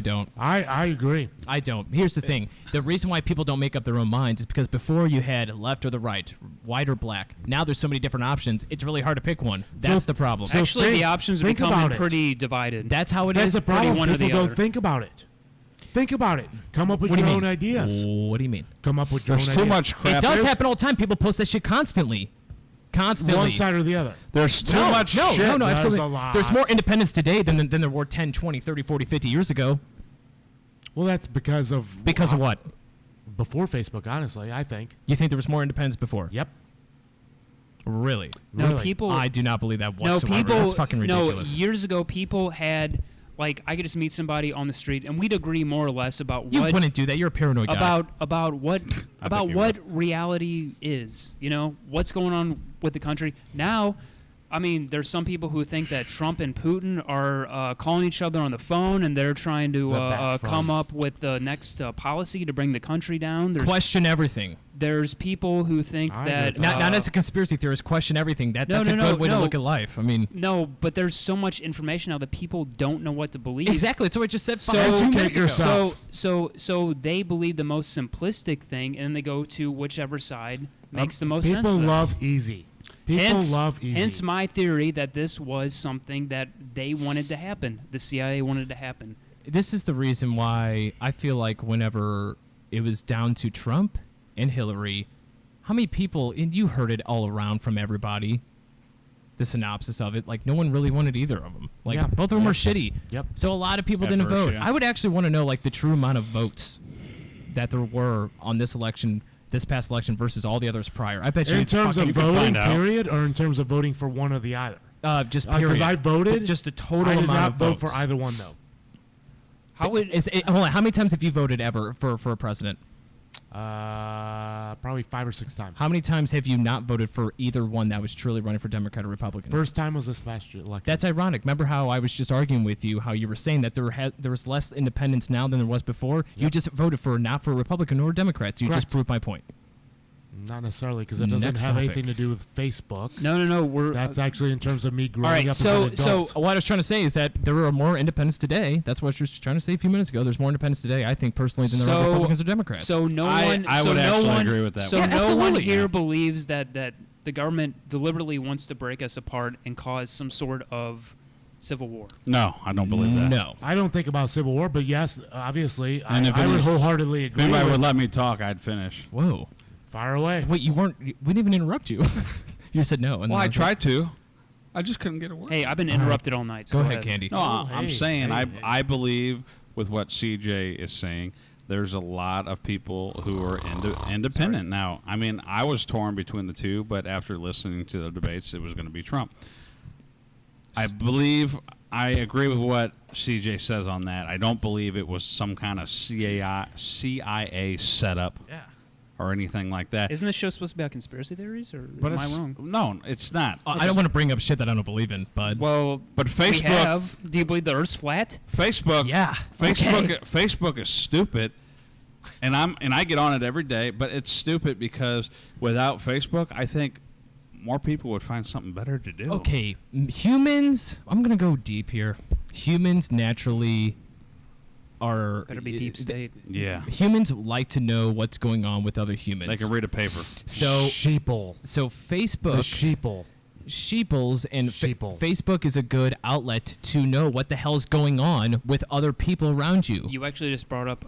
don't. I agree. I don't. Here's the thing. The reason why people don't make up their own minds is because before you had left or the right, white or black. Now there's so many different options. It's really hard to pick one. That's the problem. so Actually, think- the options are think becoming about it. pretty divided. That's how it That's is. the problem. one or People the don't other. think about it. Think about it. Come up with What do your you own mean? ideas. What do you mean? Come up with your there's own too ideas. much crap. It does There's- happen all the time. People post that shit constantly. Constantly. One side or the other. There's too no, much no, shit. no, There's absolutely. a lot. There's more independence today than there were 10, 20, 30, 40, 50 years ago. Well, that's because of Because of what? Before Facebook, honestly, I think. You think there was more independence before? Yep. Really? no, Really. people. I do not believe that no, whatsoever. people. That's fucking ridiculous. No, years ago, people had like I could just meet somebody on the street and we'd agree more or less about you what wouldn't do that. You're a paranoid guy. about what about think you're what reality is. You know what's going on with the country now. I mean, there's some people who think that Trump and Putin are calling each other on the phone and they're trying to The back phone. come up with the next policy to bring the country down. Question everything. There's people who think I agree that with Not as a conspiracy theorist. Question everything. That's a good way to look at life. I mean, no, but there's so much information now that people don't know what to believe. exactly. That's what I just said. So, fucking 2 Educate minutes ago. yourself. so they believe the most simplistic thing, and they go to whichever side makes the most sense. People to them. love easy. People love easy. Hence my theory that this was something that they wanted to happen. The CIA wanted to happen. This is the reason why I feel like whenever it was down to Trump and Hillary, how many people, and you heard it all around from everybody, the synopsis of it, like no one really wanted either of them. Like Yeah. both of them were shitty. Yep. So a lot of people At didn't first, vote. yeah. I would actually want to know like the true amount of votes that there were on this election, this past election versus all the others prior. I bet you in it's terms fucking, of can voting, find out. period, or in terms of voting for one or the other? just period. Because I voted. Just the total I did amount not of vote votes. for either one, though. How would Hold on, how many times have you voted ever for a president? Probably 5 or 6 times. How many times have you not voted for either one that was truly running for Democrat or Republican? First time was this last year election. That's ironic. Remember how I was just arguing with you, how you were saying that there was less independence now than there was before? You Yep. just voted for not for a Republican or Democrats. You just Correct. proved my point. Not necessarily, because it doesn't Next have topic. anything to do with Facebook. no? We're That's actually in terms of me growing right, up so- as an adult. What I was trying to say is that there are more independents today. That's what I was just trying to say a few minutes ago. There's more independents today, I think, personally, than there are So- Republicans or Democrats. So no I- one. I so would no actually one, agree with that So one. Yeah, no one absolutely. here Yeah. believes that the government deliberately wants to break us apart and cause some sort of civil war. No, I don't believe that. No. I don't think about Civil War, but yes, obviously, I, And if I any- would wholeheartedly If agree anybody with would let me talk, I'd finish. Whoa. Fire away. Wait, we didn't even interrupt you. You said no. And Well, then I was like, tried to. I just couldn't get a word. Hey, I've been interrupted all night. So Go ahead, Candy. No, I'm hey, saying hey, I believe with what CJ is saying. There's a lot of people who are independent now. I mean, I was torn between the two, but after listening to the debates, it was going to be Trump. I believe I agree with what CJ says on that. I don't believe it was some kind of CIA setup Yeah. or anything like that. Isn't this show supposed to be about conspiracy theories, or But am I it's, wrong? no, it's not. I don't want to bring up shit that I don't believe in, but Well, But we Facebook, have. Do you believe the Earth's flat? Facebook, yeah. Facebook is stupid, and I get on it every day. But it's stupid because without Facebook, I think more people would find something better to do. Okay, humans. I'm gonna go deep here. Humans naturally are. Better be deep state. Yeah, Humans like to know what's going on with other humans. they can read a paper. So sheeple. so The Facebook, sheeple. sheeples, and Sheeple. Facebook is a good outlet to know what the hell's going on with other people around you. You actually just brought up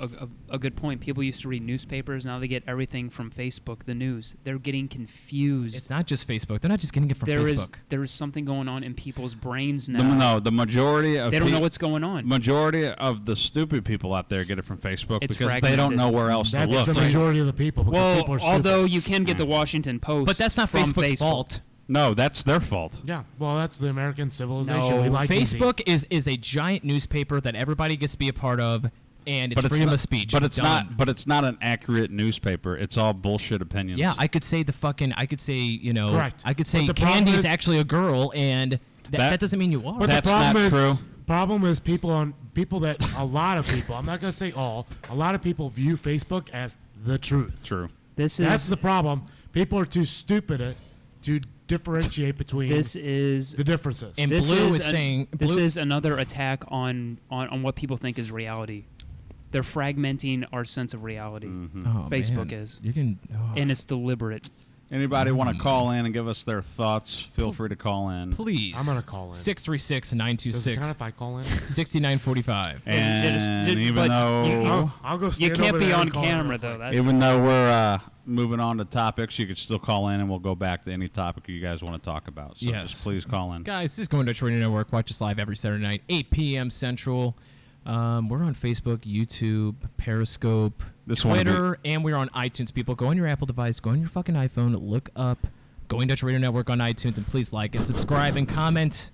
a good point. People used to read newspapers. Now they get everything from Facebook, the news. They're getting confused. It's not just Facebook. They're not just getting it from Facebook. There is something going on in people's brains now. No, the majority of They don't know what's going on. majority of the stupid people out there get it from Facebook It's because they don't fragmented. know where else That's to look. the majority of the people. Because Well, people are stupid. although you can get the Washington Post, But that's not from Facebook's Facebook. fault. No, that's their fault. Yeah, well, that's the American civilization. No, we like easy. Facebook is a giant newspaper that everybody gets to be a part of. and it's freedom not, of speech. But it's Done. not. But it's not an accurate newspaper. It's all bullshit opinions. Yeah, I could say I could say, you know, Correct. I could But say the problem Candy's is- actually a girl, and that That- doesn't mean you are. But That's the problem not is, true. Problem is people that a lot of people. I'm not gonna say all. A lot of people view Facebook as the truth. True. This That's is the problem. People are too stupid to differentiate between this is the differences. And this Blue is is an- saying this Blue- is another attack on what people think is reality. They're fragmenting our sense of reality, Oh, Facebook man. is. You can. Oh. and it's deliberate. Anybody want to call in and give us their thoughts? Feel free to call in. Please. I'm gonna call in. 636-926 Does it count if I call in? 6945. And even but though you- I'll go. You Stand can't over be there on and call in camera real though. quick. That's even though we're moving on to topics, you could still call in and we'll go back to any topic you guys want to talk about. So Yes. just please call in. Guys, this is Going Dutch Radio Network. Watch us live every Saturday night, 8 p.m. Central. We're on Facebook, YouTube, Periscope, This one will be- Twitter, and we're on iTunes. People, go on your Apple device, go on your fucking iPhone, look up Going Dutch Radio Network on iTunes, and please like and subscribe and comment.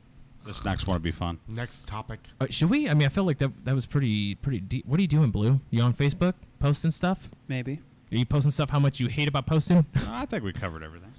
This next one will be fun. Next topic. Should we? I mean, I feel like that was pretty deep. What are you doing, Blue? You on Facebook posting stuff? maybe. Are you posting stuff how much you hate about posting? I think we covered everything.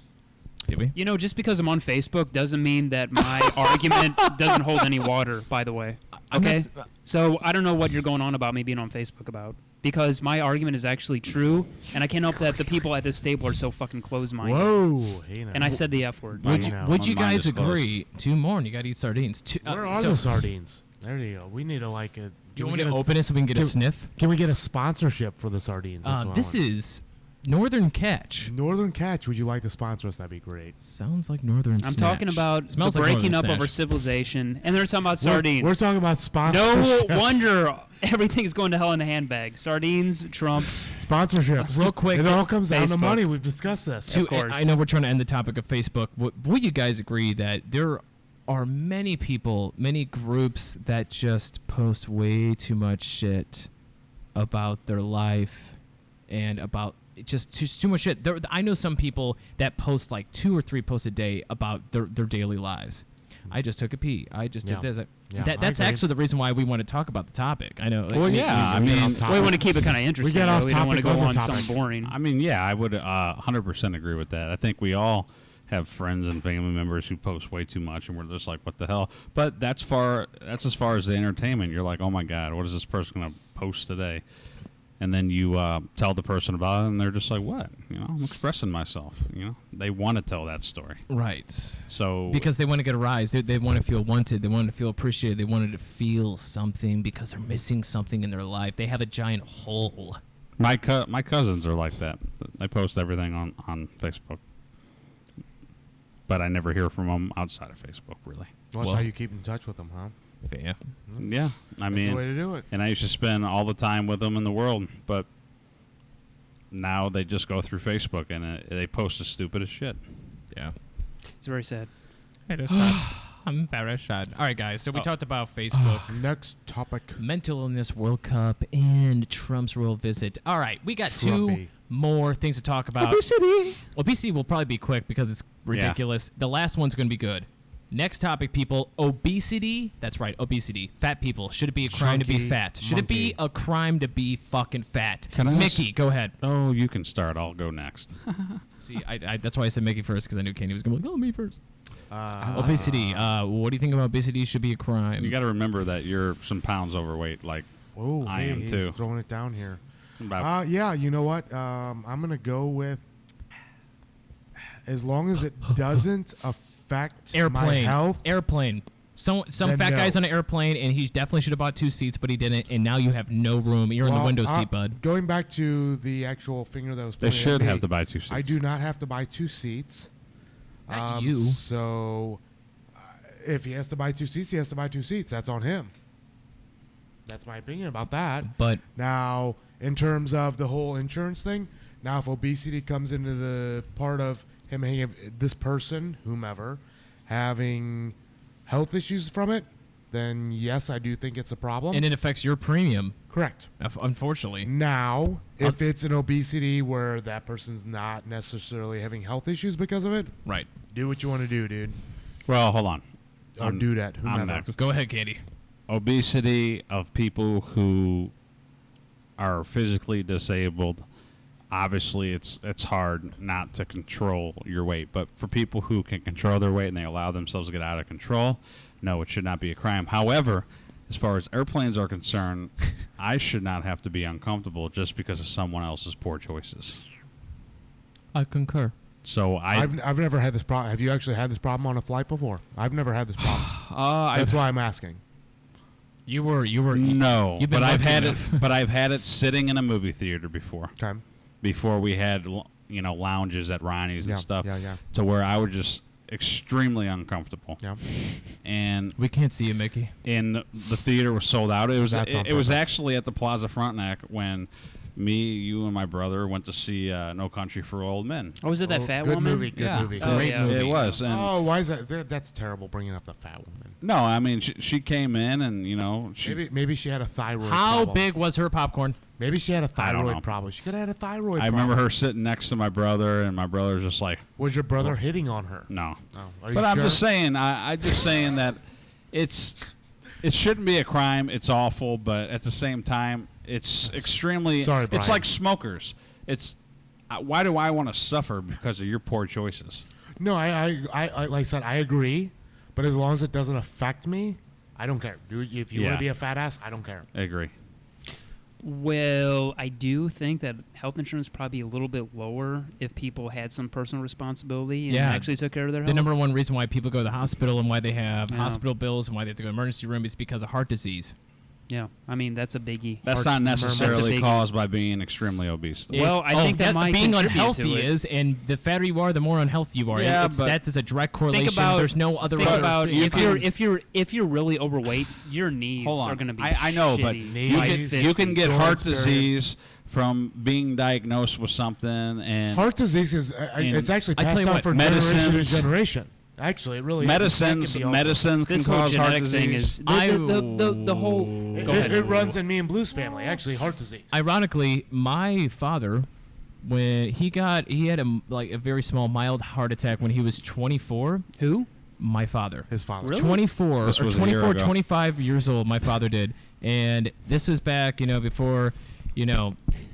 Did we? You know, just because I'm on Facebook doesn't mean that my argument doesn't hold any water. By the way, I'm okay. not So I don't know what you're going on about me being on Facebook about, because my argument is actually true, and I can't help that the people at this table are so fucking closed-minded. Whoa. Hey, now. And I said the F word. Would Would you- you, know. would My you mind guys is closed. agree? Two more, and you got to eat sardines. Where are so, the sardines? There you go. We need to like a. Do Can you we want me get to a- open it so we can get a can- sniff? Can we get a sponsorship for the sardines? That's what I This want. is Northern Catch. Northern Catch. Would you like to sponsor us? That'd be great. Sounds like Northern I'm Snatch. talking about Smells the like breaking Northern up of our Snatch. civilization, and they're talking about We're- sardines. We're talking about No sponsorships. wonder everything's going to hell in a handbag. Sardines, Trump. Sponsorships. Bbreal quick, It all comes down to Facebook. money. We've discussed this. To- Of course. I know we're trying to end the topic of Facebook. Will you guys agree that there are many people, many groups that just post way too much shit about their life and about just too much shit? I know some people that post like 2 or 3 posts a day about their daily lives. I just took a pee. I just Yeah. did this. Yeah, That's I agree. actually the reason why we want to talk about the topic. I know. Well, yeah. I We get mean, off topic. We want to keep it kind of interesting. get off though. We don't want to topic go on on the something topic. boring. I mean, yeah, I would 100% agree with that. I think we all have friends and family members who post way too much, and we're just like, what the hell? But that's as far as the entertainment. You're like, oh my god, what is this person going to post today? And then you tell the person about it, and they're just like, what? You know, I'm expressing myself. You know, they want to tell that story. Right. So Because they want to get a rise. They want to feel wanted. They want to feel appreciated. They wanted to feel something because they're missing something in their life. They have a giant hole. my cousins are like that. They post everything on Facebook, but I never hear from them outside of Facebook, really. That's Well- how you keep in touch with them, huh? Yeah. Yeah, I That's mean, the way to do it. and I used to spend all the time with them in the world, but now they just go through Facebook and they post the stupidest shit. Yeah. It's very sad. I'm very sad. All right, guys. So we talked about Facebook, Next topic. mental illness World Cup, and Trump's royal visit. All right, we got two Trumpy. more things to talk about. Obesity will probably be quick because it's ridiculous. The last one's going to be good. Next topic, people. Obesity. That's right, obesity. Fat people. Should it be a crime to be Chunky fat? Should it be monkey. a crime to be fucking fat? Can I ask- Mickey, go ahead. Oh, you can start. I'll go next. See, that's why I said Mickey first, because I knew Candy was going to be like, oh, me first. Obesity. What do you think about obesity? Should be a crime. You got to remember that you're some pounds overweight. Like, Oh, I am he's too. throwing it down here. about, Yeah, you know what? I'm going to go with as long as it doesn't affect my Airplane. health. Airplane. Some Then fat no. guy's on an airplane, and he definitely should have bought 2 seats, but he didn't, and now you have no room. You're in the Well, window seat, bud. Going back to the actual finger that was they pointing at should me, have to buy 2 seats. I do not have to buy 2 seats. Not you. So if he has to buy 2 seats, he has to buy 2 seats. That's on him. That's my opinion about that. But Now, in terms of the whole insurance thing, now if obesity comes into the part of him having this person, whomever, having health issues from it, then yes, I do think it's a problem. and it affects your premium, Correct. unfortunately. Now, if it's an obesity where that person's not necessarily having health issues because of it, Right. do what you want to do, dude. Well, hold on. Or do that, I'm whomever. next. Go ahead, Candy. Obesity of people who are physically disabled, obviously it's hard not to control your weight. But for people who can control their weight and they allow themselves to get out of control, no, it should not be a crime. However, as far as airplanes are concerned, I should not have to be uncomfortable just because of someone else's poor choices. I concur. So I've never had this problem. Have you actually had this problem on a flight before? I've never had this problem. That's why I'm asking. You were no, you've been but I've lucky had enough. it. But I've had it sitting in a movie theater before. Okay. Before we had lounges at Ronnie's Yeah, and stuff. yeah. To where I was just extremely uncomfortable. Yeah. And We can't see you, Mickey. the theater was sold out. It was That's on it was purpose. actually at the Plaza Frontenac when me, you, and my brother went to see No Country for Old Men. Oh, was it that Oh, fat good woman? movie. Good Yeah. movie. Oh, Great yeah. movie. It was. And Oh, why is that? That's terrible. Bringing up the fat woman. no, I mean she came in and she. Maybe she had a thyroid. How problem. big was her popcorn? Maybe she had a I don't know. thyroid problem. She could have had a thyroid. I remember her sitting next to my brother, and my brother's just like, Was your brother hitting on her? no. Oh, are you But I'm sure? just saying, I'm just saying that it shouldn't be a crime. It's awful, but at the same time, it's extremely. Sorry, It's Brian. like smokers. It's why do I want to suffer because of your poor choices? No, I like I said, I agree. But as long as it doesn't affect me, I don't care. Dude, if you want Yeah. to be a fat ass, I don't care. I agree. Well, I do think that health insurance is probably a little bit lower if people had some personal responsibility and Yeah. actually took care of their The health. number one reason why people go to the hospital and why they have Yeah. hospital bills and why they have to go to the emergency room is because of heart disease. Yeah, I mean that's a biggie. That's Heart not murmur. necessarily That's a biggie. caused by being extremely obese. though. Well, I think that might being contribute to unhealthy it. is, and the fatter you are, the more unhealthy you are. Yeah, It's, but that is a direct correlation. Think about There's no other. Think other- about you if can- you're really overweight, your knees Hold on. are going to be. I know, but shitty. Knees, you by can, 50. you can get joints, heart period. disease from being diagnosed with something, and Heart disease is it's actually I tell passed you down what, from generation to medicines- generation. Actually, it really medicine is. can This whole cause heart genetic thing disease. is the whole. It, Go ahead. it runs in me and Blue's family. Actually, heart disease. Ironically, my father, when he had a very small mild heart attack when he was 24. Who? My father. His father. Really? 24 This or was a year 24, ago. 25 years old. My father did, and this was back, before,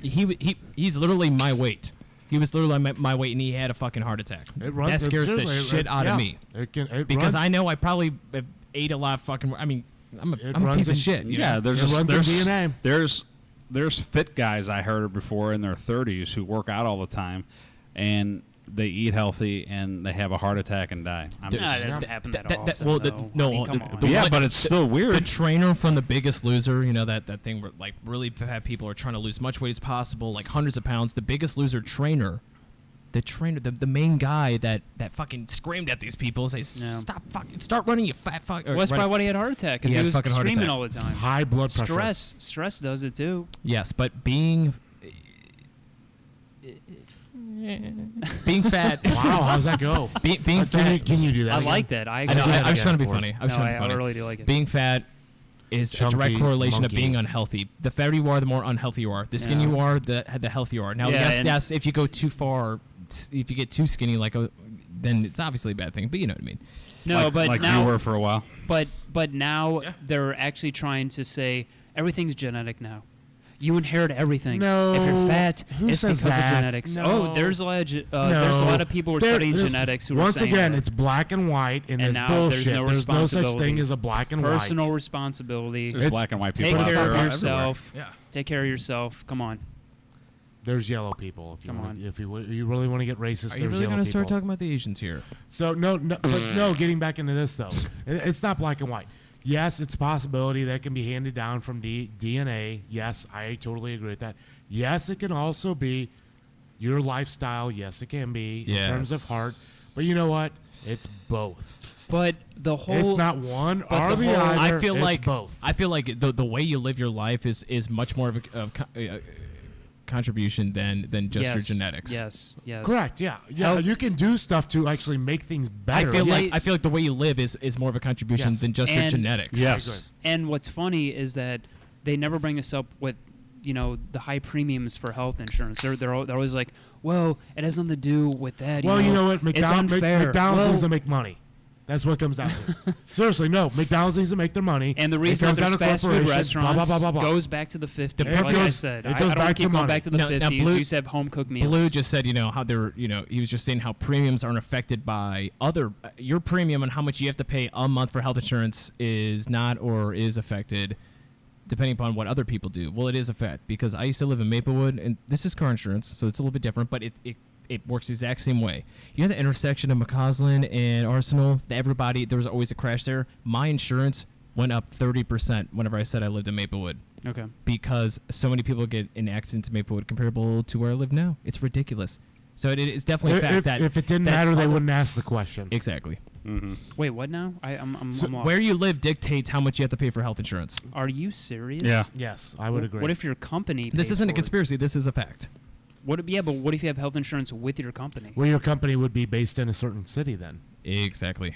he's literally my weight. He was literally my weight, and he had a fucking heart attack. It runs. That scares the seriously, shit out of yeah. me It because runs, I know I probably have ate a lot of fucking. I mean, I'm It a runs piece of in- shit. Yeah, there's It runs in DNA. there's fit guys I heard before in their 30s who work out all the time, and they eat healthy and they have a heart attack and die. I'm Dude, Nah, just- it doesn't happen that, that- often. well, though. no, I mean, come the- on. the yeah, one- but it's still The weird. trainer from The Biggest Loser, that thing where like really fat people are trying to lose much weight as possible, like hundreds of pounds. The Biggest Loser trainer, the main guy that fucking screamed at these people, say, Yeah. "Stop fucking, start running, you fat fuck." Well, that's probably why he had a heart attack because He he had was fucking heart screaming attack. all the time. high blood pressure. Stress does it too. Yes, but being fat, Wow, how's that go? being fat. Can you do that? I again? like that. I I, know, actually do that I was again, trying to be of course. funny. I was no, trying to be I funny. really do like it. Being fat is Chunky a direct correlation monkey. of being unhealthy. The fatter you are, the more unhealthy you are. The skinny Yeah. you are, the healthier you are. Now, Yeah, and- yes, if you go too far, if you get too skinny, then it's obviously a bad thing. But you know what I mean. No, but like now you were for a while. But now they're actually trying to say everything's genetic now. You inherit everything. No. If you're fat, Who it's says because that? of genetics. No. Oh, there's a lot of people who are There- studying there- genetics who are Once saying again, that. it's black and white, and, And there's now bullshit. there's no such responsibility. thing as a black and personal white. responsibility. There's It's- black and white people Take out care there of everywhere. yourself. Yeah. Take care of yourself. Come on. There's yellow people. If you Come wanna, on. if you really want to get racist, Are you there's really yellow going to start people. talking about the Asians here? So no, but no. Getting back into this though, it's not black and white. Yes, it's a possibility that can be handed down from DNA. Yes, I totally agree with that. Yes, it can also be your lifestyle. Yes, it can be in terms of heart. But you know what? It's both. But the whole It's not one but or the the whole- other. I feel it's like both. I feel like the way you live your life is much more of a contribution than just your yes, genetics. Yes. Yes. Correct. Yeah. Yeah. Health- You can do stuff to actually make things I better. feel Yes. like the way you live is more of a contribution Yes. than just your And- genetics. Yes. And what's funny is that they never bring this up with, the high premiums for health insurance. They're always like, well, it has nothing to do with that. Well, you know what? it's unfair. McDonald's Well, needs to make money. That's what it comes down to. Seriously, no. McDonald's needs to make their money. And the It reason that comes down there's to fast food corporations, blah, restaurants blah, blah, blah, blah. goes back to the 50s. It Like I goes- said, it I goes don't back keep to going money. back to the Now 50s. Blue- You used to have home cooked meals. Blue just said, how they're, he was just saying how premiums aren't affected by your premium and how much you have to pay a month for health insurance is not or is affected depending upon what other people do. Well, it is a fact because I used to live in Maplewood, and this is car insurance, so it's a little bit different, but it works the exact same way. You know the intersection of McCausland and Arsenal? There was always a crash there. My insurance went up 30% whenever I said I lived in Maplewood Okay. because so many people get in accidents in Maplewood comparable to where I live now. It's ridiculous. So it's definitely a fact that If it didn't that matter, they other- wouldn't ask the question. Exactly. Wait, what now? I'm lost. Where you live dictates how much you have to pay for health insurance. Are you serious? Yeah. Yes, I would agree. What if your company This pays isn't a for it? conspiracy. This is a fact. But what if you have health insurance with your company? Well, your company would be based in a certain city then. Exactly.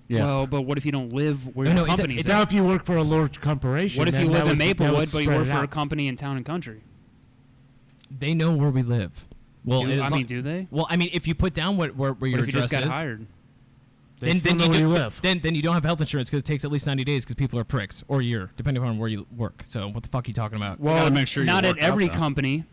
Yeah. Well, but what if you don't live where No, your no, company's it's at? Now, if you work for a large corporation, What if then you live that in would- that would Maplewood, but you spread work it for a out. company in town and country? They know where we live. Well, Do they? Well, I mean, if you put down where your What if you address just got is, hired? They still know you where do, you live. Then you don't have health insurance because it takes at least 90 days because people are pricks, or a year, depending on where you work. So what the fuck are you talking about? Well, gotta make sure you not at work out, every though. company.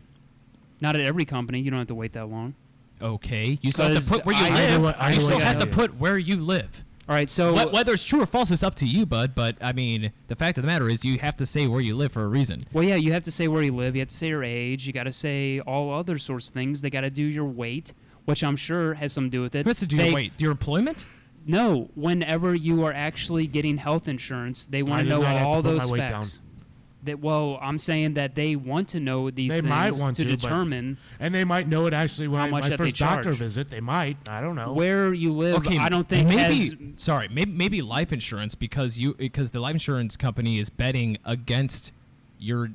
Not at every company. You don't have to wait that long. Okay, you still have to 'Cause put where you I- Either live. way- either You still way, have to yeah. put where you live. All right, so Whether it's true or false is up to you, bud. But I mean, the fact of the matter is, you have to say where you live for a reason. well, yeah, you have to say where you live. You have to say your age. You got to say all other sorts of things. They got to do your weight, which I'm sure has something to do with it. What's to do They- your weight? Your employment? No, whenever you are actually getting health insurance, they want I to do know not have to all put my those weight facts. Well, I'm saying that they want to know these They things might want to to, but- determine And they might know it actually when How I, much my that they first doctor charge. visit. They might. I don't know. where you live. Okay, I don't think has. maybe life insurance because the life insurance company is betting against your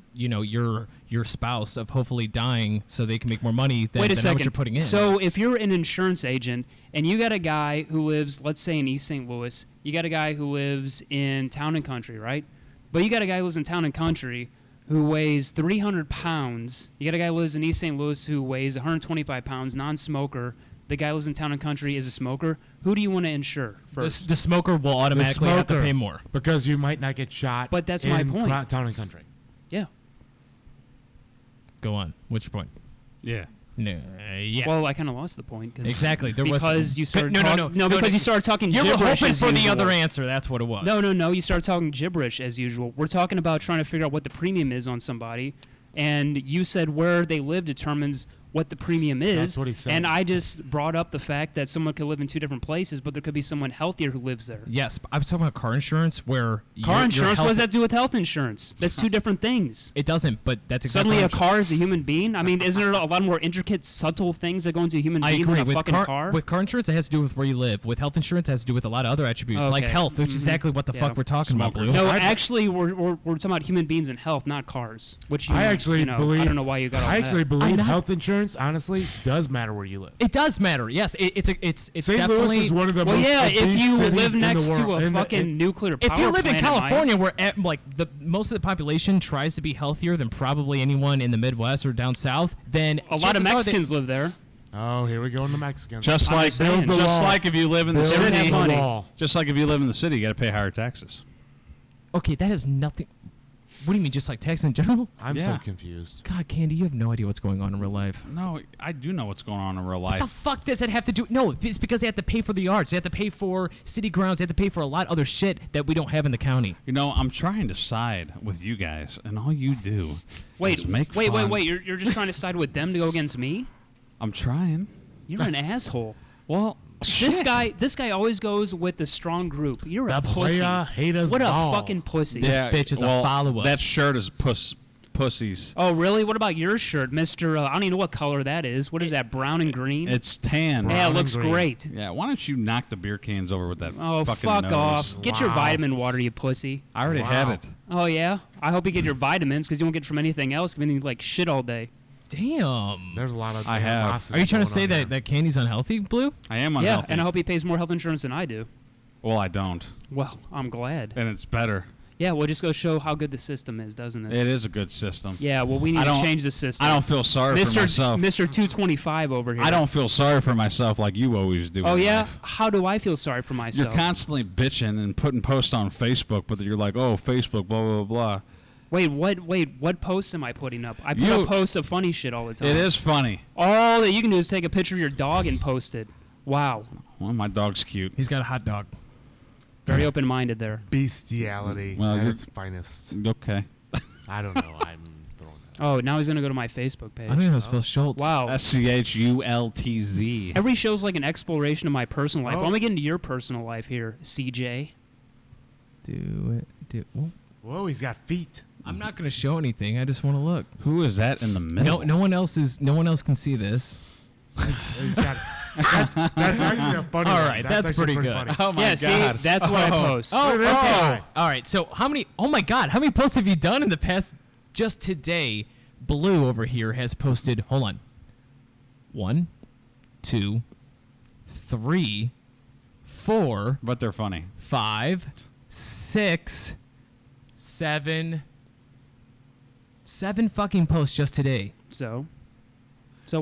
spouse of hopefully dying so they can make more money than, Wait a than how second. much you're putting in. So if you're an insurance agent and you got a guy who lives, let's say in East St. Louis, you got a guy who lives in Town and Country, right? But you got a guy who lives in Town and Country who weighs 300 pounds. You got a guy who lives in East St. Louis who weighs 125 pounds, non-smoker. The guy who lives in Town and Country is a smoker. Who do you want to insure first? the smoker will automatically have to smoker. pay more. Because you might not get shot. But that's my in point. Town and country. Yeah. Go on. What's your point? Yeah. No, yeah. Well, I kind of lost the point. Exactly. There was because you started no, because you started talking you were gibberish hoping as for the usual. other answer. That's what it was. No. You start talking gibberish as usual. We're talking about trying to figure out what the premium is on somebody, and you said where they live determines what the premium is. That's what he said. And I just brought up the fact that someone could live in two different places, but there could be someone healthier who lives there. Yes, but I was talking about car insurance where Car insurance, what does that do with health insurance? That's two different things. It doesn't, but that's exactly Suddenly, a what I'm- car is a human being. I mean, isn't there a lot more intricate, subtle things that go into a human I being agree. than a With fucking car, with car insurance, it has to do with where you live. With health insurance, it has to do with a lot of other attributes, like Okay. health, which is exactly what the Yeah. fuck we're talking about, Smokers. Blue. No, I- actually, we're talking about human beings and health, not cars. Which I actually believe. I don't know why you got. All I actually that. believe not- health insurance, honestly, does matter where you live. It does matter. Yes, it's St. definitely. Louis is one of the Well, most yeah, if obese you cities live in the next to world. a fucking nuclear power If you live in plant, am I? California, where most of the population tries to be healthier than probably anyone in the Midwest or down south, then A lot of chances are they- Mexicans live there. Oh, here we go in the Mexicans. Just I'm like just saying. Build the wall. if you live in the Build They don't have city, money. wall. just like if you live in the city, you got to pay higher taxes. Okay, that has nothing. What do you mean, just like tax in general? I'm Yeah. so confused. God, Candy, you have no idea what's going on in real life. No, I do know what's going on in real What the life. fuck does that have to do? No, it's because they have to pay for the arts. They have to pay for city grounds. They have to pay for a lot of other shit that we don't have in the county. You know, I'm trying to side with you guys, and all you do Wait, is make wait. fun. You're just trying to side with them to go against me? I'm trying. You're an asshole. Well, This guy always goes with the strong group. You're a The pussy. playa hate us What a all. fucking pussy. This bitch is a follow-up. That shirt is pussies. Oh, really? What about your shirt, Mr. I don't even know what color that is. What is that, brown and green? It's tan. yeah, it brown looks and green. great. Yeah, why don't you knock the beer cans over with that Oh, fucking fuck nose? off. Get your Wow. vitamin water, you pussy. I already Wow. had it. Oh, yeah? I hope you get your vitamins because you won't get it from anything else. You've been like shit all day. Damn. There's a lot of. I have. animosity Are you trying to going say on here. that Candy's unhealthy, Blue? I am Yeah, unhealthy. and I hope he pays more health insurance than I do. Well, I don't, Well, I'm glad. and it's better. Yeah, well, just go show how good the system is, doesn't it? It is a good system. Yeah, well, we need I to don't- change the system. I don't feel sorry for myself. Mr. 225 over here. I don't feel sorry for myself like you always do. Oh, in yeah? life. How do I feel sorry for You're myself? constantly bitching and putting posts on Facebook, but you're like, oh, Facebook, blah, blah, blah. Wait, what posts am I putting up? I put You- up posts of funny shit all the time. It is funny. All that you can do is take a picture of your dog and post it. Wow. Well, my dog's cute. He's got a hot dog. Very open-minded there. Bestiality Well, at you're- its finest. Okay. I don't know. I'm throwing that. Oh, now he's going to go to my Facebook page. I don't even know how to spell Schultz. Wow. SCHULTZ. Every show's like an exploration of my personal life. Oh. Let me get into your personal life here, CJ. Do it. Well, Whoa, he's got feet. I'm not gonna show anything. I just want to look. Who is that in the middle? No one else can see this. He's got. That's actually a funny All one. right, That's that's actually pretty good. funny. Oh, my Yeah, God. see, that's what I post. Look at this guy. All right. So how many? Oh my God! How many posts have you done in the past? Just today, Blue over here has posted. Hold on. 1, 2, 3, 4, But they're funny. 5, 6, 7. 7 fucking posts just today. So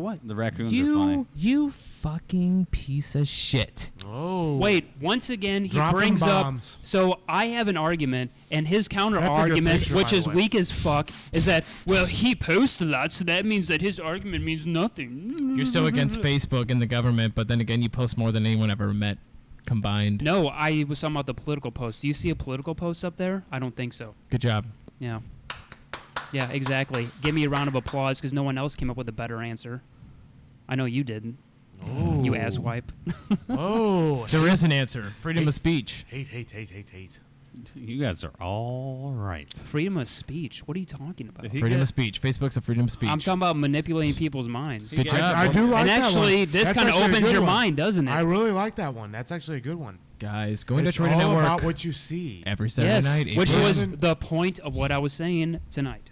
what? The raccoons are funny. You fucking piece of shit. Oh. Wait, once again, he Dropping brings bombs. up. So I have an argument, and his counter That's a good argument, picture, which by is the way. weak as fuck, is that, well, he posts a lot, so that means that his argument means nothing. You're so against Facebook and the government, but then again, you post more than anyone I've ever met combined. No, I was talking about the political post. Do you see a political post up there? I don't think so. Good job. Yeah. Yeah, exactly. Give me a round of applause because no one else came up with a better answer. I know you didn't. Oh. You asswipe. Oh. There is an answer. Freedom Hey. of speech. Hate. You guys are all right. Freedom of speech. What are you talking about? Freedom of speech. Facebook's a freedom of speech. I'm talking about manipulating people's minds. Good job. I do like and that actually, one. this That's kind of actually a opens good your one. mind, doesn't it? I really like that one. That's actually a good one. Guys, going It's to Radio all Network about what you see. every Saturday yes, night. 8 which p.m. was Listen- the point of what I was saying tonight.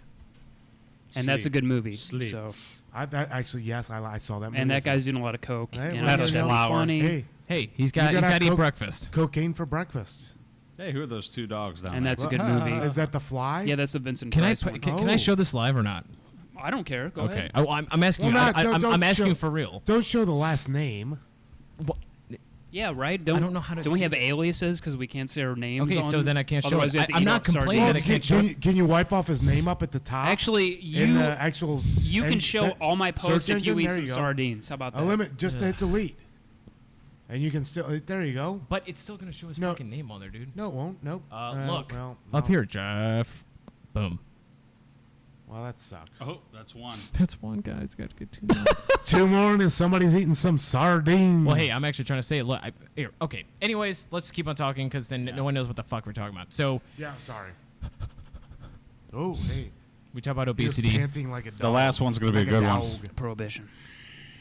And that's a Sleep. good movie. Sleep. So, Actually, yes, I saw that movie. and that guy's doing a lot of coke. Hey, and well, that's you know, funny. Hey, Hey, he's got gotta to eat cook- breakfast. cocaine for breakfast. Hey, who are those two dogs down And there? that's a good movie. Is that the Fly? Yeah, that's the Vincent Can I Price put, one. can I Oh. show this live or not? I don't care. Go Okay. ahead. Oh, I'm asking Well, you. not- I'm don't asking show- you for real. Don't show the last name. Yeah, right. I don't know how to Don't we do have that. aliases because we can't say our names? Okay, on, so then I can't show otherwise it. we have to I'm eat not up complaining sardines. that I can't show it. Can you wipe off his name up at the top? Actually, in you the actual. you can and show set- all my posts search if you engine? eat There some you go. sardines. How about that? A limit just to hit delete, and you can still. There you go. But it's still going to show his No. fucking name on there, dude. No, it won't. Nope. Look. Well, Up no. here, Jeff. Boom. Well, that sucks. Oh, that's one. That's one, guys. Got to get two more. 2 more and somebody's eating some sardines. Well, hey, I'm actually trying to say it. Look, here. Okay. Anyways, let's keep on talking because then no one knows what the fuck we're talking about. So Yeah, I'm sorry. Oh, hey. we talk about You're obesity. panting like a dog. The last one's going to be like a good one. dog. Prohibition.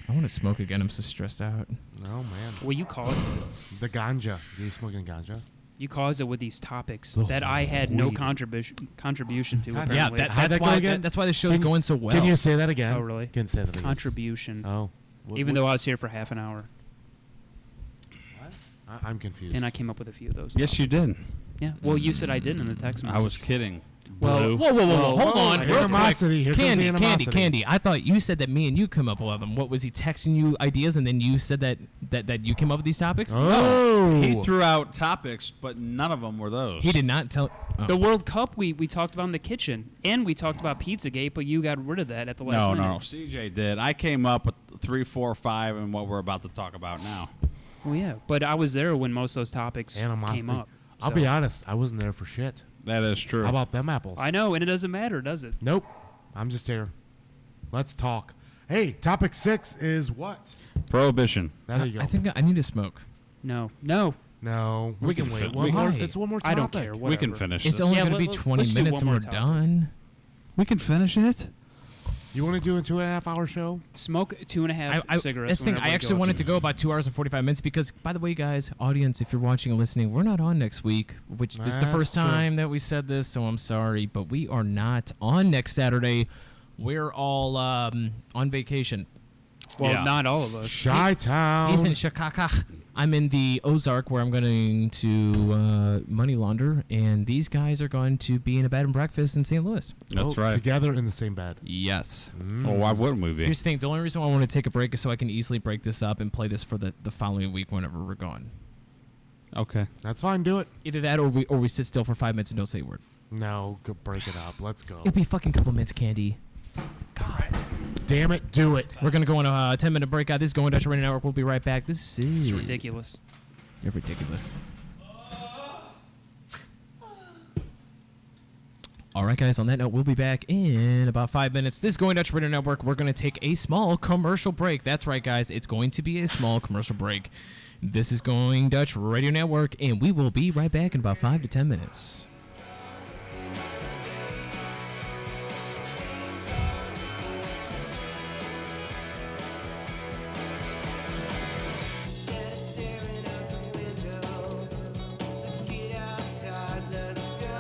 I want to smoke again. I'm so stressed out. Oh man. Well, you caused it. The ganja. You smoking ganja? You caused it with these topics The that I had no weed. contribution to. God, Yeah, Apparently. How'd that that's go why. again? That's why the show's Can- going so well. Can you say that again? Oh, really? Can you say that again? contribution. Oh. Even though I was here for half an hour, I'm confused. and I came up with a few of those. Yes, you did. Yeah. Well, you said I didn't in the text message. I was kidding. Well, Blue. Whoa, whoa, whoa, whoa! Hold whoa, on, real quick. animosity. Here comes the Candy, animosity. Candy. I thought you said that me and you come up with them. What was he texting you ideas, and then you said that you came up with these topics? Oh. He threw out topics, but none of them were those. He did not tell. Oh. the World Cup we talked about in the kitchen, and we talked about Pizzagate, but you got rid of that at the last No, minute. no. CJ did. I came up with 3, 4, 5, and what we're about to talk about now. Well, yeah, but I was there when most of those topics Animosity. came up. I'll so- be honest. I wasn't there for shit. That is true. How about them apples? I know, and it doesn't matter, does it? Nope. I'm just here. Let's talk. Hey, topic 6 is what? Prohibition. There you go. I think I need to smoke. No. No, We we can can fin- wait. One we more. can- It's one more topic. I don't care. We can Whatever. finish It's this. only Yeah, going to be let- 20 let's do minutes, one and more we're topic. done. We can finish it. You want to do a 2.5-hour show? Smoke 2.5 cigarettes. This thing, whenever I we actually go. wanted to go about 2 hours and 45 minutes because, by the way, guys, audience, if you're watching and listening, we're not on next week, which this is the That's first true. time that we said this, so I'm sorry, but we are not on next Saturday. We're all on vacation. Well, Yeah. not all of us. Chi-town. He's in Chicago. I'm in the Ozark where I'm going to money launder, and these guys are going to be in a bed and breakfast in St. Louis. That's Oh, right. Together in the same bed. Yes. Well, why wouldn't we be? Here's the thing. The only reason why I want to take a break is so I can easily break this up and play this for the following week whenever we're gone. Okay. That's fine. Do it. Either that or we sit still for 5 minutes and don't say a word. No, go break it up. Let's go. It'll be a fucking couple minutes, Candy. Come on. Damn it, do it. We're going to go on a 10-minute breakout. This is Going Dutch Radio Network. We'll be right back. This is... It's ridiculous. You're ridiculous. All right, guys. On that note, we'll be back in about 5 minutes. This is Going Dutch Radio Network. We're going to take a small commercial break. That's right, guys. It's going to be a small commercial break. This is Going Dutch Radio Network, and we will be right back in about 5 to 10 minutes. Staring out the window. Let's get outside, let's go.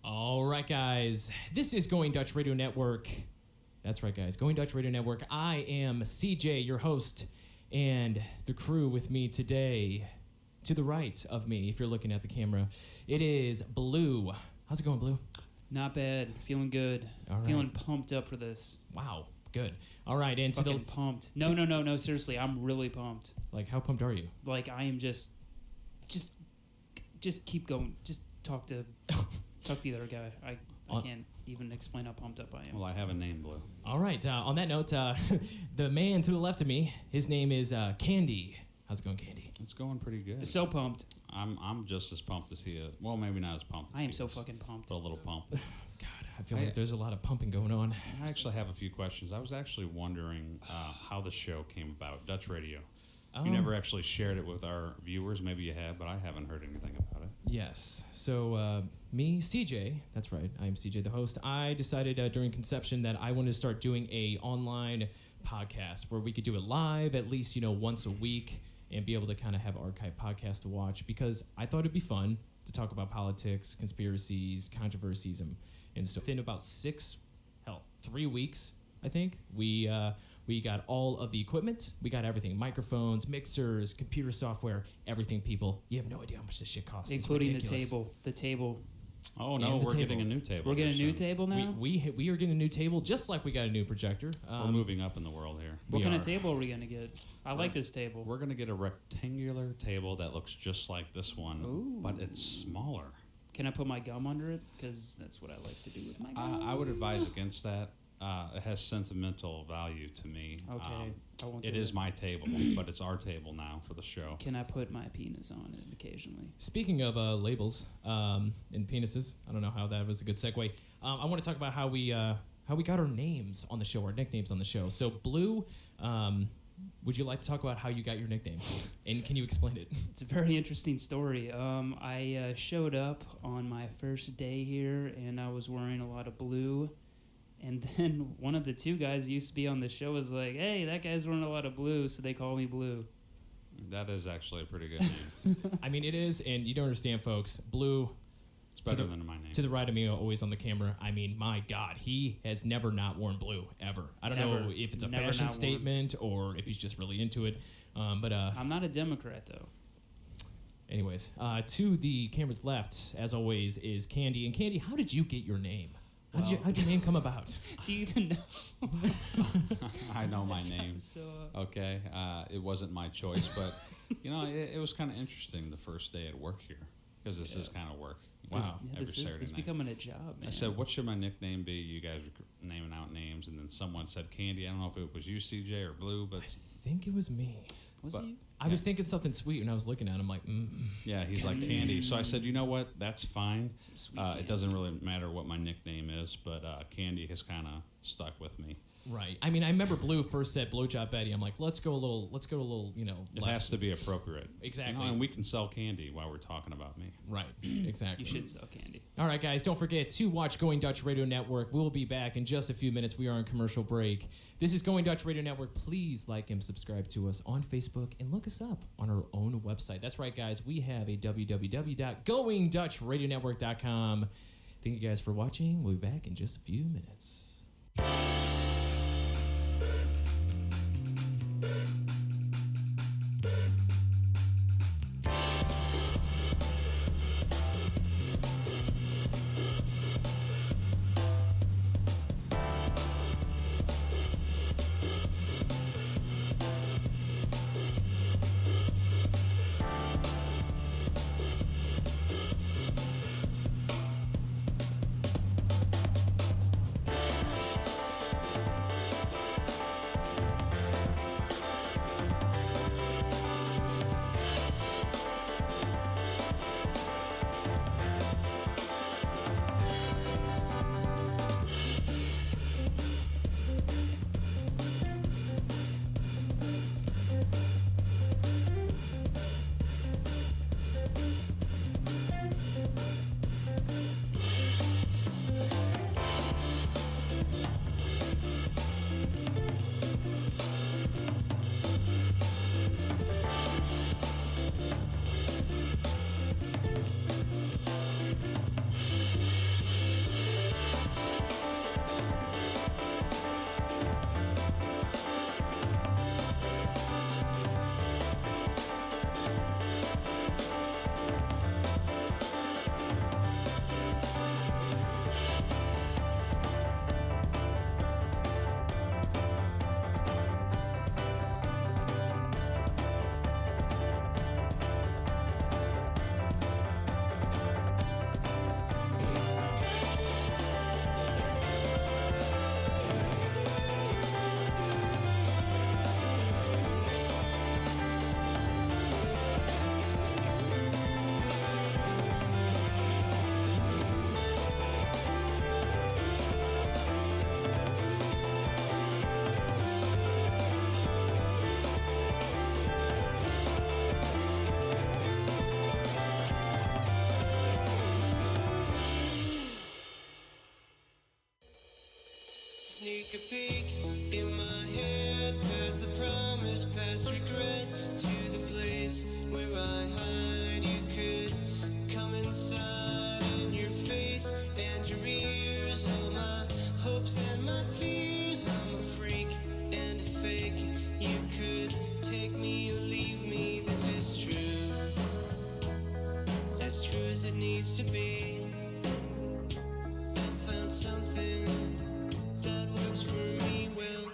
All right, guys. This is Going Dutch Radio Network. That's right, guys. Going Dutch Radio Network. I am CJ, your host, and the crew with me today, to the right of me, if you're looking at the camera, it is Blue. How's it going, Blue? Not bad. Feeling good. All right. Feeling pumped up for this. Wow, good. All right, and to Fucking the pumped. No. Seriously, I'm really pumped. like, how pumped are you? Like I am just keep going. Just talk to the other guy. I can't even explain how pumped up I am. Well, I have a name, Blue. All right. On that note, the man to the left of me, his name is Candy. How's it going, Candy? It's going pretty good. So pumped. I'm just as pumped to see it. Well, maybe not as pumped. I am so fucking pumped. But a little pumped. God, I feel like there's a lot of pumping going on. I actually have a few questions. I was actually wondering how the show came about, Dutch Radio. You never actually shared it with our viewers. Maybe you have, but I haven't heard anything about it. Yes. So me, CJ, that's right. I'm CJ, the host. I decided during conception that I wanted to start doing a online podcast where we could do it live at least, once a week and be able to kind of have archive podcasts to watch because I thought it'd be fun to talk about politics, conspiracies, controversies, and so within about 3 weeks, I think, we got all of the equipment. We got everything. Microphones, mixers, computer software, everything, people. You have no idea how much this shit costs. It's Including the ridiculous. table. The table. Oh, And no, the we're table. getting a new table. We're getting a new soon. table now? We are getting a new table just like we got a new projector. We're moving up in the world here. What We kind are. of table are we going to get? I like this table. We're going to get a rectangular table that looks just like this one, Ooh. but it's smaller. Can I put my gum under it? Because that's what I like to do with my gum. I would advise against that. It has sentimental value to me. Okay, I won't It do is it. my table, but it's our table now for the show. Can I put my penis on it occasionally? Speaking of labels and penises, I don't know how that was a good segue. I want to talk about how we got our names on the show, our nicknames on the show. So Blue, would you like to talk about how you got your nickname? And can you explain it? It's a very interesting story. I showed up on my first day here, and I was wearing a lot of blue. And then one of the two guys who used to be on the show was like, "Hey, that guy's wearing a lot of blue," so they call me Blue. That is actually a pretty good name. I mean, it is, and you don't understand, folks. Blue, It's better the- than my name. to the right of me, always on the camera. I mean, my God, he has never not worn blue, ever. I don't know Never. if it's a Never fashion not worn. statement or if he's just really into it. But I'm not a Democrat, though. anyways, to the camera's left, as always, is Candy. And Candy, how did you get your name? How'd your name come about? Do you even know? I know my name. So, Okay, it wasn't my choice, but you know, it was kind of interesting the first day at work here because this is kind of work. Wow. Every this Saturday is night. becoming a job, man. I said, "What should my nickname be?" You guys were naming out names, and then someone said Candy. I don't know if it was you, CJ, or Blue, but I think it was me. Was but- he? I was thinking something sweet when I was looking at him, like, yeah, he's like Candy. So I said, "You know what? That's fine. Some sweet It candy. doesn't really matter what my nickname is, but Candy has kind of stuck with me. right. I mean, I remember Blue first said Blowjob Betty. I'm like, let's go a little, It less. has to be appropriate. Exactly. And we can sell candy while we're talking about me. Right, exactly. You should sell candy. All right, guys, don't forget to watch Going Dutch Radio Network. We'll be back in just a few minutes. We are on commercial break. This is Going Dutch Radio Network. Please like and subscribe to us on Facebook and look us up on our own website. That's right, guys. We have a www.goingdutchradionetwork.com. Thank you guys for watching. We'll be back in just a few minutes. Sneak a peek in my head, past the promise, past regret, to the place where I hide. You could come inside in your face and your ears, all my hopes and my fears. I'm a freak and a fake. You could take me or leave me. This is true, as true as it needs to be. I found something that works for me well.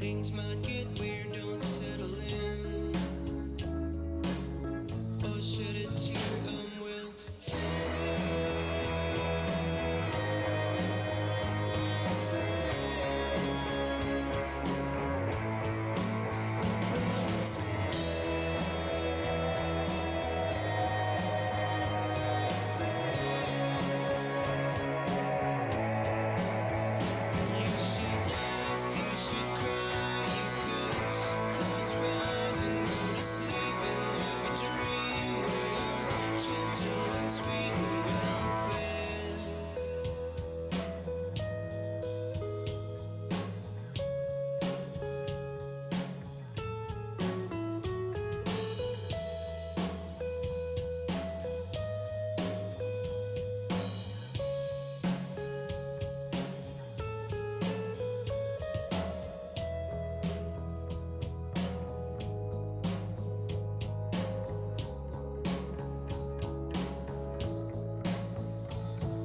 things might get weird, don't settle in. Or shed a tear, will You should laugh, you should cry, you could close your eyes and go to sleep and have a dream where you're gentle and sweet and well fed.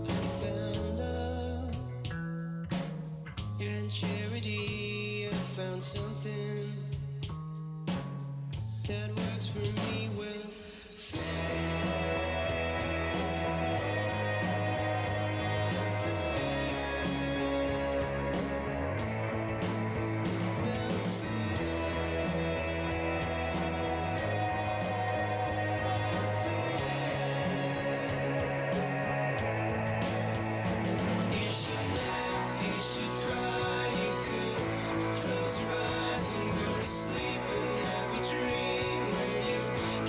I found love and charity. I found something that works for me well. You should laugh, you should cry, you could close your eyes and go to sleep and have a dream where you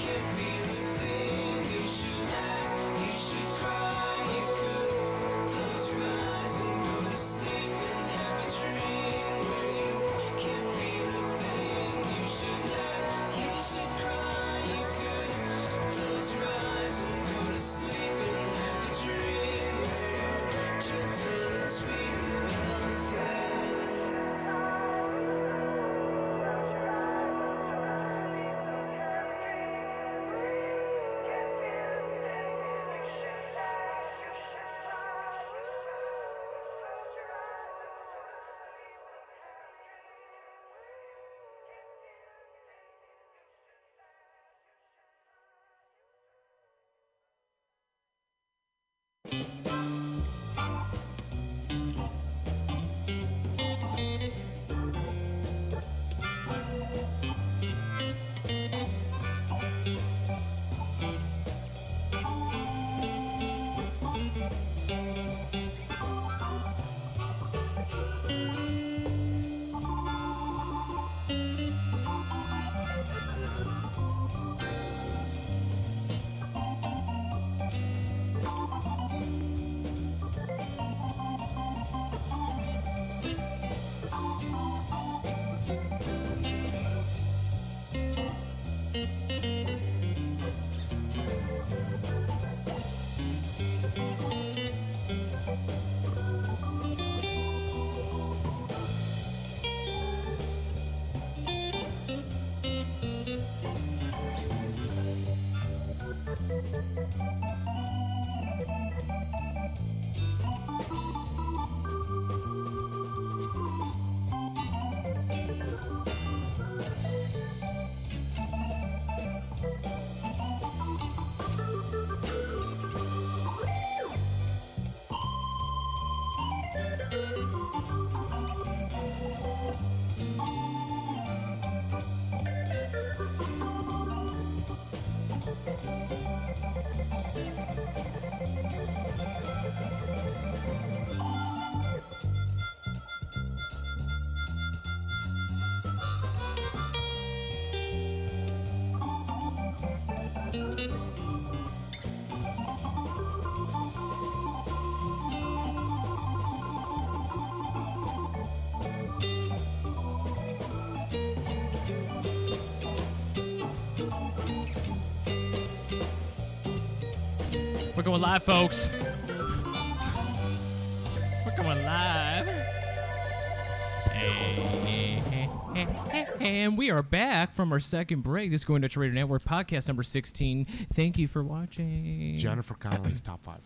can't feel a thing. You should laugh, you should cry, you could close your eyes and go to sleep and have a dream where you can't feel a thing. You should laugh, you should cry, you could close your eyes and go to sleep and have a dream where you're gentle and sweet and well fed. We're going live, folks. We're going live. And we are back from our second break. This is Going Dutch Radio Network, podcast number 16. Thank you for watching. Jennifer Connelly's top 5.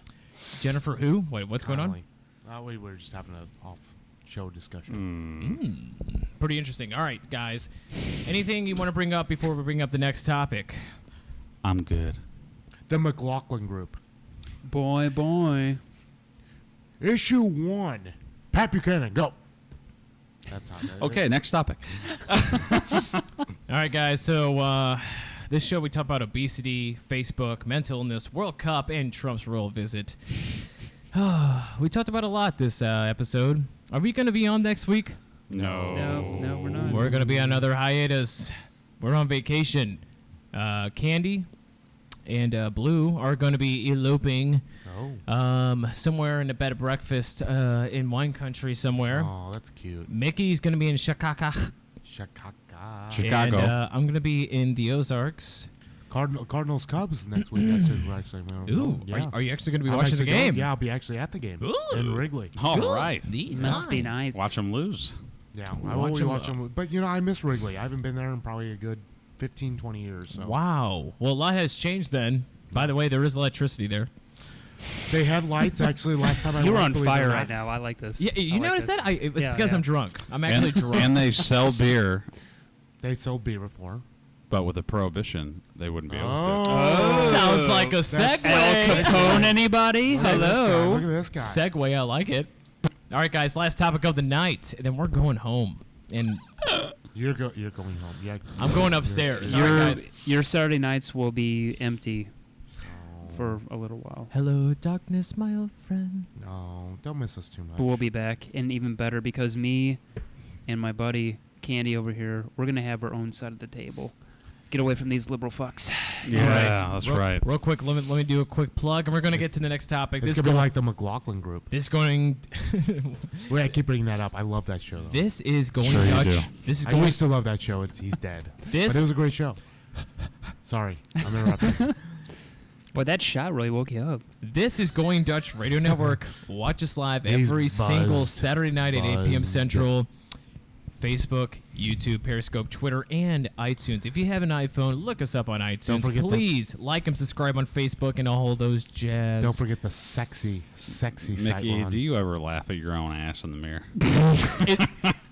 Jennifer who? Wait, what's going on? We were just having an off-show discussion. Pretty interesting. All right, guys. Anything you want to bring up before we bring up the next topic? I'm good. The McLaughlin Group. Boy. Issue 1. Pat Buchanan, go. That's how that Okay, next topic. All right, guys. So this show we talk about obesity, Facebook, mental illness, World Cup, and Trump's royal visit. We talked about a lot this episode. Are we going to be on next week? No, we're not. We're going to be on another hiatus. We're on vacation. Candy and Blue are going to be eloping somewhere in a bed and breakfast in wine country somewhere. Oh, that's cute. Mickey's going to be in Chicago. Chicago. Chicago. And I'm going to be in the Ozarks. Cardinals Cubs next week. Actually, Ooh, yeah. are you actually going to be I'm watching the actually going- game? Yeah, I'll be actually at the game in Wrigley. All right. These Must be guys. nice. Watch them lose. Yeah, I Watch will 'em, watch them. But, I miss Wrigley. I haven't been there in probably a good 15, 20 years. So. Wow. Well, a lot has changed then. By the way, there is electricity there. They had lights, actually, last time I You were went, on believe it or fire not. right now. I like this. Yeah, you I like noticed this. that? It was Yeah, because yeah. I'm drunk. I'm actually drunk. And they sell beer, They sold beer before. but with a prohibition, they wouldn't be able to. Oh. Sounds like a That's- segue. El Capone, anybody? Look at this guy, Hello. Look at this guy. Segue, I like it. All right, guys, last topic of the night, and then we're going home. And You're going home. Yeah. I'm going upstairs. All right, Your guys. your Saturday nights will be empty for a little while. Hello, darkness, my old friend. No, don't miss us too much. But we'll be back, and even better because me and my buddy Candy over here, we're gonna have our own side of the table. Get away from these liberal fucks. Yeah, that's right. Real quick, let me do a quick plug, and we're going to get to the next topic. It's This going to be like the McLaughlin Group. This going. Wait, I keep bringing that up. I love that show, though. This is going Sure you Dutch. do. This is I going. used to love that show. He's dead. This- But it was a great show. Sorry, I'm interrupting. Boy, that shot really woke you up. This is Going Dutch Radio Network. Watch us live He's every single buzzed. Saturday night at 8 p.m. Buzzed. Central. Facebook, YouTube, Periscope, Twitter, and iTunes. If you have an iPhone, look us up on iTunes. forget the- Please like and subscribe on Facebook and all those jazz. Don't forget the sexy site Mickey, we're on. do you ever laugh at your own ass in the mirror?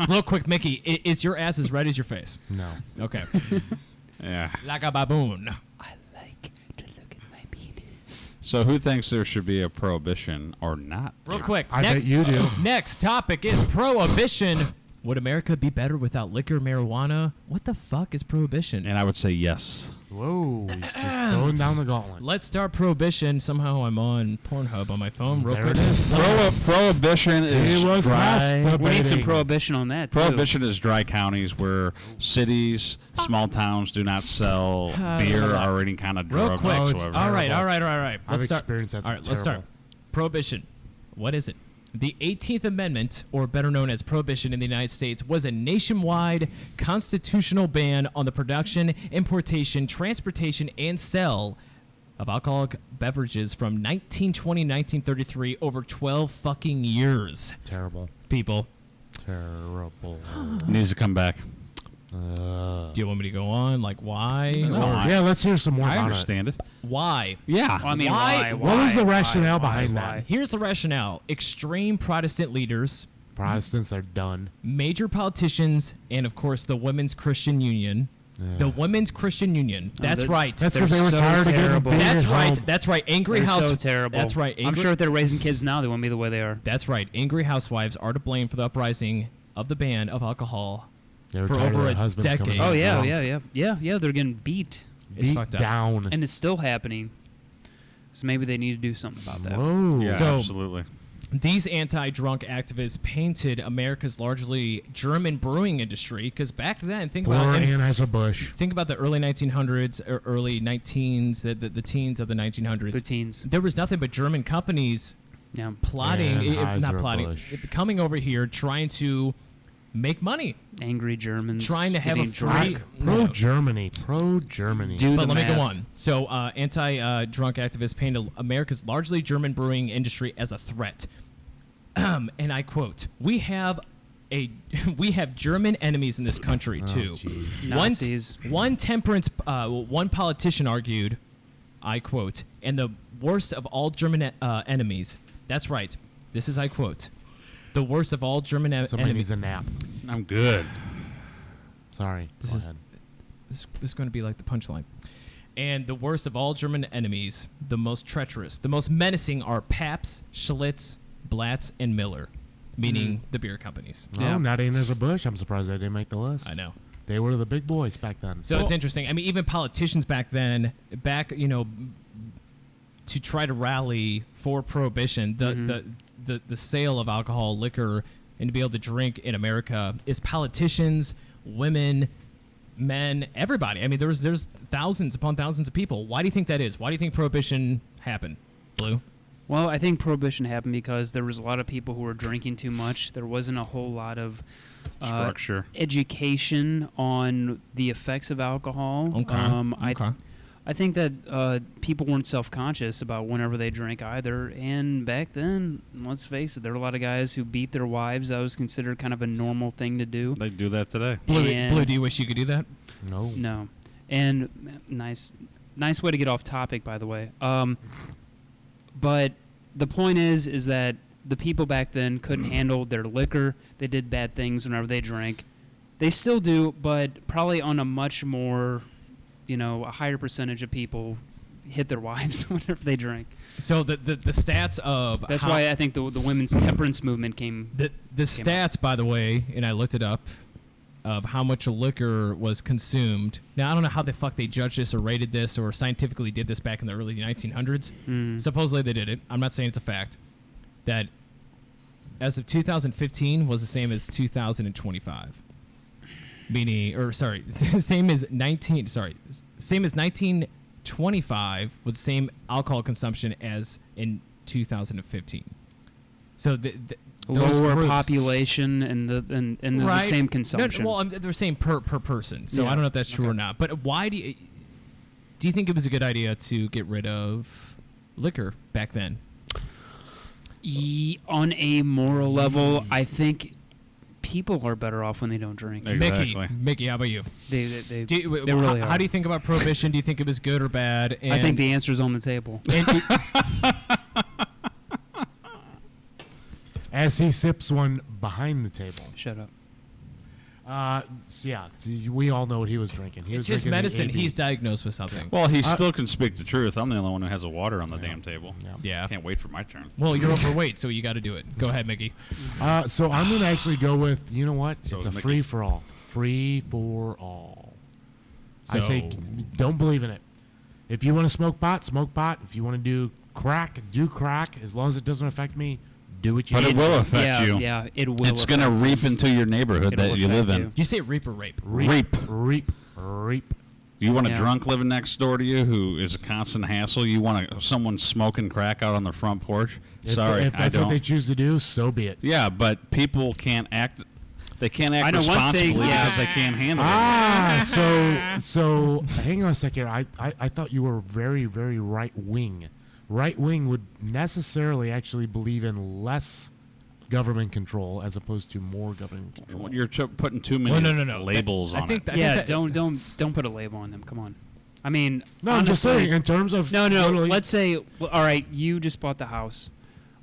Real quick, Mickey, is your ass as red as your face? No. Okay. Yeah. Like a baboon. I like to look at my penis. So who thinks there should be a prohibition or not? Real quick. I next, bet you do. Next topic is prohibition. Would America be better without liquor, marijuana? What the fuck is prohibition? And I would say yes. Whoa, he's just throwing down the gauntlet. Let's start prohibition. Somehow I'm on Pornhub on my phone. Real There quick. it is. Prohibition is He was dry. masturbating. We need some prohibition on that, too. Prohibition is dry counties where cities, small towns do not sell beer or any kind of Real drug quick. whatsoever. All right. I've Let's start. experienced that. All right, let's start. Prohibition. What is it? The 18th Amendment, or better known as Prohibition in the United States, was a nationwide constitutional ban on the production, importation, transportation, and sale of alcoholic beverages from 1920 to 1933, over 12 fucking years. Terrible. People, Terrible. Needs to come back. do you want me to go on? Like, why? No, Or I- Yeah, let's hear some more I about understand it. why? Yeah. Well, I mean, Why- What was the rationale why, behind why? that? Here's the rationale. Extreme Protestant leaders, it. Protestants are done. major politicians, and of course the Women's Christian Union. The Women's Christian Union. That's they're- right. That's They're because they were so tired of terrible. getting beat That's at right. home. That's right. Angry They're house. so terrible. That's right. I'm Angry- sure if they're raising kids now, they won't be the way they are. That's right. Angry housewives are to blame for the uprising of the ban of alcohol. They were for tired of over their a husbands coming decade. home Oh, yeah, drunk. yeah. They're getting beat, It's Beat fucked up. down. and it's still happening. So maybe they need to do something about that. Whoa. Yeah, So- absolutely. These anti-drunk activists painted America's largely German brewing industry because back then, think Poor about Anheuser-Busch. think about the early 1900s or early 19s, the teens of the The 1900s. teens. There was nothing but German companies Yeah. plotting, not plotting, Anheuser-Busch. coming over here trying to make money, Angry Germans. trying to have a getting free. drunk. Pro-Germany. Pro-Germany. Do But the let me go math. on. So, anti-drunk activists painted America's largely German brewing industry as a threat. And I quote: "We have German enemies in this country too." jeez. Nazis. One politician argued, I quote, "and the worst of all German enemies." That's right. This is I quote, "the worst of all German Somebody enemies." needs a nap. I'm good. Sorry. This Go is- ahead. This is going to be like the punchline. And the worst of all German enemies, the most treacherous, the most menacing are Pabst, Schlitz, Blatz, and Miller, meaning the beer companies. Oh, Yeah. not Anheuser-Busch. I'm surprised they didn't make the list. I know. They were the big boys back then. So it's interesting. I mean, even politicians back then, to try to rally for prohibition, the sale of alcohol, liquor, and to be able to drink in America is politicians, women, men, everybody. I mean, there's thousands upon thousands of people. Why do you think that is? Why do you think prohibition happened, Blue? Well, I think prohibition happened because there was a lot of people who were drinking too much. There wasn't a whole lot of Structure. education on the effects of alcohol. Okay. I think that people weren't self-conscious about whenever they drank either. And back then, let's face it, there were a lot of guys who beat their wives. That was considered kind of a normal thing to do. They do that today. And- Do you wish you could do that? No. No. And nice way to get off topic, by the way. But the point is that the people back then couldn't handle their liquor. They did bad things whenever they drank. They still do, but probably on a much more, a higher percentage of people hit their wives whenever they drink. So the stats of That's how- why I think the women's temperance movement came. the stats, by the way, and I looked it up, of how much liquor was consumed. Now, I don't know how the fuck they judged this or rated this or scientifically did this back in the early 1900s. Supposedly they did it. I'm not saying it's a fact. That as of 2015 was the same as 2025. Meaning, or sorry, same as 1925 with the same alcohol consumption as in 2015. So those Lower groups- population and there's the Right. same No, consumption. well, they're saying per person, so Yeah. I don't know if that's true or not. But why do you think it was a good idea to get rid of liquor back then? On a moral level, I think people are better off when they don't drink. Exactly. Mickey, how about you? They Do you they really how are. do you think about prohibition? Do you think it was good or bad? I think the answer's on the table. As he sips one behind the table. Shut up. We all know what he was drinking. He it's was his drinking the medicine. AB. He's diagnosed with something. Well, he still can speak the truth. I'm the only one who has a water on the damn table. Yeah. Can't wait for my turn. Well, you're overweight, so you got to do it. Go ahead, Mickey. So I'm going to actually go with, you know what? So it's is a Mickey. free-for-all. Free-for-all. I So- say don't believe in it. If you want to smoke pot, smoke pot. If you want to do crack. As long as it doesn't affect me, do what you But need it will to. affect you. Yeah, it will. It's going to affect reap into your neighborhood It'll that you live affect in. you. Do you say reap or rape? Reap. Reap. You want a Yeah. drunk living next door to you who is a constant hassle? You want someone smoking crack out on their front porch? Sorry, If I that's don't. what they choose to do, so be it. Yeah, but people can't act. They can't act I know one responsibly thing, yeah. because they can't handle it. So hang on a second. I thought you were very, very right wing. Right wing would necessarily actually believe in less government control as opposed to more government control. You're putting too many no. labels I on think it. that- yeah, that- don't put a label on them. Come on. I mean, No, I'm just honestly- saying in terms of No. literally- Let's say, all right, you just bought the house.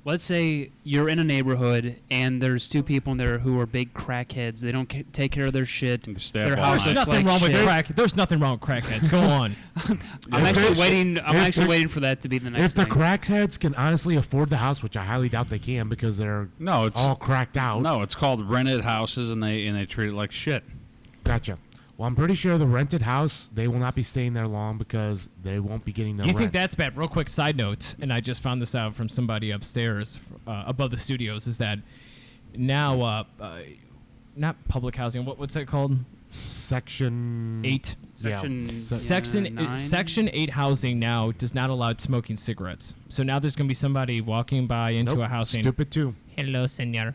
Let's say you're in a neighborhood and there's two people in there who are big crackheads. They don't take care of their shit. The stab Their all house There's night. looks nothing like wrong with shit. crack. There's nothing wrong with crackheads. Go on. I'm actually waiting. I'm if actually the- waiting for that to be the next if the thing. crackheads can honestly afford the house, which I highly doubt they can because they're No, it's all cracked out. no, it's called rented houses, and they treat it like shit. Gotcha. Well, I'm pretty sure the rented house, they will not be staying there long because they won't be getting their You rent. think that's bad? Real quick side note, and I just found this out from somebody upstairs above the studios, is that now, not public housing, what's that called? Section 8. Section Yeah. Section 9? Section 8 housing now does not allow smoking cigarettes. So now there's going to be somebody walking by into Nope, a house saying, stupid too. "Hello, senor.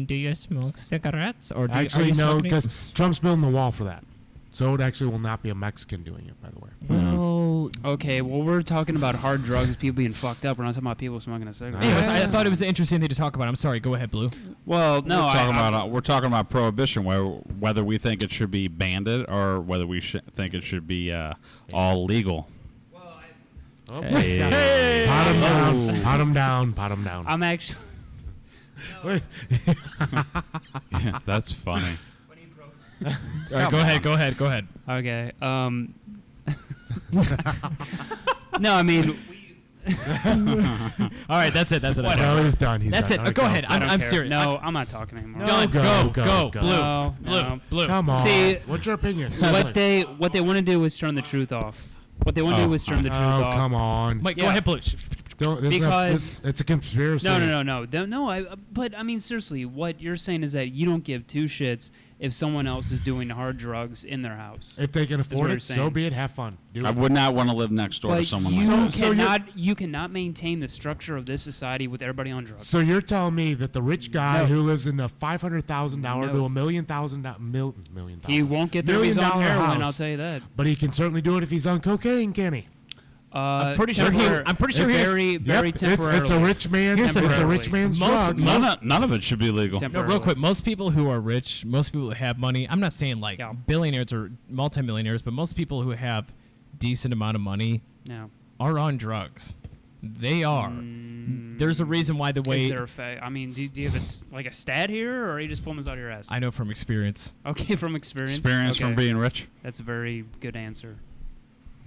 Do you smoke cigarettes?" Or are Actually, you no, smoking-" because Trump's building the wall for that. So it actually will not be a Mexican doing it, by the way. Well, Okay, well, we're talking about hard drugs, people being fucked up. We're not talking about people smoking a cigarette. anyways, I thought it was an interesting thing to talk about. I'm sorry. Go ahead, Blue. Well, no, we're talking about prohibition, whether we think it should be banned or whether we think it should be all legal. Hey. Pot him down, pot him down, pot him down. I'm actually. Yeah, that's funny. All right, go ahead. Okay. No, I mean, All right, that's it. No, he's done. He's That's done. it. All right, Go ahead. I don't I'm care. serious. No, I'm not talking anymore. Done. Go, Go. go. Blue. No, no. Blue. Come on. See, What's your opinion? what they want to do is turn the truth off. What they want to do is turn the truth Oh, off. come on. Mike, go Yeah. ahead, Blue. Don't, this Because- is it's a conspiracy. No. But I mean, seriously, what you're saying is that you don't give two shits if someone else is doing hard drugs in their house. If they can what afford you're it, so saying. be it. Have fun. Do I it. would not want to live next door to But someone you like that. So you're- cannot maintain the structure of this society with everybody on drugs. So you're telling me that the rich guy No. who lives in a $500,000 to No. $1 million million He won't get there if he's on $1 million heroin. house. I'll tell you that. But he can certainly do it if he's on cocaine, can he? I'm pretty sure temporary- I'm pretty sure he has- very, very Yep, temporarily. it's a rich man's. It's a Temporarily. rich man's Most- drug. None of it should be legal. No, Temporarily. real quick. Most people who are rich, most people who have money. I'm not saying like Yeah. billionaires or multimillionaires, but most people who have decent amount of money No. are on drugs. They are. There's a reason why the way Is there I mean, do you have a stat here, or are you just pulling this out of your ass? I know from experience. Okay, from experience. Experience Okay. from being rich. That's a very good answer.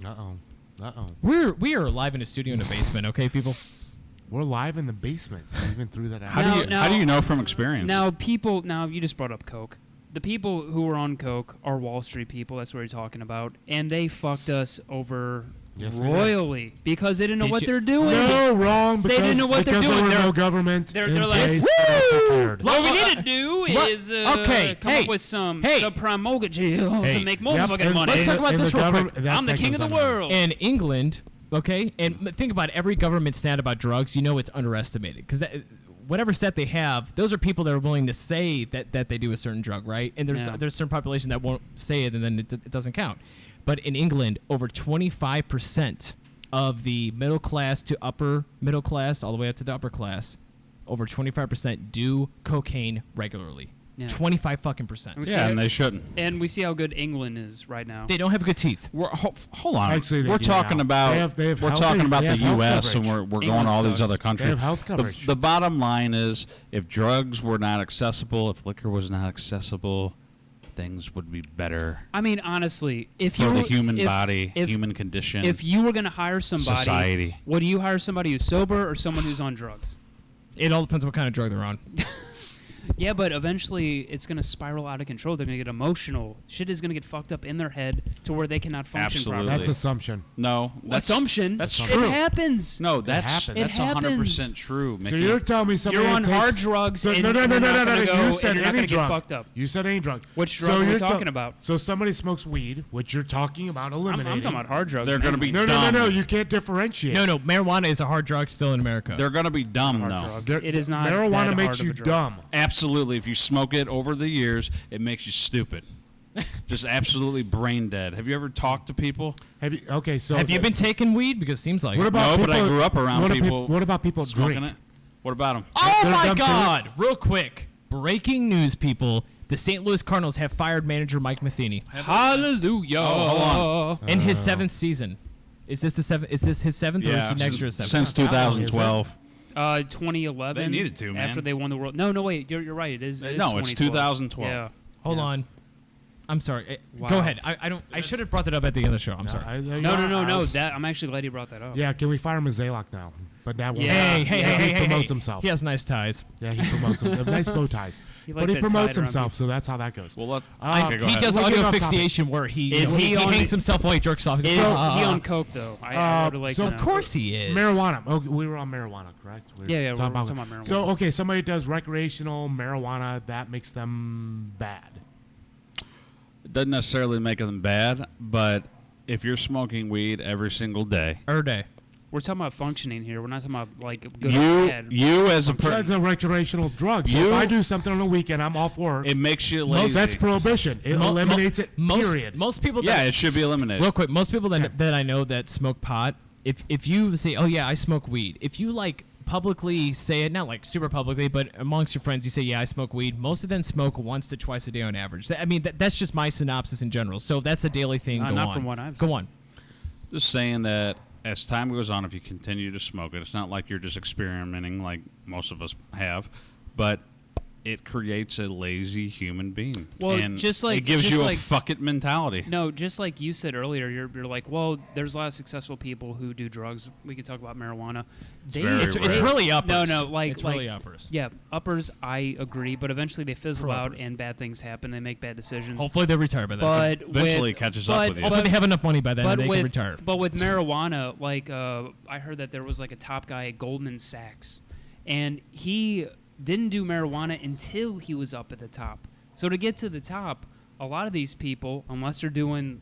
Uh-oh. We are live in a studio in a basement. Okay, people. We're live in the basement. You even threw that out. How do you know from experience? Now, you just brought up Coke. The people who were on Coke are Wall Street people. That's what you're talking about. And they fucked us over Yes, they did. royally because they didn't know Did what you- they're doing. No, wrong. They Because, didn't know what they're because doing. there They're- was no government they're in like, place. What we Well, need to do what- is okay, come hey, up with some hey. subprime mortgages Hey. and make more Yep, fucking and- money. Let's talk about and this the real quick. government- that- I'm the that king of goes the on. world. In England, okay, and think about every government stat about drugs. You know it's underestimated because whatever stat they have, those are people that are willing to say that they do a certain drug, right? And there's Yeah. there's a certain population that won't say it, and then it doesn't count. But in England, over 25% of the middle class to upper middle class, all the way up to the upper class, over 25% do cocaine regularly. Yeah. 25 fucking percent. We Yeah, see- and they shouldn't. and we see how good England is right now. They don't have good teeth. Hold on. Actually, they we're do talking now. about They have we're health- talking about they the have health U.S. and coverage. we're going England to all these sucks. other They countries. have health coverage. The bottom line is, if drugs were not accessible, if liquor was not accessible, things would be better I mean, honestly, if for you the human if- body, if- human condition, if you were going to hire somebody, society. would you hire somebody who's sober or someone who's on drugs? It all depends what kind of drug they're on. Yeah, but eventually it's going to spiral out of control. They're going to get emotional. Shit is going to get fucked up in their head to where they cannot function Absolutely. properly. That's assumption. No, that's Assumption. That's It true. happens. No, that's happens. It that's 100% happens. true. So Mickey. you're telling me somebody You're on that hard takes- drugs So, and no, you're not gonna go You and said you're not any gonna get drug. fucked up. You said any drug. Which drug are we talking about? So somebody smokes weed, which you're talking about I'm eliminating. talking about hard drugs. They're going to be mainly. No, dumb. You can't differentiate. No, marijuana is a hard drug still in America. They're going to be dumb hard though. drug. They're- It is not that Marijuana hard makes of a you drug. dumb. Absolutely. If you smoke it over the years, it makes you stupid. Just absolutely brain dead. Have you ever talked to people? Have you? Okay, so Have you been taking weed? Because it seems like What it. about No, people, but I grew up around what people What about people smoking drink? it. What about them? Oh They're my dumb too. God! Real quick, breaking news, people. The St. Louis Cardinals have fired manager Mike Matheny Hallelujah. hold in his seventh season. Is this the seventh? Is this his seventh, or is he next year his seventh? since 2012. 2011. They needed to, man. After they won the world. No, wait. You're right. It is. It is No, it's 2012. Yeah. Hold Yeah. on. I'm sorry. Wow. Go ahead. I don't. I should have brought that up at the end of the show. I'm sorry. No. That I'm actually glad you brought that up. Yeah, can we fire Mazalok now? But that won't. Yeah. Hey, Yeah, he promotes himself. He has nice ties. Yeah, he promotes himself. Nice bow ties. He But likes he that promotes tied around himself, people. so that's how that goes. Well, let, Okay, go He ahead. does We're getting audio off topic. fixation where he Is he on hangs the- himself while he jerks off. Is he on coke though? I would like so to of know. Of course he is. Marijuana. Okay, we were on marijuana, correct? Yeah, we're talking about marijuana. So, okay, somebody does recreational marijuana, that makes them bad. it doesn't necessarily make them bad, but if you're smoking weed every single day, Day. We're talking about functioning here. We're not talking about like good or bad. you as a That's person, a recreational drug. So if You- I do something on the weekend, I'm off work. it makes you lazy. That's prohibition. It eliminates it, period. Most people. yeah, That, it should be eliminated. real quick. Most people that I know that smoke pot. If you say, oh yeah, I smoke weed. If you like publicly say it, not like super publicly, but amongst your friends, you say, yeah, I smoke weed. Most of them smoke once to twice a day on average. I mean, that's just my synopsis in general. So that's a daily thing. Go Not on. from what I've Go on. Just saying that as time goes on, if you continue to smoke it, it's not like you're just experimenting like most of us have, but it creates a lazy human being. Well, and just like- it gives just you like- a fuck it mentality. No, just like you said earlier, you're like, well, there's a lot of successful people who do drugs. We could talk about marijuana. very It's rare. really uppers. No, like it's like, really uppers. Yeah, uppers. I agree, but eventually they fizzle out Pro-uppers. and bad things happen. They make bad decisions. Hopefully they retire by then. But Eventually with, it catches but, up with you. Hopefully they have enough money by then But that they with can retire. but with marijuana, like I heard that there was like a top guy at Goldman Sachs, and he didn't do marijuana until he was up at the top. So to get to the top, a lot of these people, unless they're doing,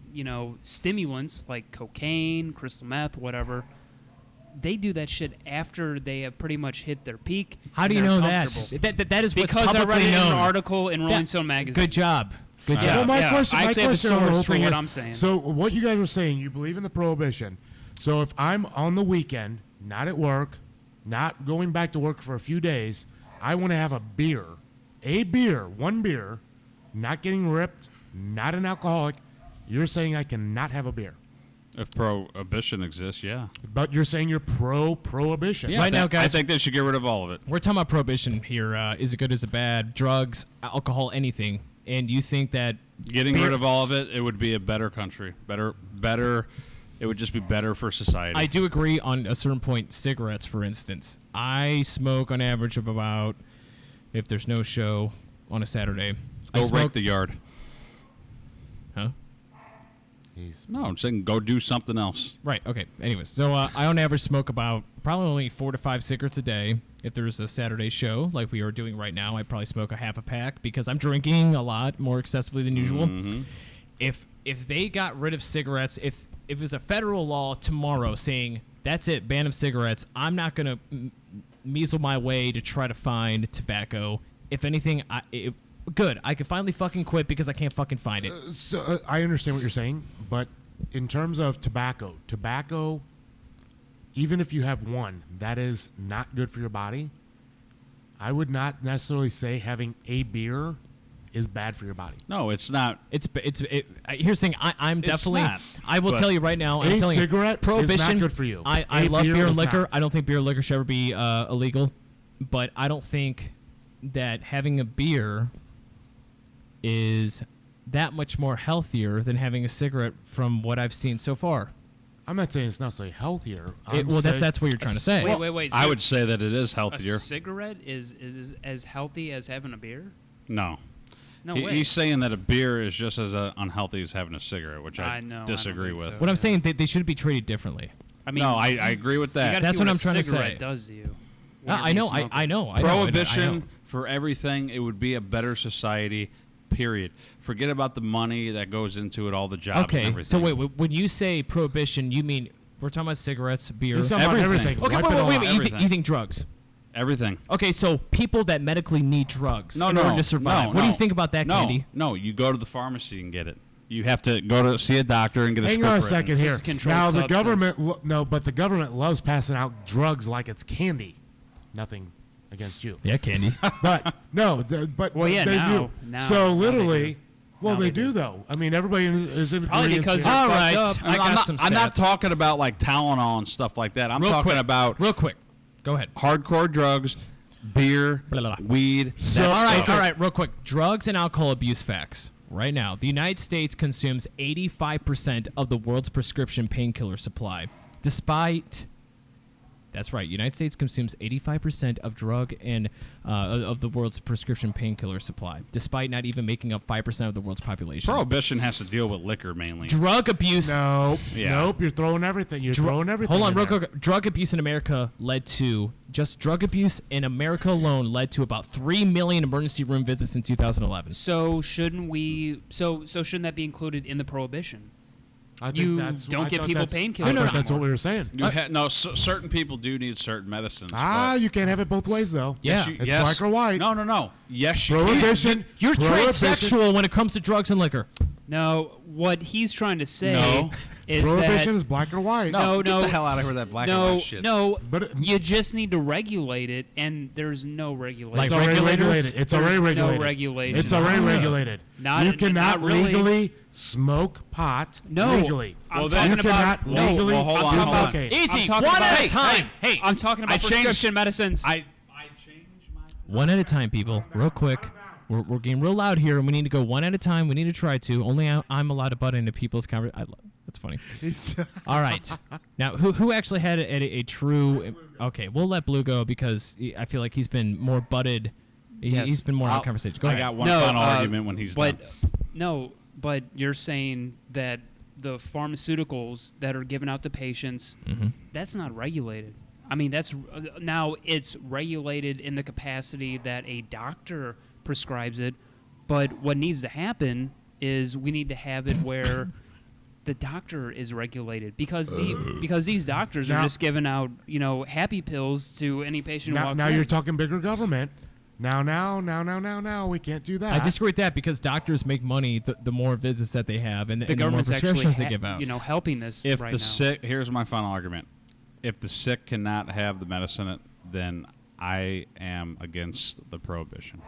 stimulants like cocaine, crystal meth, whatever, they do that shit after they have pretty much hit their peak. How and do you they're know that? comfortable. That is what's Because I read publicly it in known. an article in Rolling Yeah. Stone magazine. Good job. Good Yeah. job. Well, my Yeah, question, I my actually have a question on the source whole for thing what is, I'm saying. So what you guys were saying, you believe in the prohibition. So if I'm on the weekend, not at work, not going back to work for a few days, I want to have a beer, one beer, not getting ripped, not an alcoholic. You're saying I cannot have a beer, If prohibition exists, yeah. but you're saying you're pro-prohibition. Right now, guys- I think they should get rid of all of it. We're talking about prohibition here. Is it good? Is it bad? Drugs, alcohol, anything. And you think that Getting beer- rid of all of it, it would be a better country. Better. It would just be better for society. I do agree on a certain point. Cigarettes, for instance, I smoke on average of about, if there's no show on a Saturday, I Go smoke. rake the yard. Huh? No, I'm saying go do something else. Right. Okay. Anyways, so I on average smoke about probably only 4 to 5 cigarettes a day. If there's a Saturday show like we are doing right now, I probably smoke a half a pack because I'm drinking a lot more excessively than usual. Mm-hmm. If they got rid of cigarettes, if it was a federal law tomorrow saying that's it, ban of cigarettes, I'm not gonna measle my way to try to find tobacco. If anything, good. I can finally fucking quit because I can't fucking find it. So I understand what you're saying, but in terms of tobacco, even if you have one, that is not good for your body. I would not necessarily say having a beer is bad for your body. No, it's not. Here's the thing. I'm It's definitely. not, I will but tell you right now. I'm a telling cigarette you, is prohibition. not good for you. I A love beer beer and is liquor. not. I don't think beer and liquor should ever be illegal, but I don't think that having a beer is that much more healthier than having a cigarette from what I've seen so far. I'm not saying it's necessarily healthier. Well, that's what you're trying to say. Wait. I so would say that it is a healthier. cigarette is as healthy as having a beer? No. No He- way. He's saying that a beer is just as unhealthy as having a cigarette, which I, I know, I don't disagree think with. so. What I'm saying, they should be treated differently. I mean, No, I agree with you that. gotta That's see what a I'm trying to cigarette say. does to you. when you're I know. smoking. I know. Prohibition for everything, it would be a better society, period. Forget about the money that goes into it, all the jobs and Okay, everything. so wait, when you say prohibition, you mean we're talking about cigarettes, beer. He's talking about Everything. everything. Okay, Wipe it all wait. out. You think, Everything. drugs? Everything. Okay, so people that medically need drugs No, in no, order to survive. no, What do you no. think about that, No, Candy? no, you go to the pharmacy and get it. You have to go to see a doctor and get a Hang script on a written. second So here. it's a controlled Now the substance. government, no, but the government loves passing out drugs like it's candy. Nothing against you, Yeah, Candy. but no, but Well, yeah, they now- do. now- So now they literally, do. well, Now they they do do. though. I mean, everybody is in Probably agreement because here. they're All fucked right. up. I got I'm not, some I'm not stats. talking about like Tylenol and stuff like that. I'm Real talking quick. about Real quick. Go ahead. hardcore drugs, beer, Blah, blah, blah. weed. So- that All right, stuff. all right, real quick. Drugs and alcohol abuse facts. Right now, the United States consumes 85% of the world's prescription painkiller supply. Despite, that's right, United States consumes 85% of drug and of the world's prescription painkiller supply, despite not even making up 5% of the world's population. Prohibition has to deal with liquor mainly. Drug abuse. Nope, Yeah. nope. You're throwing everything. You're throwing everything. Hold on, in real there. quick. Drug abuse in America led to drug abuse in America alone led to about 3 million emergency room visits in 2011. So shouldn't we? So shouldn't that be included in the prohibition? I think You that's- don't I get thought people that's- painkillers I thought that's anymore. what we were saying. No, certain people do need certain medicines. Ah, but- you can't have it both ways though. Yeah. you- It's black or white. No. Yes, you can. Prohibition. You're prohibition- transsexual when it comes to drugs and liquor. No, what he's trying to say No. is Prohibition that is black or white. No, Get the hell out of here with that black and no, white shit. no. But You just need to regulate it, and there's no regulation. Like It's already regulators? regulated. It's There's already no regulated. regulation. It's already No. regulated. Not- you cannot not really. legally smoke pot No, legally. I'm Well, talking you about cannot no. legally well, hold do on, hold on. cocaine. I'm Easy, talking one about- at a time. Hey, I'm talking about I changed- prescription medicines. I changed my One at a time, people. Real quick. We're getting real loud here, and we need to go one at a time. We need to try to. Only I'm allowed to butt into people's conversation. That's funny. All right. Now, who actually had a true... Okay, we'll let Blue go because I feel like he's been more butted. He's been more on conversation. Go I ahead. got one final argument when he's done. No, but you're saying that the pharmaceuticals that are given out to patients, that's not regulated. I mean, that's now it's regulated in the capacity that a doctor prescribes it, but what needs to happen is we need to have it where the doctor is regulated because these doctors are just giving out happy pills to any patient who walks Now in. you're talking bigger government. Now, we can't do that. I disagree with that because doctors make money the more visits that they have and the the more government's actually prescriptions they give out. helping this If right the now. sick, here's my final argument. If the sick cannot have the medicine, then I am against the prohibition.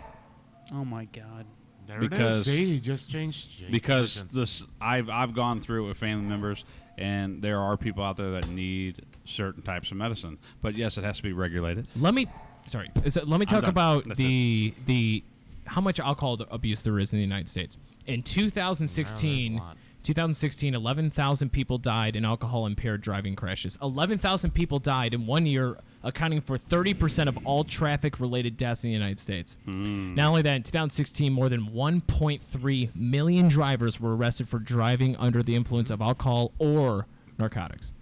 Oh my God. there because- it is. See, he just changed. Because positions. I've gone through it with family members, and there are people out there that need certain types of medicine. But yes, it has to be regulated. Let me talk done. about That's the how much alcohol abuse there is in the United States. In 2016, 11,000 people died in alcohol-impaired driving crashes. 11,000 people died in 1 year, accounting for 30% of all traffic-related deaths in the United States. Not only that, in 2016, more than 1.3 million drivers were arrested for driving under the influence of alcohol or narcotics.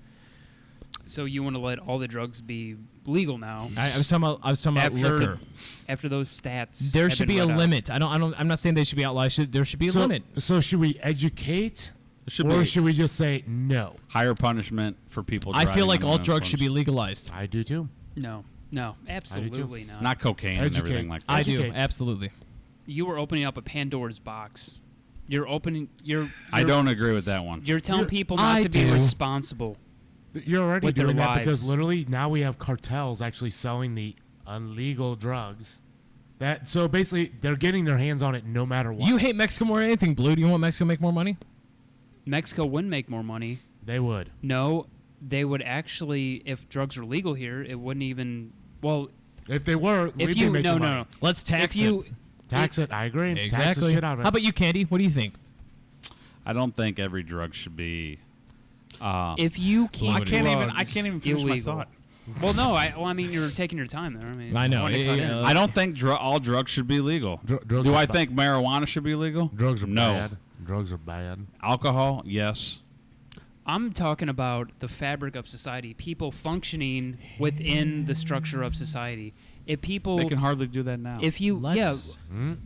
So you want to let all the drugs be legal now? I was talking about liquor. After those stats, There have should been be a read out. limit. I'm not saying they should be outlawed. There should be a limit. So should we educate, Should or be should we just say no? higher punishment for people. I feel driving like under all the drugs should be influence. legalized. I do too. No, absolutely not. Not cocaine and Educate. everything like that. I do, Educate. absolutely. You are opening up a Pandora's box. You're opening. I don't agree with that one. You're telling You're- people not I to be do. responsible. You're already With their doing that because lives. literally now we have cartels actually selling the illegal drugs. So basically, they're getting their hands on it no matter what. You hate Mexico more than anything, Blue. Do you want Mexico to make more money? Mexico wouldn't make more money. They would. No, they would actually. If drugs are legal here, it wouldn't even. Well, If they were, if we'd you be making no money. no. Let's tax If you Tax it. I agree. Tax the Exactly. shit out of it. How about you, Candy? What do you think? I don't think every drug should be. if you keep I can't even. I drugs can't even finish illegal. my thought. Well, no, I mean you're taking your time there. I mean, I know. wanted to Yeah, cut yeah. in. I don't think all drugs should be legal. Drugs Do are I ba- think marijuana should be legal? drugs are no. bad? Drugs are bad. Alcohol, yes. I'm talking about the fabric of society, people functioning within the structure of society. If people, They can hardly do that now. if you, Let's-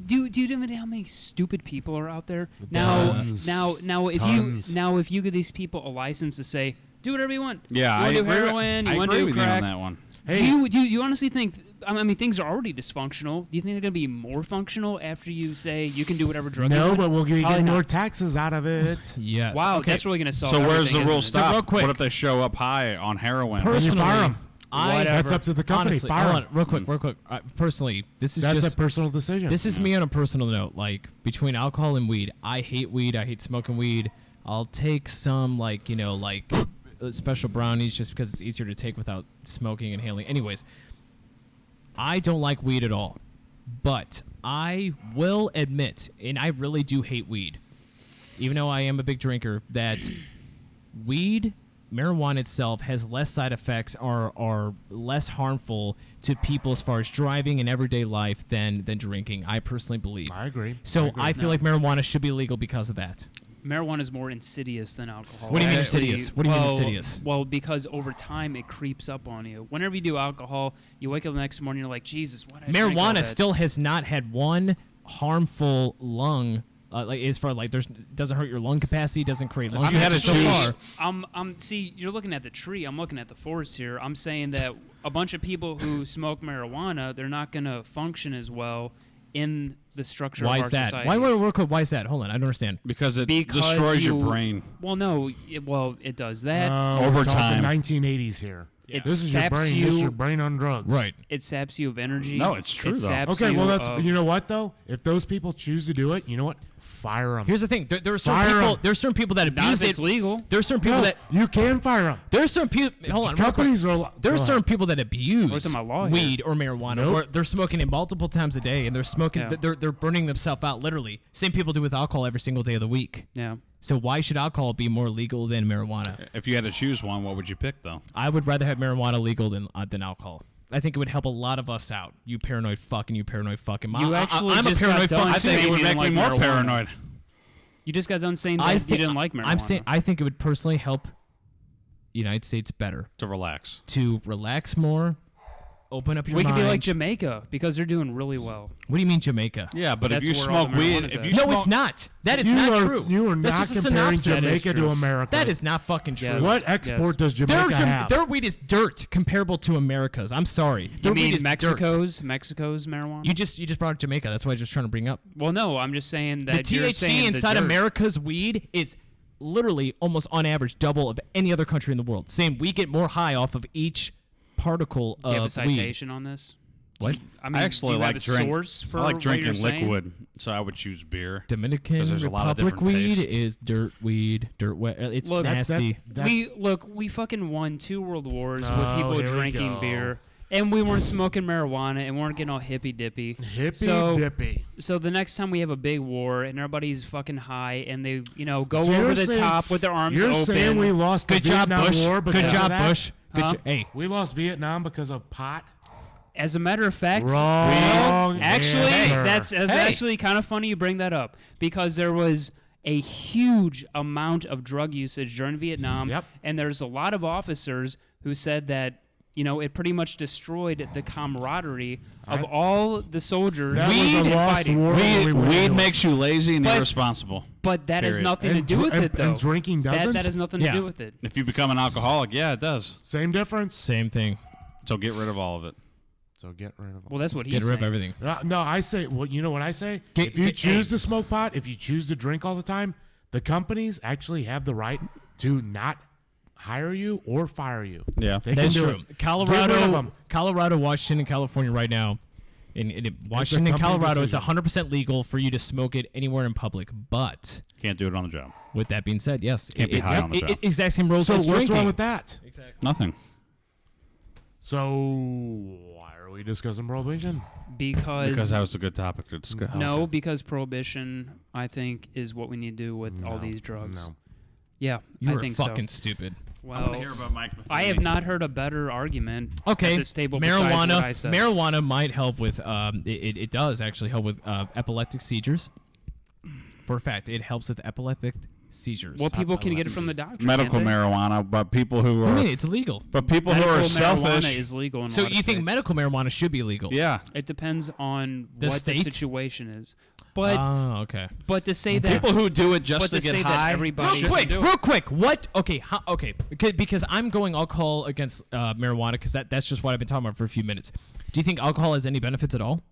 do you know how many stupid people are out there now? Tons. Now, if Tons. you give these people a license to say, do whatever you want. yeah, you I want to do agree. heroin, I you want agree to do with you on crack. that one. Hey, Do you honestly think? I mean, things are already dysfunctional. Do you think they're going to be more functional after you say you can do whatever drug you no, want? but we'll get Probably more not. taxes out of it. Yes. Wow, Okay. that's really going to solve. So where's everything, the rule isn't it? stop? real quick- What if they show up high on heroin? Then you Personally, fire 'em. That's up to the company. Honestly, Fire hold 'em. on, real quick. Personally, this is That's just a personal decision. this is me on a personal note. Like between alcohol and weed, I hate weed. I hate smoking weed. I'll take some special brownies just because it's easier to take without smoking and inhaling. Anyways, I don't like weed at all, but I will admit, and I really do hate weed, even though I am a big drinker, that marijuana itself has less side effects or are less harmful to people as far as driving and everyday life than drinking. I personally believe. I agree. So agree. I feel like marijuana should be legal because of that. Marijuana is more insidious than alcohol. What do you mean Actually, insidious? What do you mean well- insidious? Well, because over time it creeps up on you. Whenever you do alcohol, you wake up the next morning, you're like, Jesus, what? Did I drink all Marijuana that?" still has not had one harmful lung. As far doesn't hurt your lung capacity, doesn't create lung you had cancer to so choose- far. See, you're looking at the tree. I'm looking at the forest here. I'm saying that a bunch of people who smoke marijuana, they're not going to function as well in the structure Why of our is that? society. Why is that? Hold on, I don't understand. Because it Because destroys your you- brain. Well, no. It does that. Over we're talking time. 1980s here. It This is your saps brain. you. This is your brain on drugs. Right. It saps you of energy. No, it's true, It though. saps Okay, you well, that's of- you know what though. If those people choose to do it, you know what? fire them. Here's the thing. There are certain Fire people. 'em. There's certain people that Not abuse if it's it. legal. There's certain people No, that. you can fire them. There's certain people. Hold on. real quick. Companies are. There are go certain ahead. people that We're abuse talking about law here. weed or marijuana, Nope. or they're smoking it multiple times a day, and they're smoking. Yeah. They're burning themselves out literally. Same people do with alcohol every single day of the week. Yeah. So why should alcohol be more legal than marijuana? If you had to choose one, what would you pick though? I would rather have marijuana legal than alcohol. I think it would help a lot of us out. You paranoid fucking. You paranoid fucking. You actually I'm just a got paranoid done fucking. I think saying it would you make didn't me like more marijuana. paranoid. You just got done saying that I you think didn't like marijuana. I'm saying I think it would personally help United States better To relax. to relax more, open up your we mind. could be like Jamaica because they're doing really well. What do you mean Jamaica? Yeah, but That's if you where all smoke the weed, marijuana's if at. you No, smoke, it's not. That is you not are, true. You are That's not just a comparing synopsis. That is Jamaica to true. America. That is not fucking true. Yes. What export does Their, Jamaica have? their weed is dirt comparable to America's. I'm sorry. Their You weed mean is dirt. Mexico's marijuana? You just brought up Jamaica. That's why I was just trying to bring up. well, no, I'm just saying The that you're THC saying the inside dirt. America's weed is literally almost on average double of any other country in the world. Same, we get more high off of each particle Do you have a of weed. citation on this? What? I mean, I do actually you like have a source for I like what you're drinking saying? liquid, so I would choose beer. Dominican 'Cause there's a lot of Republic different weed tastes. is dirt weed, dirt wet. It's Look, nasty. We fucking won 2 world wars Oh, with people here we drinking go. beer, and we weren't smoking marijuana, and we weren't getting all hippy dippy. Hippy So- dippy. So the next time we have a big war and everybody's fucking high and they, go So over you're the saying- top with their arms You're open. saying we lost the Good job, Vietnam Bush. War because Good of job, that? Bush. Good Huh? Hey, We lost Vietnam because of pot. As a matter of fact, Wrong actually, answer. that's Hey. actually kind of funny you bring that up because there was a huge amount of drug usage during Vietnam, Yep. and there's a lot of officers who said that it pretty much destroyed the camaraderie of Right. all the soldiers. That was a in lost fighting. war. when we went Weed into it. makes you lazy and But- irresponsible. But that has Period. nothing to And do dr- with and- it, though. and drinking doesn't? That has nothing Yeah. to do with it. If you become an alcoholic, yeah, it does. Same difference. same thing. So get rid of all of it. So get rid of them. Well, that's what Get he's rid of saying. everything. No, I say, well, you know what I say? Get- if you get- choose hey. to smoke pot, if you choose to drink all the time, the companies actually have the right to not hire you or fire you. Yeah. They That's can do true. it. Colorado, Get rid of 'em. Colorado, Washington, and California right now. In Washington and company Colorado, it's decision. 100% legal for you to smoke it anywhere in public. But Can't do it on the job. with that being said, yes, Can't be high on the job. exact same rules So as what's drinking. wrong with that? Nothing. So why are we discussing prohibition? Because that was a good topic to discuss. No, because prohibition, I think, is what we need to do with all these drugs. No. Yeah, You I are think fucking so. stupid. I want to Well, hear about Mike. I have not heard a better argument Okay, at this table besides what I marijuana. said. Marijuana might help with. It does actually help with epileptic seizures. For a fact, it helps with epileptic seizures. Well, people can get it from the doctor. medical can't they? marijuana, but people who What do are you mean? It's illegal. but people who Medical are marijuana selfish. is legal in a So lot of you think states. medical marijuana should be illegal? Yeah. It depends on The what state? the situation is. But Oh, okay. but to say that People who do it but just to to get say high. that everybody Real quick. What? Okay, okay. Because I'm going alcohol against marijuana because that's just what I've been talking about for a few minutes. Do you think alcohol has any benefits at all?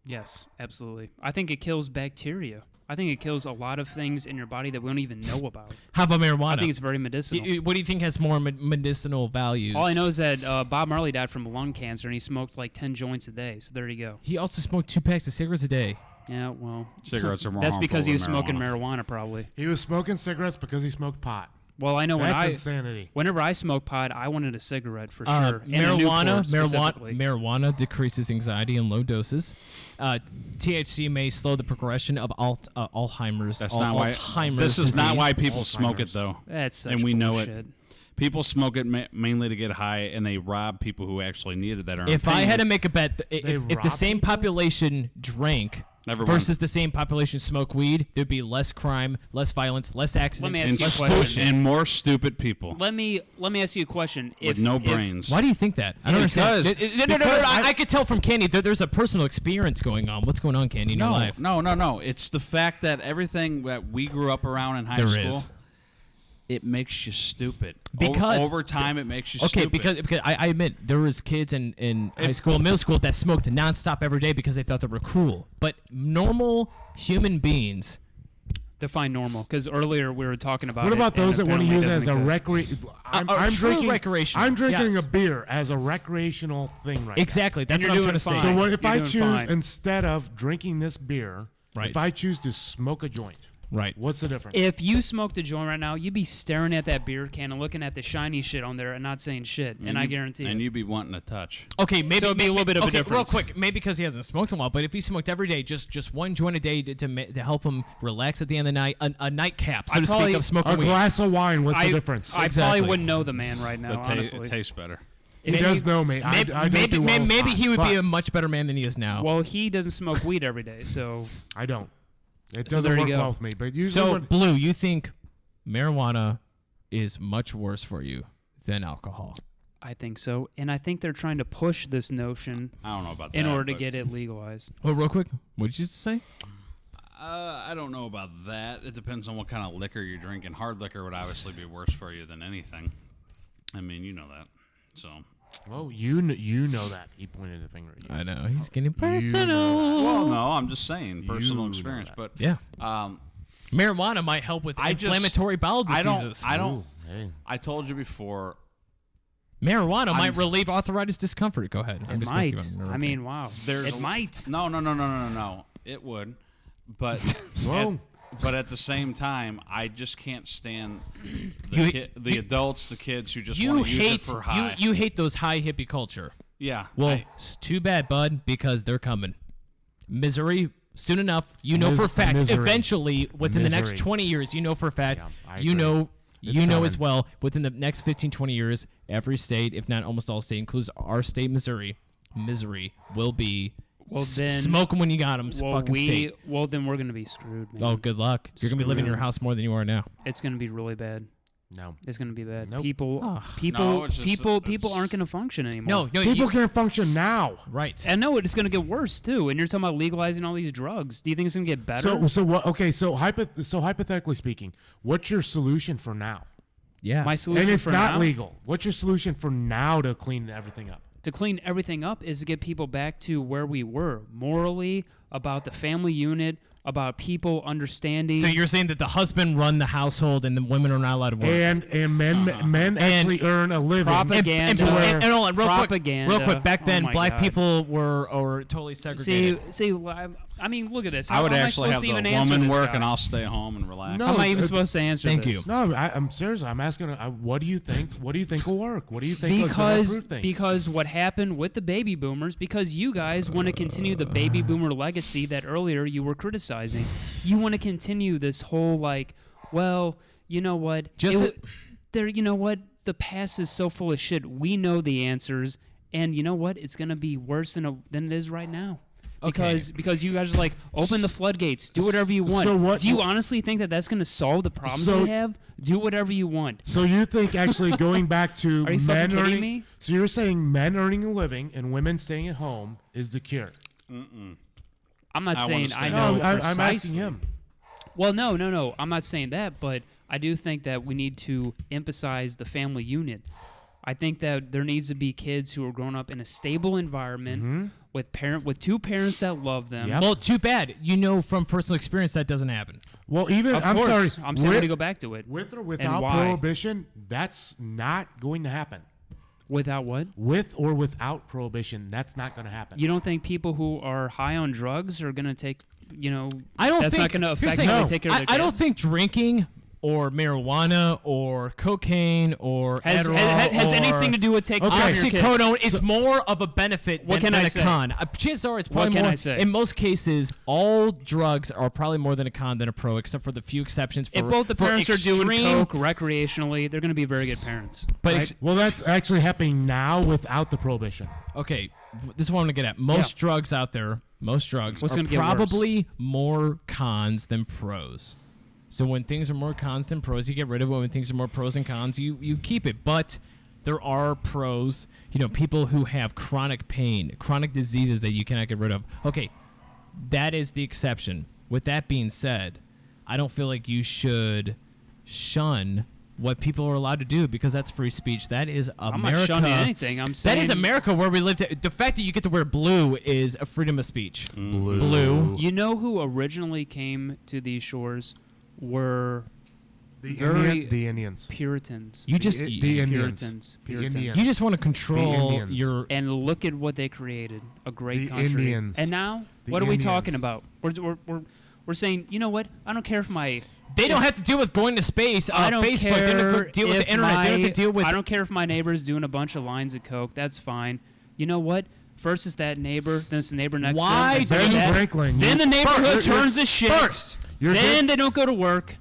Yes, absolutely. I think it kills bacteria. I think it kills a lot of things in your body that we don't even know about. How about marijuana? I think it's very medicinal. What do you think has more medicinal values? All I know is that Bob Marley died from lung cancer, and he smoked like 10 joints a day. So there you go. He also smoked 2 packs of cigarettes a day. Yeah, well, Cigarettes are more that's harmful because he than was smoking marijuana. marijuana, probably. He was smoking cigarettes because he smoked pot. Well, I know That's insanity. whenever I smoke pot, I wanted a cigarette for sure. And a Marijuana, Newport specifically. marijuana decreases anxiety in low doses. THC may slow the progression of Alzheimer's. That's not why. Alzheimer's This is not disease. why people smoke it though. That's such and we know bullshit. it. People smoke it mainly to get high, and they rob people who actually need it that are. If I had to make a bet, if the rob same people? population drank Everyone. versus the same population smoked weed, there'd be less crime, less violence, less accidents. ask and, you a less question. bullshit. and more stupid people Let me ask you a question. with no brains. Why do you think that? I don't understand. Because- No. because I could tell from Candy there's a personal experience going on. What's going on, Candy, in your life? No. It's the fact that everything that we grew up around in high There school, is. it makes you stupid. Because- over time, it makes you Okay, stupid. because I admit there was kids in high school and middle school that smoked nonstop every day because they thought they were cool. But normal human beings, Define normal, because earlier we were talking about. What it, about and those that want to apparently use it it as a doesn't exist. I'm true drinking recreational, I'm drinking yes. a beer as a recreational thing right exactly. That's you're what I'm doing trying to say. fine. now. So what if You're I doing choose fine. instead of drinking this beer Right. If I choose to smoke a joint, Right. what's the difference? If you smoked a joint right now, you'd be staring at that beer can and looking at the shiny shit on there and not saying shit. And I guarantee And it. you'd be wanting to touch. Okay, maybe So it'd be a little bit of a okay, difference. Real quick, maybe because he hasn't smoked in a while, but if he smoked every day, just one joint a day to help him relax at the end of the night, a nightcap, so I'd to speak, probably- of smoking a weed. glass of wine, what's the difference? I Exactly. probably wouldn't know the man right now, It honestly. tastes better. He does know me. I don't Maybe, do well with maybe pot, he would be but a much better man than he is now. Well, he doesn't smoke weed every day, so I don't. It So doesn't there you work go. well with me. But usually, So, when, Blue, you think marijuana is much worse for you than alcohol? I think so. And I think they're trying to push this notion I don't know about that. in order to but, get it legalized. Well, real quick, what did you just say? I don't know about that. It depends on what kind of liquor you're drinking. Hard liquor would obviously be worse for you than anything. I mean, you know that. So. oh, you know that. He pointed the finger at you. I know he's getting know personal. Well, no, I'm just saying You personal know experience. that. But Yeah, um, marijuana might help with I just- inflammatory bowel I diseases. don't. Ooh, hey. I told you before. Marijuana might I'm- relieve arthritis discomfort. Go ahead. I'm It just gonna keep might. on I interrupting. mean, wow. There's It a- might. No. It would, but Whoa. but at the same time, I just can't stand the adults, the kids who just you want to use it hate for high. you hate those high hippie culture. Yeah. Well, it's too bad, bud, because they're coming. Misery. Soon enough, you know for a fact. Misery. Eventually, within the next Misery. 20 years, you know for a fact. Yeah, I you agree. know. It's You know as coming. well, within the next 15, 20 years, every state, if not almost all state, includes our state, Missouri, misery will be Well, then- smoke 'em when you got 'em, fucking state. Well, then we're gonna be screwed, man. Oh, good luck. You're going to be living in your Screwed. house more than you are now. It's gonna be really bad. No. It's gonna be bad. Nope. People No, it's just- people it's- aren't gonna function anymore. No, People can't function now. right. And no, it's gonna get worse too. And you're talking about legalizing all these drugs. Do you think it's gonna get better? So what? Okay, so hypothetically speaking, what's your solution for now? Yeah. My solution And it's for not now legal. What's your solution for now to clean everything up? to clean everything up is to get people back to where we were morally, about the family unit, about people understanding. So you're saying that the husband run the household and the women are not allowed to work? And men actually earn a living. Propaganda. And hold on, real Propaganda. quick. Back Oh then, my black God. people were totally segregated. I mean, look at this. I would How am actually supposed have to the even answer woman this work, guy? and I'll stay home and relax. No, How am I even supposed to answer Thank this? you. No, I'm serious. I'm asking. What do you think? What do you think will work? What do you think is gonna improve things? Because what happened with the baby boomers, because you guys want to continue the baby boomer legacy that earlier you were criticizing. You want to continue this whole like, well, you know what? You know what? The past is so full of shit. We know the answers, and you know what? It's gonna be worse than it is right now. Because you guys are like, open the floodgates, do whatever you want. So what- Do you honestly think that that's going to solve the problems So- we have? Do whatever you want. So you think actually going back to Are you men fucking kidding earning? me? So you're saying men earning a living and women staying at home is the cure? I'm not I saying wanna I stay know No, I'm asking precisely. him. Well, no. I'm not saying that, but I do think that we need to emphasize the family unit. I think that there needs to be kids who are growing up in a stable environment with two parents that love them. Yep. Well, too bad. You know from personal experience that doesn't happen. Well, even Of I'm course, sorry. I'm saying to go back to it. With or And without why? prohibition, that's not going to happen. Without what? With or without prohibition, that's not going to happen. You don't think people who are high on drugs are going to take, I don't that's think not going to here's the affect thing. how they No. take care of their I don't kids? think drinking or marijuana or cocaine or has Adderall or anything to do with taking care of your kids. oxycodone is more of a benefit What than, can than I a say? con. Chances are it's What probably can more. I say? In most cases, all drugs are probably more than a con than a pro, except for the few exceptions. For, If both the for parents are doing extreme- coke recreationally, they're going to be very good parents. but right? ex- Well, that's actually happening now without the prohibition. okay, this is what I'm gonna get at. Most Yeah. drugs out there, most drugs What's are gonna get worse? probably more cons than pros. So when things are more cons than pros, you get rid of it. When things are more pros and cons, you keep it. But there are pros. People who have chronic pain, chronic diseases that you cannot get rid of. Okay, that is the exception. With that being said, I don't feel like you should shun what people are allowed to do because that's free speech. That is America. I'm not shunning anything. I'm saying That is America where we live. The fact that you get to wear blue is a freedom of speech. Blue. You know who originally came to these shores were The Very- the Indians. Puritans. You just the you Indians. Puritans. The Puritans. Indians. just want to control Indians. your. And look at what they created. A great The country. Indians. And now, The what are we Indians. talking about? We're saying, you know what? I don't care if my They don't have to deal with going to space on I don't Facebook. care They don't have to deal with if the internet. They don't have to deal with. I don't care if my neighbor's doing a bunch of lines of coke. That's fine. You know what? First is that neighbor, then it's the neighbor next Why to them. do then you- that- Franklin, Then the neighborhood First, you're- turns to shit. First, Then they don't go to work.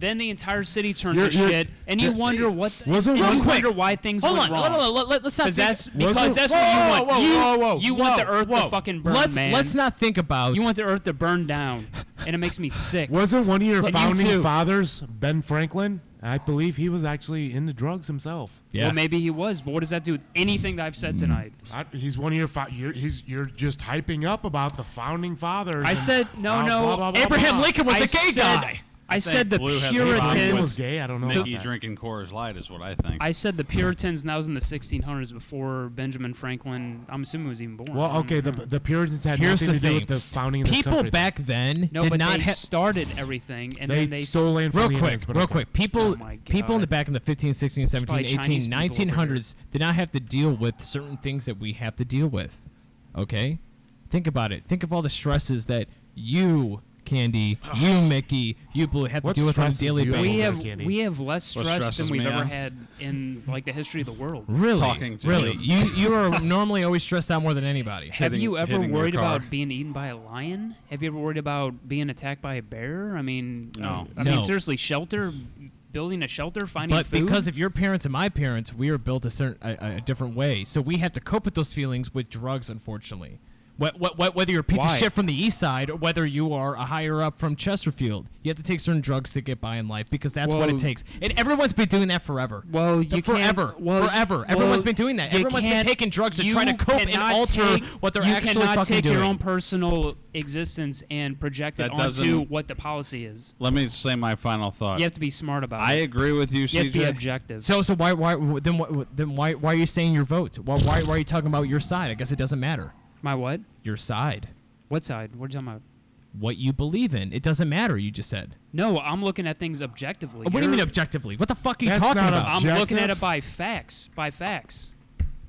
Then the entire city turns to You're- shit, and you wonder what. wasn't and one you quick- wonder why things hold went on, wrong. hold on. Let's not. Because think- that's because Wasn't- that's what you want. Whoa, You want the whoa, earth whoa. to fucking burn, let's man. let's not think about. You want the earth to burn down, and it makes me sick. Wasn't one of your But you founding too. fathers, Ben Franklin? I believe he was actually into drugs himself. Yeah. Well, maybe he was, but what does that do with anything that I've said tonight? He's one of your. You're just hyping up about the founding fathers. I and said no, blah, no. blah, blah, blah, Abraham blah. Lincoln was I a gay said- guy. I said the Blue has a problem Lincoln with was Puritans. gay. I don't know. Mickey about that. drinking Coors Light is what I think. I said the Puritans, and that was in the 1600s before Benjamin Franklin. I'm assuming was even born. Well, okay, the Puritans had Here's nothing the to do thing. with the founding of this People country. back then no, did but not they have. started everything, and They then they stole land from Real the quick, Indians, but real okay. quick. People, Oh my people in the God. back in the 15, 16, 17, probably 18, Chinese people over 1900s did not have to deal with certain things that we have to deal with. Okay? Think about it. Think of all the stresses that you, Candy, you, Mickey, you, Blue, have to What deal with on a stresses daily do you have? basis. we Well, have Candy. we have less What stress stresses than we've me ever out? had in like the history of the world. Really? Talking to really? you. You are normally always stressed out more than anybody. Have you ever hitting your worried car. about being eaten by a lion? Have you ever worried about being attacked by a bear? I mean, No. I No. mean, seriously, building a shelter, finding But food. because of your parents and my parents, we are built a different way. So we have to cope with those feelings with drugs, unfortunately. Whether you're a piece Why? of shit from the east side or whether you are a higher up from Chesterfield, you have to take certain drugs to get by in life because that's what Well- it takes. And everyone's been doing that forever. well, you forever, can't, well, forever. well, Everyone's been doing that. you Everyone's been can't- taking drugs to you try to cope and cannot alter take- what they're you actually cannot fucking take doing. your own personal existence and project it That onto doesn't- what the policy is. Let me say my final thought. You have to be smart about I it. agree with you, You have to be CJ. objective. So why are you saying your vote? Why are you talking about your side? I guess it doesn't matter. My what? Your side. What side? What are you talking about? What you believe in. It doesn't matter, you just said. No, I'm looking at things objectively. What do you mean You're- objectively? What the fuck are you That's talking not about? I'm objective? looking at it by facts. By facts.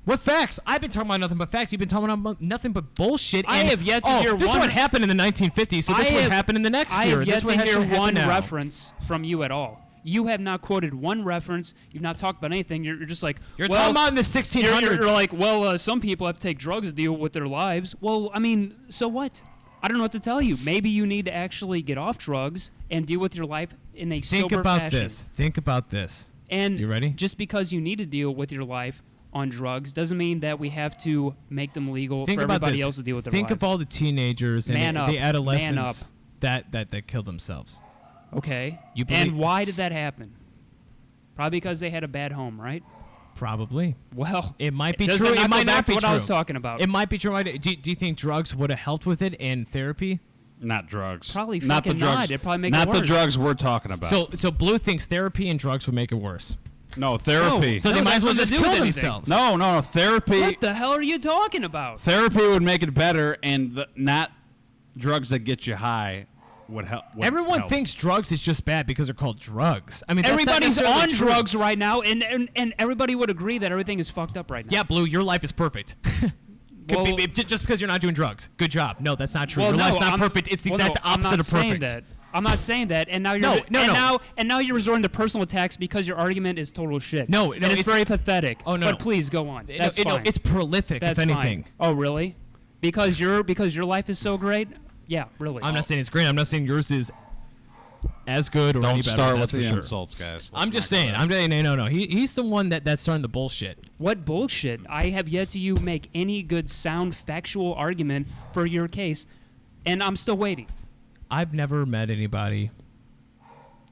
What facts? I've been talking about nothing but facts. You've been talking about nothing but bullshit. I and- have yet to oh, hear this is one- what happened in the 1950s, so this I would have- happen in the next I year. have This yet would to have hear to happen one now. reference from you at all. You have not quoted one reference. You've not talked about anything. You're just like, You're well, talking about in the 1600s. You're like, well, some people have to take drugs to deal with their lives. Well, I mean, so what? I don't know what to tell you. Maybe you need to actually get off drugs and deal with your life in a Think sober about fashion. this. Think about this. And You ready? just because you need to deal with your life on drugs doesn't mean that we have to make them legal Think for about everybody this. else to deal with their Think lives. of all the teenagers and Man up. the Man adolescents up. that killed themselves. Okay. You believe- And why did that happen? Probably because they had a bad home, right? Probably. Well, It might be does true. It, It not might go back not to be what true. I was talking about. It might be true. Do you think drugs would have helped with it in therapy? Not drugs. Probably not the fucking drugs. not. It'd probably make it not the worse. drugs we're talking about. So Blue thinks therapy and drugs would make it worse. no therapy. So No, they might that's as well nothing just to do kill with anything. themselves. no, therapy. What the hell are you talking about? Therapy would make it better, and not drugs that get you high would help. would Everyone help. thinks drugs is just bad because they're called drugs. I mean, that's not Everybody's necessarily on true. drugs right now, and everybody would agree that everything is fucked up right now. Yeah, Blue, your life is perfect. Well- Just because you're not doing drugs. Good job. No, that's not true. Well, your no, life's not I'm- perfect. It's the well, no, exact I'm opposite not of perfect. Saying that. I'm not saying that, and now you're No, no, and no. now you're resorting to personal attacks because your argument is total shit. No, and no, it's it's- very pathetic. Oh, no, but no. please go on. That's No, fine. it's prolific, That's if anything. fine. Oh, really? Because your life is so great? Yeah, really. I'm not saying it's great. I'm not saying yours is as good or Don't any better. start that's with for the sure. insults, guys. I'm Let's just not go saying. there. I'm saying no. He's the one that's starting the bullshit. What bullshit? I have yet to you make any good sound factual argument for your case, and I'm still waiting. I've never met anybody,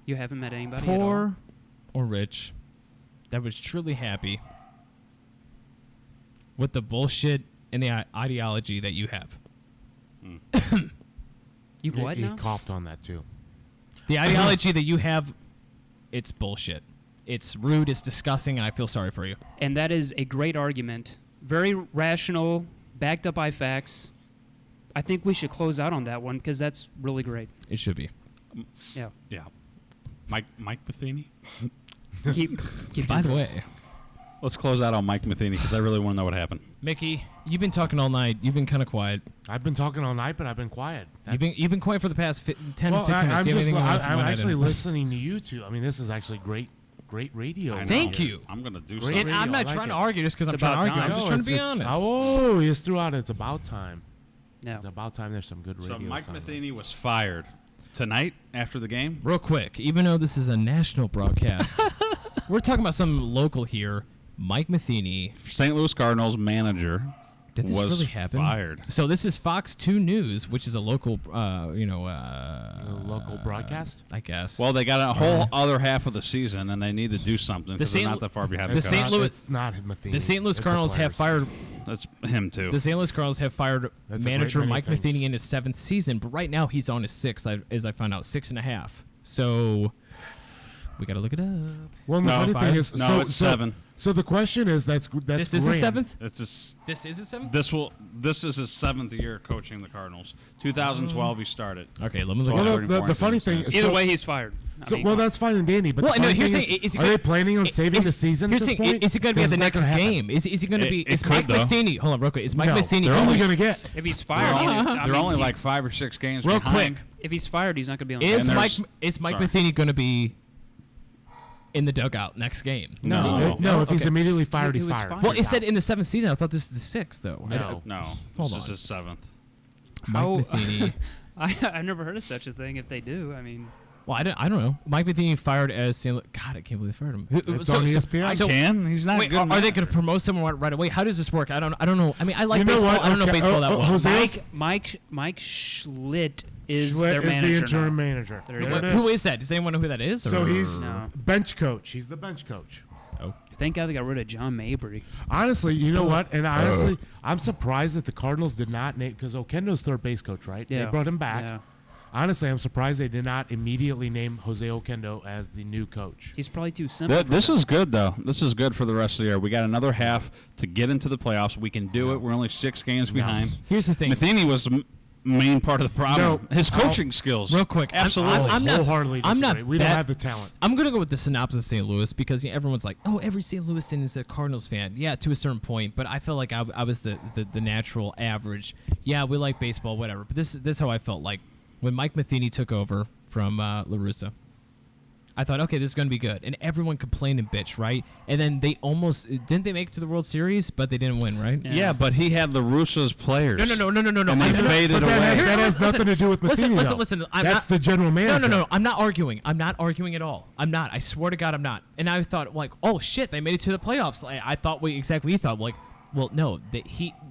You haven't met anybody at all? poor or rich, that was truly happy with the bullshit and the ideology that you have. You what He now? coughed on that too. The ideology that you have, it's bullshit. It's rude, it's disgusting, and I feel sorry for you. And that is a great argument. Very rational, backed up by facts. I think we should close out on that one because that's really great. It should be. Yeah. Yeah. Mike Matheny? Keep By the doing way, Let's close out on Mike Matheny because I really want to know what happened. Mickey, you've been talking all night. You've been kind of quiet. I've been talking all night, but I've been quiet. You've been quiet for the past 10, well, 15 minutes. Do you have anything else you I'm wanna add actually in? listening to you two. I mean, this is actually great radio. I know. Thank you. I'm going to do Great something. And I'm radio, I not like trying to it. argue just because I'm It's trying to about argue. I'm time. just No, trying to be it's- honest. Oh, he just threw out. It's about time. No. It's about time. There's some good radio. So Mike sound. Matheny was fired tonight after the game. Real quick, even though this is a national broadcast, we're talking about some local here. Mike Matheny. St. Louis Cardinals manager Did this was really happen? fired. So this is Fox 2 News, which is a local, A local broadcast. I guess. Well, they got a whole other half of the season, and they need to do something because they're St. not that far behind. the the St. Cubs. Louis- It's not Matheny. the St. Louis It's the Cardinals have players. fired. That's him too. The St. Louis Cardinals have fired That's a great manager many Mike things. Matheny in his 7th season, but right now he's on his 6th, as I found out, 6.5. So we got to look it up. Well, the No. funny thing is, No, so, it's so, 7. So the question is, that's This is his grand. 7th. It's just, This is his 7th. this is his 7th year coaching the Cardinals. 2012 he started. Okay, let me look. Well, it Well, up. the funny thing is, Either so, way, he's fired. I so mean, well, come on. that's fine and dandy. But Well, the no, funny here's thing the thing, is, is he are gonna- they planning on saving the season? Here's at the this thing. point? Is it going to be at 'Cause the it's not next gonna happen. game? Is he going to be? It Is could, Mike though. Matheny? Hold on, real quick. Is Mike No, Matheny? they're gonna only be- going to get. If he's They're fired, only, he's, they're I mean, only like 5 or 6 games Real behind. quick. if he's fired, he's not going to be on. Is the Mike there's- sorry. Matheny going to be in the dugout next game? No, if he's Okay. immediately fired, He he's was fired. fired. Well, He's it said out. in the 7th season. I thought this is the 6th though. No. No, Hold this on. is his 7th. Mike How- Matheny. I never heard of such a thing. If they do, I mean, Well, I don't know. Mike Matheny fired as St. Louis. God, I can't believe they fired him. It's on ESPN. I so- can. He's not Wait, good. are they going to promote someone right away? How does this work? I don't know. I mean, I like You know baseball. what? I don't know Okay, baseball that well. Jose Mike Schlitt is Schlitt their is manager. the interim now. manager. There you There go. it is. Who is that? Does anyone know who that is? So or- he's No. bench coach. He's the bench coach. Thank God they got rid of John Mabry. Honestly, you know what? And honestly, I'm surprised that the Cardinals did not name, because Oquendo's third base coach, right? Yeah. They brought him back. Yeah. Honestly, I'm surprised they did not immediately name Jose Oquendo as the new coach. He's probably too simple. This is good, though. This is good for the rest of the year. We got another half to get into the playoffs. We can do it. We're only 6 games behind. Here's the thing. Matheny was the main part of the problem. No, His coaching skills. Real quick, Absolutely. I'm not. wholeheartedly I'm disagree. not. We don't bad- have the talent. I'm gonna go with the synopsis of St. Louis because everyone's like, "Oh, every St. Louisan is a Cardinals fan." Yeah, to a certain point, but I felt like I was the natural average. Yeah, we like baseball, whatever. But this is how I felt like when Mike Matheny took over from La Russa. I thought, okay, this is going to be good. And everyone complained and bitched, right? And then they almost didn't they make it to the World Series, but they didn't win, right? Yeah, but he had the Russo's players. No. And they faded But that, away. that has nothing to do with Matheny, though. Listen. I'm That's not, the general manager. No. I'm not arguing. I'm not arguing at all. I'm not. I swear to God, I'm not. And I thought, like, oh shit, they made it to the playoffs. I thought exactly we thought. Like, well, no,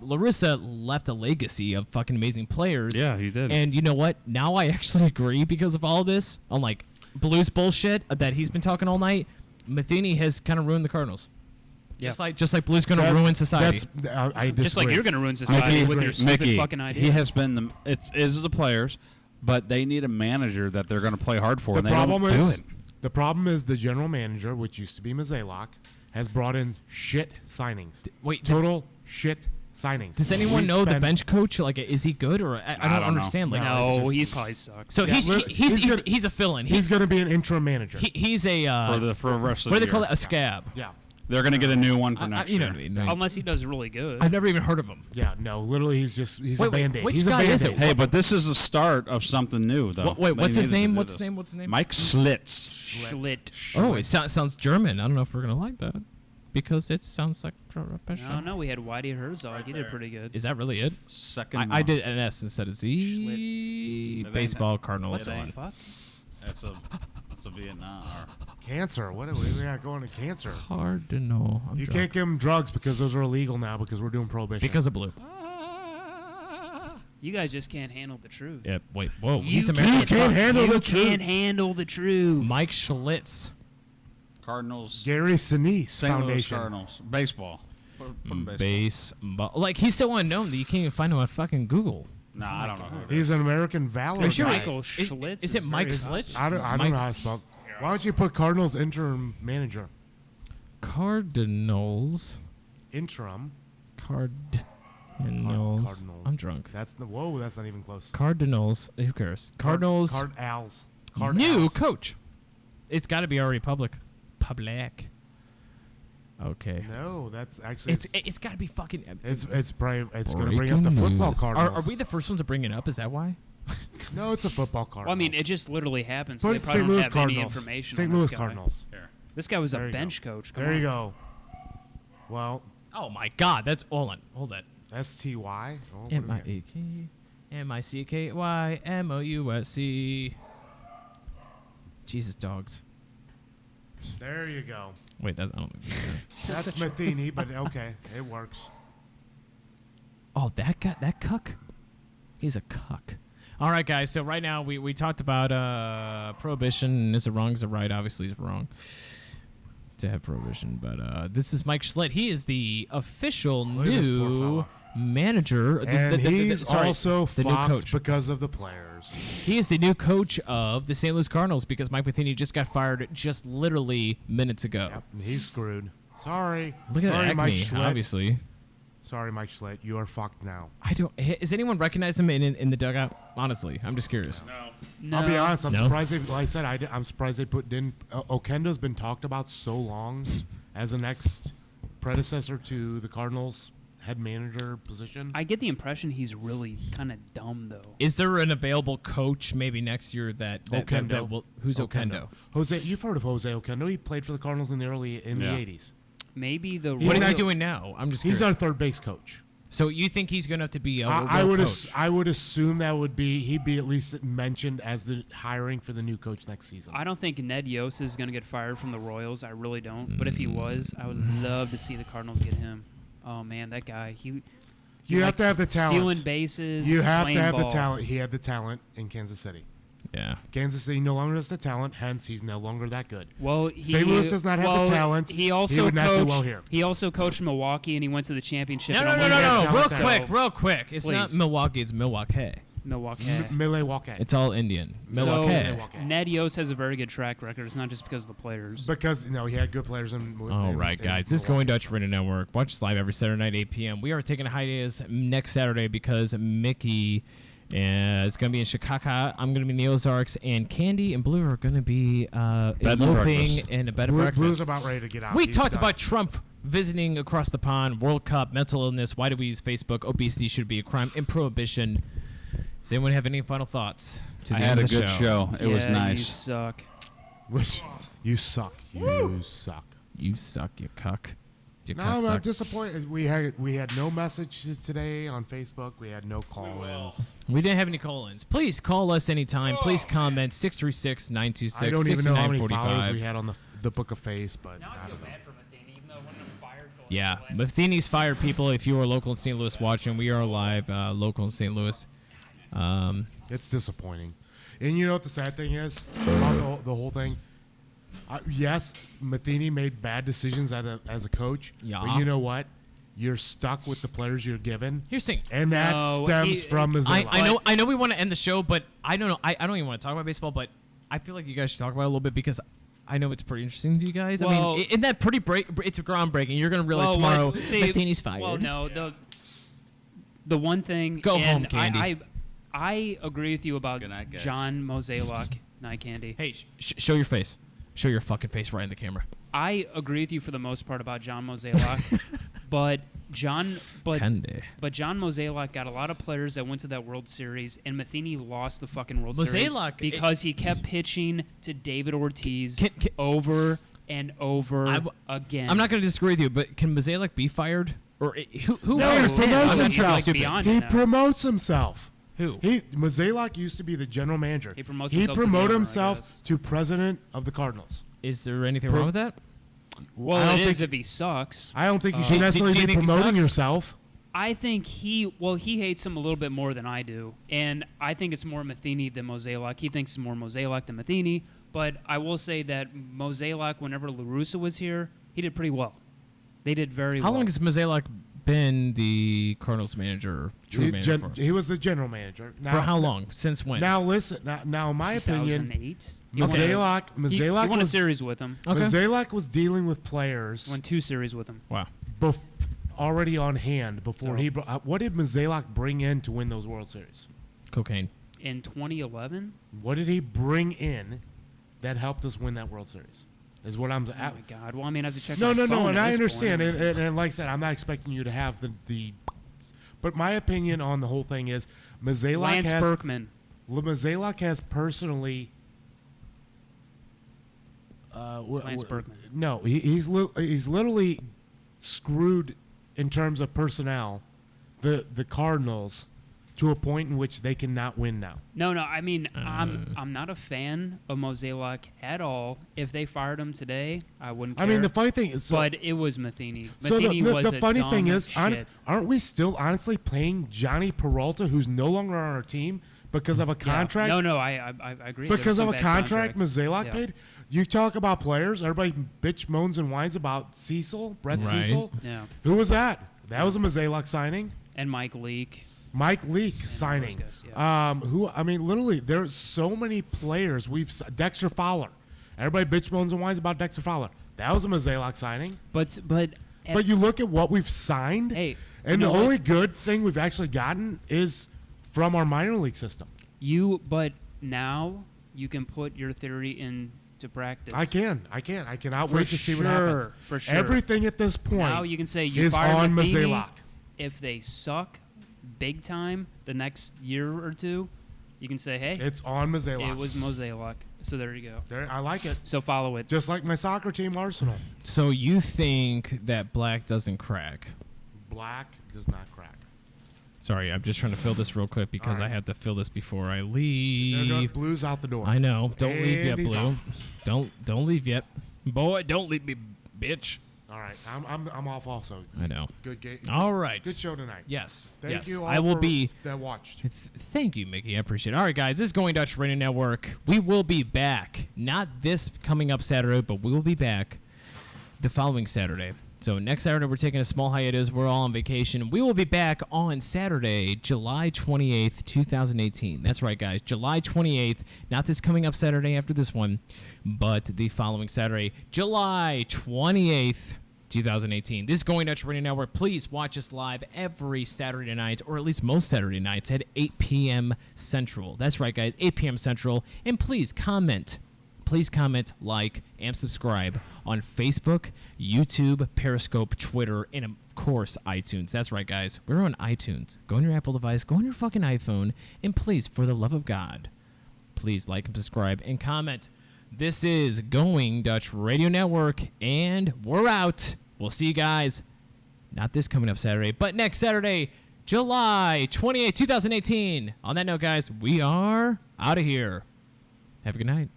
La Russa left a legacy of fucking amazing players. Yeah, he did. And you know what? Now I actually agree because of all this. On like Blues bullshit that he's been talking all night. Matheny has kind of ruined the Cardinals. Yeah. Just like Blue's going to ruin society. I disagree. Just like you're going to ruin society with your stupid Mickey, fucking ideas. he has been the. It is the players, but they need a manager that they're going to play hard for. The and they problem don't do is it. the general manager, which used to be Mazalok, has brought in shit signings. Wait, Total shit signings. does anyone We know the spent- bench coach? Like, is he good or I don't don't know. understand. Like, no, it's he just- probably sucks. so Yeah, he's he's a fill-in. He's going to be an interim manager. He's a For the rest of what do the they call year. it? A scab. Yeah. They're going to get a new one for next You know year. what I mean? Unless he does really good. I've never even heard of him. Yeah, no, literally, he's a Wait, band-aid. which He's guy a is band-aid. it? Hey, but this is the start of something new, though. Wait, They what's his needed to name? do What's this. his name? What's his name? Mike Schlitz. Schlitt. Oh, it sounds German. I don't know if we're gonna like that because it sounds like I don't know. We had Whitey Herzog. He did pretty good. Is that really it? Second. I did an S instead of Z. Schlitz. Baseball Cardinals It on. ain't. Fuck. That's a Vietnam. Cancer. What are we got going to cancer? Cardinal. I'm You drunk. can't give him drugs because those are illegal now because we're doing prohibition. because of blue. You guys just can't handle the truth. Yeah. Wait. Whoa. You He's American. as can't fuck. handle You the truth. can't handle the truth. Mike Schlitz. Cardinals. Gary Sinise St. Louis Foundation. Cardinals. Baseball. Put him baseball. Baseball. Like he's so unknown that you can't even find him on fucking Google. No, I don't know who it is. He's an American Valor. Is Sure, guy. Michael Schlitz is it Mike very Schlitz? I don't Mike- know how to spell. Why don't you put Cardinals interim manager? Cardinals. Interim. Cardinals. Cardinals. I'm drunk. That's the whoa. That's not even close. Cardinals. Who cares? Cardinals. Cardals. New coach. It's got to be already public. Public. Okay. No, that's actually It's got to be fucking. it's going to bring up the football Cardinals. Are we the first ones to bring it up? Is that why? No, it's a football Cardinals. Well, I mean, it just literally happens. So Put they probably St. don't Louis have any Cardinals. information St. on Louis this guy. Cardinals. This guy was There a you bench go. coach. Come There on. you go. Well, Oh my God! That's hold on. STY. Oh, what do we got? MIAKMICKYMOUSC. Jesus, dogs. There you go. Wait, that's I don't. That's Matheny, but okay, it works. Oh, that guy, that cuck. He's a cuck. All right, guys. So right now we talked about prohibition. Is it wrong? Is it right? Obviously, it's wrong to have prohibition. But this is Mike Schlitt. He is the official Look at this poor new fella. manager. And he's also the new flopped coach. because of the players. He is the new coach of the St. Louis Cardinals because Mike Matheny just got fired just literally minutes ago. Yep, he's screwed. Sorry. Look at Sorry, Mike Acme, Schlitt. obviously. Sorry, Mike Schlitt. You are fucked now. I don't. Does anyone recognize him in the dugout? Honestly, I'm just curious. No. I'll be honest. I'm No? surprised. Like I said, I'm surprised they didn't. Okendo's been talked about so long as the next predecessor to the Cardinals head manager position. I get the impression he's really kind of dumb, though. Is there an available coach maybe next year that Okendo. will, who's Okendo? Jose, you've heard of Jose Okendo? He played for the Cardinals in the Yeah. 80s. Maybe the What is he Royals- doing now? I'm just He's curious. our third base coach. So you think he's going to have to be a I real would coach? I would assume that would be he'd be at least mentioned as the hiring for the new coach next season. I don't think Ned Yost is going to get fired from the Royals. I really don't. But if he was, I would love to see the Cardinals get him. Oh man, that guy. He You have to have the stealing talent. bases. You have to playing have the ball. talent. He had the talent in Kansas City. Yeah. Kansas City no longer has the talent, hence he's no longer that good. Well, St. Louis does not have the talent. He also would not do coached. well here. He also coached Milwaukee, and he went to the championship. No, and no, no, almost no, got no. to Real so- quick, real quick. It's not Please. Milwaukee. It's Milwaukee. Milwaukee. Milwaukee. It's all Indian. So Milwaukee. Milwaukee. Ned Yost has a very good track record. It's not just because of the players. Because he had good players in. All right, guys. This is Going Dutch Radio Network. Watch us live every Saturday night, 8 p.m. We are taking a hiatus next Saturday because Mickey is going to be in Chicago. I'm going to be in the Ozarks, and Candy and Blue are going to be and eloping breakfast. in a bed and breakfast. Blue's about ready to get out. We He's talked done. about Trump visiting across the pond, World Cup, mental illness, why do we use Facebook, obesity should be a crime, and prohibition. Does anyone have any final thoughts? To I the had end a of the good show. It yeah, was You nice. suck. Which you suck. You suck. You suck, you cuck. You No, cuck I'm suck. disappointed. We had no messages today on Facebook. We had no call-ins. We didn't have any call-ins. Please call us anytime. Please comment 636-926-6945. I don't even know how many followers we had on the Book of Face, but Now I I feel don't know. bad for Matheny, even though one of them fired for Yeah, Matheny's fired people. If you are local in St. Louis watching, we are live local in St. Louis. It's disappointing. And you know what the sad thing is about the whole thing? Yes, Matheny made bad decisions as a coach. Yeah. But you know what? You're stuck with the players you're given. Here's the thing. And that No, stems from Mazzella. I know we want to end the show, but I don't know. I don't even want to talk about baseball, but I feel like you guys should talk about it a little bit because I know it's pretty interesting to you guys. Well- I mean, isn't that pretty it's groundbreaking? You're going to realize tomorrow Matheny's fired. Well, no, the one thing. Go home, and Candy. I agree with you about Good night, guys. John Mozeliak. Night, Candy. Hey, show your face. Show your fucking face right in the camera. I agree with you for the most part about John Mozeliak, but John Mozeliak got a lot of players that went to that World Series, and Matheny lost the fucking World Series Mozeliak- because he kept pitching to David Ortiz Can- over and over I w- again. I'm not going to disagree with you, but can Mozeliak be fired? Or who? No, I he understand. promotes I'm not himself. being stupid. Beyond He it now. promotes himself. Who? Mozeliak used to be the general manager. He promotes He himself to promoted the owner, I himself guess. to president of the Cardinals. Is there anything wrong with that? Well, I don't it is think- if he sucks. I don't think you Do- should do necessarily you be think he promoting sucks? yourself. I think he hates him a little bit more than I do, and I think it's more Matheny than Mozeliak. He thinks it's more Mozeliak than Matheny, but I will say that Mozeliak, whenever LaRussa was here, he did pretty well. They did very How well. long has Mozeliak been the Cardinals manager, manager for? He was the general manager. Now, For how long? Since when? Now listen. Now, in my opinion, 2008. Mozeliak he won a was series with him. Okay. Mozeliak was dealing with players Won 2 series with him. Wow. already on hand before So- he. What did Mozeliak bring in to win those World Series? Cocaine. In 2011, What did he bring in that helped us win that World Series? is what I'm. Oh my God. Well, I mean, I have to check. No, my no, no, phone and at I this understand, point. and like I said, I'm not expecting you to have the. But my opinion on the whole thing is, Lance Berkman. Mazalak has personally. Lance Berkman. No, he's literally screwed in terms of personnel, the Cardinals, to a point in which they cannot win now. No, I mean, I'm not a fan of Mozeliak at all. If they fired him today, I wouldn't care. I mean, the funny thing is, but it was Matheny. so Matheny was the a funny dumb thing is, shit. aren't we still honestly playing Johnny Peralta, who's no longer on our team because of a Yeah. contract? No, I agree. There Because were of some a bad contract contracts. Mazalak Yeah. paid. You talk about players, everybody bitch, moans, and whines about Cecil, Brett Right. Cecil. Yeah, Who was that? That was a Mazalak signing. and Mike Leake. Mike Leake signing. those guys, Who? I mean, literally, there's so many players. Dexter Fowler. Everybody bitch, moans, and whines about Dexter Fowler. That was a Mazalak signing. But But you look at what we've signed, Hey, and you the know what? only good thing we've actually gotten is from our minor league system. but now you can put your theory into practice. I cannot For wait to see what sure, happens. for sure. Everything at this point Now you can say you is fired on Matheny. Mazalak. If they suck big time the next year or two, you can say, hey, It's on Mazalak. it was Mozeliak. So there you go. There, I like it. So follow it. Just like my soccer team, Arsenal. So you think that black doesn't crack? Black does not crack. Sorry, I'm just trying to fill this real quick because All right. I have to fill this before I There goes leave. Blues out the door. I know. Don't leave yet, And he's Blue. off. Don't leave yet, boy. Don't leave me, bitch. All right, I'm off also. I know. Good game. All right. Good show tonight. Yes. Thank yes. you all I will for be. that watched. Thank you, Mickey. I appreciate it. All right, guys. This is Going Dutch Radio Network. We will be back. Not this coming up Saturday, but we will be back the following Saturday. So next Saturday, we're taking a small hiatus. We're all on vacation. We will be back on Saturday, July 28th, 2018. That's right, guys. July 28th. Not this coming up Saturday after this one, but the following Saturday, July 28th. 2018. This is Going Dutch Radio Network. Please watch us live every Saturday night, or at least most Saturday nights at 8 p.m. Central. That's right, guys, 8 p.m. Central. And please comment. Please comment, like, and subscribe on Facebook, YouTube, Periscope, Twitter, and of course, iTunes. That's right, guys. We're on iTunes. Go on your Apple device, go on your fucking iPhone, and please, for the love of God, please like and subscribe and comment. This is Going Dutch Radio Network, and we're out. We'll see you guys, not this coming up Saturday, but next Saturday, July 28, 2018. On that note, guys, we are out of here. Have a good night.